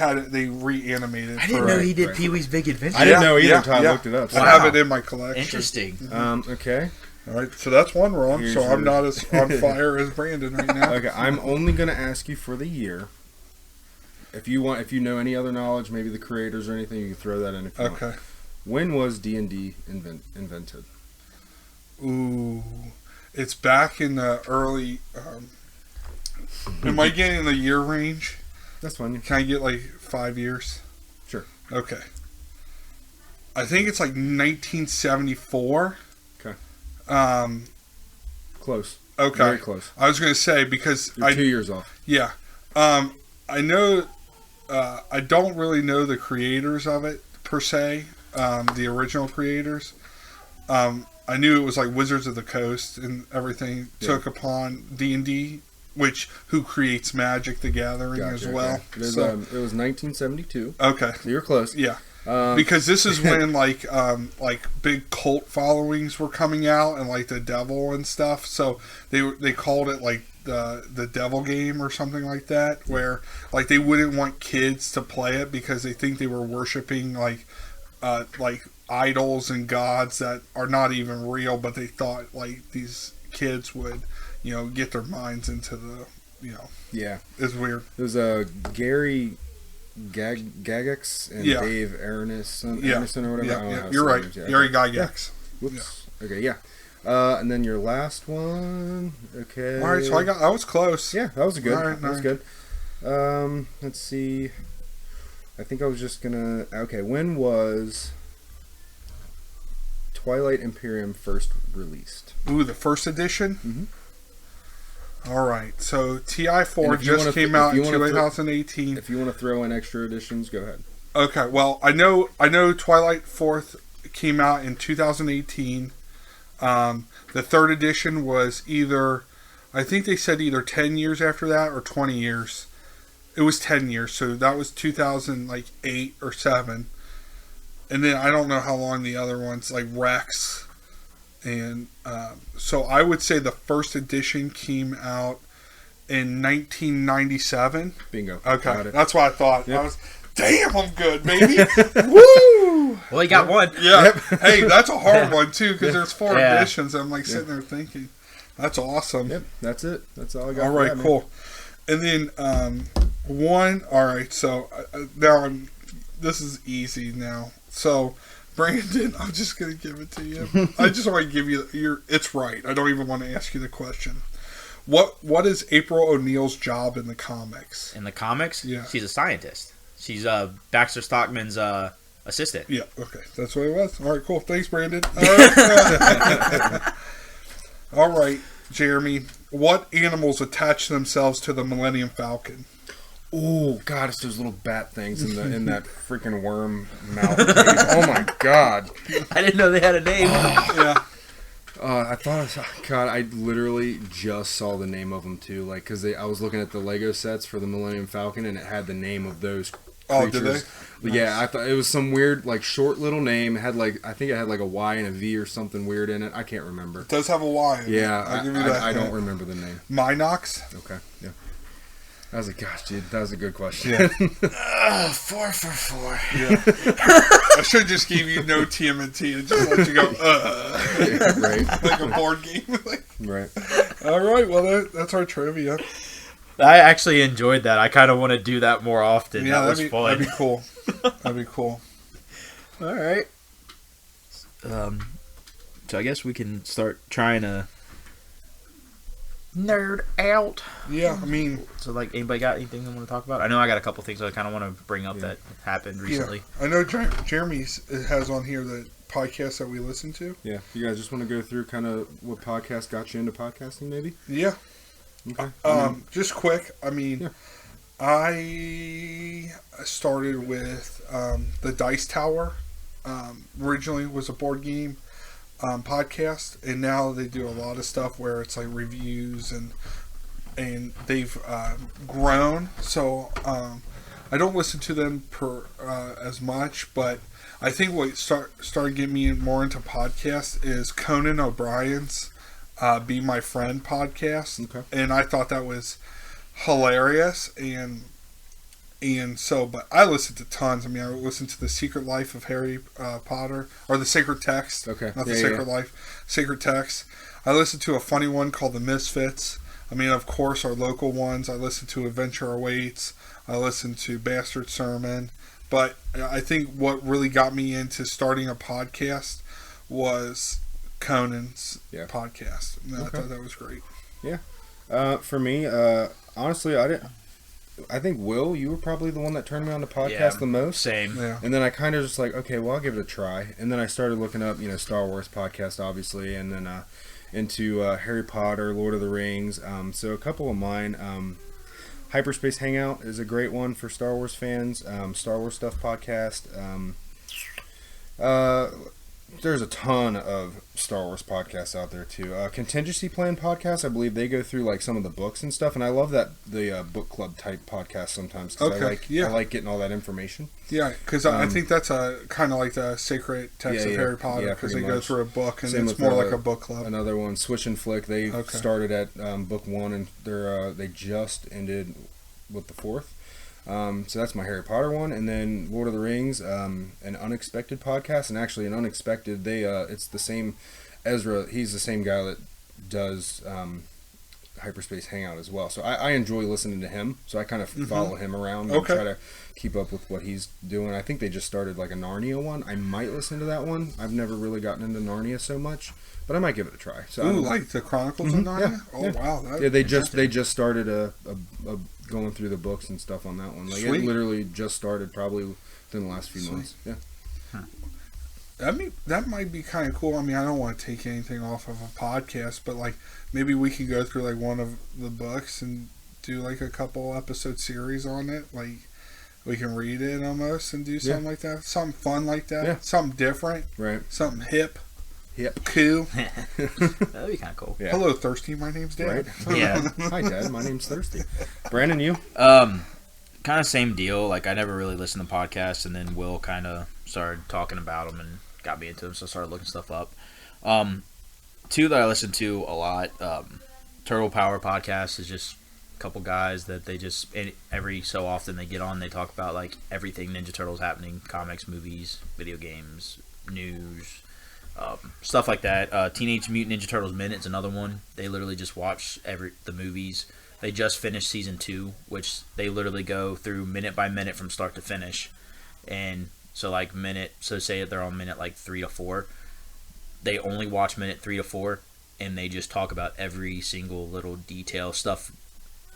reanimated. I didn't for know it. he did Right. Pee-wee's Big Adventure. I didn't know either Yeah, until I yeah. looked it up. I Wow. have it in my collection. Interesting. Okay. All right, so that's one wrong. Here's So I'm your- not as on fire as Brandon right now. Okay, I'm only going to ask you for the year. If you know any other knowledge, maybe the creators or anything, you can throw that in if you want. Okay. When was D&D invented? Ooh, it's back in the early. Am I getting the year range? That's fine. Can I get like 5 years? Sure. Okay. I think it's like 1974. Okay. Close. Okay. Very close. I was going to say because You're 2 years off. Yeah. I know. I don't really know the creators of it per se. The original creators. I knew it was like Wizards of the Coast and everything took upon D&D, who creates Magic the Gathering as well. Okay. It was 1972. Okay. So you're close. Yeah. Because this is when like big cult followings were coming out and like the devil and stuff. So they called it like the devil game or something like that, where like they wouldn't want kids to play it because they think they were worshiping like idols and gods that are not even real, but they thought like these kids would, get their minds into the, Yeah. It's weird. It was Gary Gygax and Dave Aronson or whatever. Yeah, you're right. Gary Gygax. Yeah. Whoops. Yeah. Okay, yeah. And then your last one. Okay. All right, so I was close. Yeah, that was good. All right, that was good. Let's see. I think I was just gonna. Okay, when was Twilight Imperium first released? Ooh, the first edition? Mm-hmm. All right, so TI4 just came out in 2018. If you want to throw in extra editions, go ahead. Okay, well, I know Twilight 4th came out in 2018. The third edition was I think they said either 10 years after that or 20 years. It was 10 years, so that was 2008 or 7. And then I don't know how long the other ones, like Rex. And so I would say the first edition came out in 1997. Bingo. Okay, Got it. that's what I thought. Yep. I was, damn, I'm good, baby. Woo! Well, he got one. Yeah. Hey, that's a hard one, too, because there's 4 Yeah. editions. I'm like sitting there thinking, that's awesome. Yep, that's it. That's all I got. All right, cool. And then all right, so now this is easy now. So, Brandon, I'm just going to give it to you. I just want to give you it's right. I don't even want to ask you the question. What is April O'Neil's job in the comics? In the comics? Yeah. She's a scientist. She's Baxter Stockman's assistant. Yeah, okay. That's what it was. All right, cool. Thanks, Brandon. All right, all right, Jeremy. What animals attach themselves to the Millennium Falcon? Oh God, it's those little bat things in that freaking worm mouth. Oh my God! I didn't know they had a name. Yeah. I thought, God, I literally just saw the name of them too. Like, because I was looking at the Lego sets for the Millennium Falcon, and it had the name of those creatures. Oh, did they? Yeah, Nice. I thought it was some weird, like, short little name. It had I think it had like a Y and a V or something weird in it. I can't remember. It does have a Y in it. Yeah, I'll give you that. I don't remember the name. Minox? Okay, yeah. I was like, gosh, dude, that was a good question. Yeah. 4 for 4. Yeah. I should just give you no TMNT and just let you go, Right. like a board game. Right. All right, well, that's our trivia. I actually enjoyed that. I kind of want to do that more often. Yeah, that was fun. that'd be cool. That'd be cool. All right. So I guess we can start trying to nerd out. Yeah, I mean, So, like, anybody got anything they want to talk about? I know I got a couple things I kind of want to bring up that happened recently. I know Jeremy has on here the podcast that we listen to. Yeah. You guys just want to go through kind of what podcast got you into podcasting, maybe? Yeah. Okay. Just quick. I mean, Yeah. I started with the Dice Tower. Originally was a board game podcast, and now they do a lot of stuff where it's like reviews and they've grown. So I don't listen to them as much, but I think what started getting me more into podcasts is Conan O'Brien's Be My Friend podcast. Okay. And I thought that was hilarious, and so, but I listened to tons. I mean, I listened to The Secret Life of Harry Potter, or The Sacred Text. Okay. Not The Sacred Life, Sacred Text. I listened to a funny one called The Misfits. I mean, of course, our local ones. I listened to Adventure Awaits. I listened to Bastard Sermon. But I think what really got me into starting a podcast was Conan's podcast. And I thought that was great. Yeah. For me, honestly, I think, Will, you were probably the one that turned me on to podcast the most. Same. Yeah. And then I kind of just like, okay, well, I'll give it a try. And then I started looking up, Star Wars podcast, obviously, and then into Harry Potter, Lord of the Rings. So a couple of mine. Hyperspace Hangout is a great one for Star Wars fans. Star Wars Stuff podcast. there's a ton of Star Wars podcasts out there too. Contingency Plan podcast, I believe they go through like some of the books and stuff, and I love that the book club type podcast sometimes because I like getting all that information. Yeah, because I think that's a kind of like the sacred text of Harry Potter because they go through a book and it's more like a book club. Another one, Switch and Flick, they started at book 1 and they just ended with the 4th. So that's my Harry Potter one, and then Lord of the Rings, an Unexpected podcast, and actually an Unexpected, it's the same Ezra. He's the same guy that does Hyperspace Hangout as well. So I enjoy listening to him. So I kind of follow him around and try to keep up with what he's doing. I think they just started like a Narnia one. I might listen to that one. I've never really gotten into Narnia so much, but I might give it a try. So like the Chronicles of Narnia. Wow, they just started a going through the books and stuff on that one. Like Sweet. It literally just started probably within the last few months. Yeah. That might be kind of cool. I mean, I don't want to take anything off of a podcast, but like maybe we can go through like one of the books and do like a couple episode series on it. Like we can read it almost and do something like that. Something fun like that. Yeah. Something different. Right. Something hip. Yep. Cool. That'd be kind of cool. Yeah. Hello, Thirsty. My name's Dad. Right. Yeah. Hi, Dad. My name's Thirsty. Brandon, you? Kind of same deal. Like I never really listened to podcasts, and then Will kind of started talking about them and got me into them, so I started looking stuff up. Two that I listen to a lot. Turtle Power podcast is just a couple guys that they just every so often they get on. They talk about like everything Ninja Turtles happening, comics, movies, video games, news. Stuff like that. Teenage Mutant Ninja Turtles Minute's another one. They literally just watch the movies. They just finished season 2, which they literally go through minute by minute from start to finish. And so say that they're on minute like 3 to 4. They only watch minute 3 to 4, and they just talk about every single little detail stuff.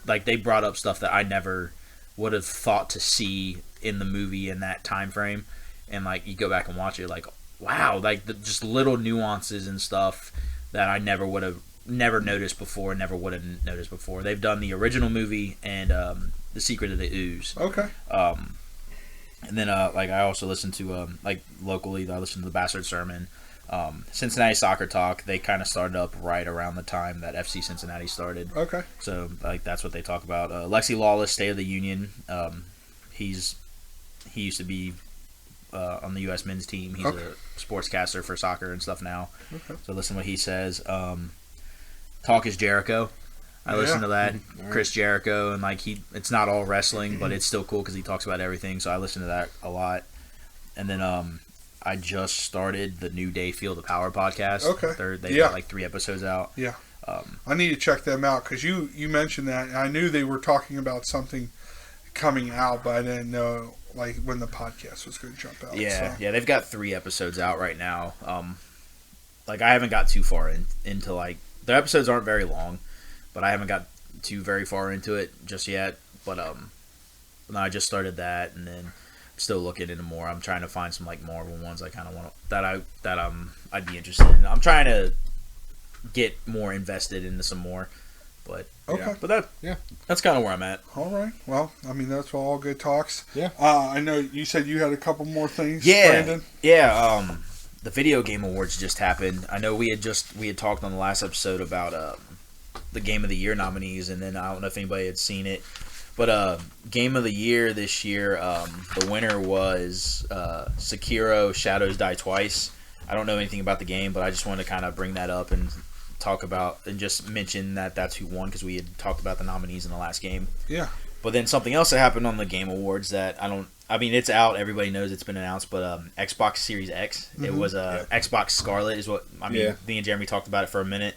Like they brought up stuff that I never would have thought to see in the movie in that time frame. And like you go back and watch it, like wow, like just little nuances and stuff that I never would have noticed before. They've done the original movie and The Secret of the Ooze. Okay. And then like I also listen to like locally I listen to the Bastard Sermon. Cincinnati Soccer Talk, they kind of started up right around the time that FC Cincinnati started. Okay. So like that's what they talk about. Lexi Lawless, State of the Union. He used to be on the U.S. men's team. He's a sportscaster for soccer and stuff now. Okay. So listen to what he says. Talk is Jericho. I listen to that. Right. Chris Jericho, and like it's not all wrestling, but it's still cool because he talks about everything. So I listen to that a lot. And then I just started the New Day Feel the Power podcast. Okay. They got like 3 episodes out. Yeah. I need to check them out because you mentioned that, and I knew they were talking about something coming out, but I didn't know like when the podcast was going to jump out. Yeah, so. Yeah, they've got 3 episodes out right now. Like I haven't got too far into like their episodes aren't very long, but I haven't got too very far into it just yet. But no, I just started that, and then still looking into more. I'm trying to find some like Marvel ones I kind of want that I'd be interested in. I'm trying to get more invested into some more, but okay. But that's kind of where I'm at. All right. Well, I mean that's all good talks. Yeah. I know you said you had a couple more things. Yeah. Brandon. Yeah. The Video Game Awards just happened. I know we had talked on the last episode about the Game of the Year nominees, and then I don't know if anybody had seen it, but Game of the Year this year, the winner was Sekiro: Shadows Die Twice. I don't know anything about the game, but I just wanted to kind of bring that up and talk about and just mention that that's who won because we had talked about the nominees in the last game. Yeah. But then something else that happened on the Game Awards that it's out. Everybody knows it's been announced, but Xbox Series X. Mm-hmm. It was Xbox Scarlet is what me and Jeremy talked about it for a minute.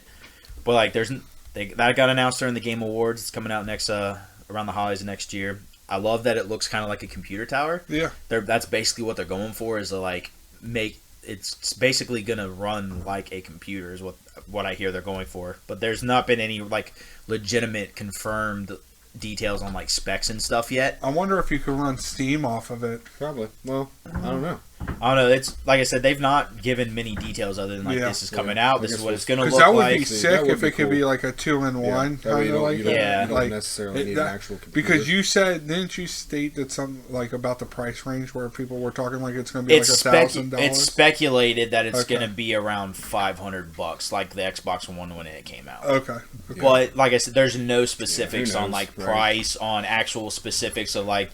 But like, that got announced during the Game Awards. It's coming out next around the holidays next year. I love that it looks kind of like a computer tower. Yeah. That's basically what they're going for is to like make. It's basically gonna run like a computer is what I hear they're going for. But there's not been any like legitimate confirmed details on like specs and stuff yet. I wonder if you could run Steam off of it. Probably. Well, I don't know. I don't know. It's like I said, they've not given many details other than like this is coming out. I This is guess what it's going to Because look that would like. be See, sick that would if be it could cool. be like a 2-in-1 kind of like you that. don't Like, necessarily need an actual computer. because you said, didn't you state that something like about the price range where people were talking like it's going to be like $1,000? It's speculated that it's Okay. going to be around $500, like the Xbox One when it came out. Okay. But like I said, there's no specifics on knows, like right? price, on actual specifics of like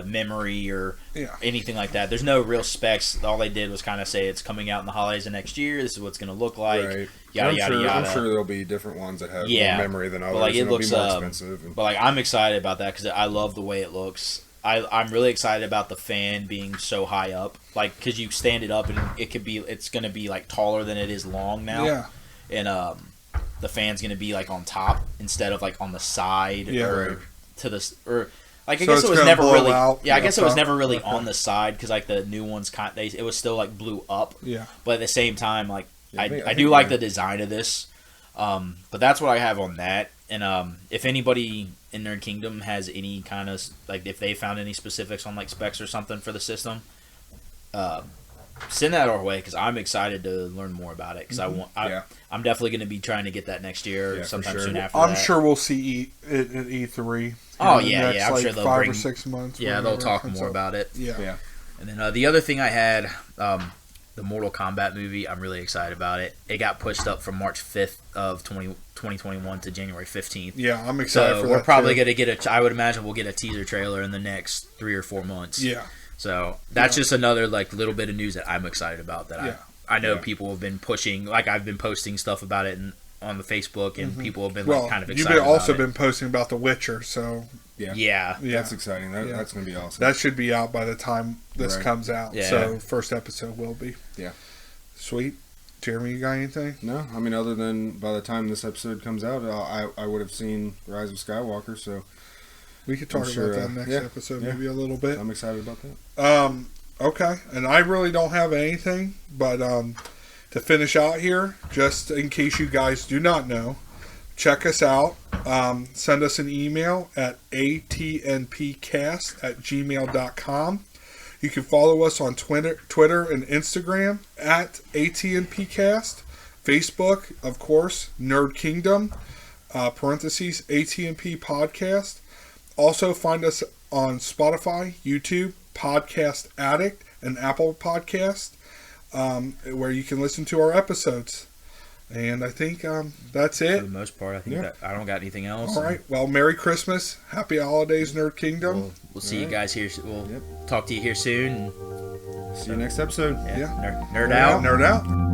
memory or anything like that. There's no real specs. All they did was kind of say it's coming out in the holidays of next year. This is what it's going to look like. Right. Yada yada yada. I'm sure there'll be different ones that have Yeah. more memory than others. But like it and it'll looks, be more expensive. And, but like I'm excited about that because I love the way it looks. I'm really excited about the fan being so high up, like because you stand it up and it's going to be like taller than it is long now. Yeah. And the fan's going to be like on top instead of like on the side or to the or. Like I So guess it's it was gonna never blow really. out Yeah, I guess it was top? never really Okay. on the side because like the new ones, it was still like blew up. Yeah. But at the same time, like Yeah, I I think do like the design of this. But that's what I have on that. And if anybody in Nerd Kingdom has any kind of like if they found any specifics on like specs or something for the system, send that our way because I'm excited to learn more about it because I'm definitely going to be trying to get that next year Yeah, or for sometime sure. soon after I'm that. sure we'll see it at E3. Oh, in the yeah, next, yeah, I'm like, sure they'll 5 bring- or 6 months. Yeah, whenever they'll it talk comes more up. about it. Yeah. And then the other thing I had, the Mortal Kombat movie, I'm really excited about it. It got pushed up from March 5th of 2021 to January 15th. Yeah, I'm excited So for we're that. probably too. going to get I would imagine we'll get a teaser trailer in the next 3 or 4 months. Yeah. So that's Yeah. just another like little bit of news that I'm excited about that Yeah. I know Yeah. people have been pushing, like I've been posting stuff about it on the Facebook and people have been Well, like kind of you've excited also about been posting about The Witcher, so yeah. Yeah. That's exciting. Yeah. That's going to be awesome. that should be out by the time this Right. comes out. Yeah. So first episode will be. Yeah. Sweet. Jeremy, you got anything? No, I mean, other than by the time this episode comes out, I would have seen Rise of Skywalker, so We could talk I'm sure, about that next yeah, episode yeah. maybe a little bit. I'm excited about that. Okay, and I really don't have anything, but to finish out here, just in case you guys do not know, check us out. Send us an email at atnpcast@gmail.com. You can follow us on Twitter and Instagram at ATNPcast. Facebook, of course, Nerd Kingdom, parentheses, ATNP Podcast. Also find us on Spotify, YouTube, Podcast Addict, and Apple Podcast, where you can listen to our episodes. And I think that's For it. the most part, I think Yeah. that I don't got anything else. All right. Well, Merry Christmas. Happy Holidays, Nerd Kingdom. We'll see you guys here. We'll Yep. talk to you here soon. See you next episode. And, Yeah. Nerd out. Nerd out.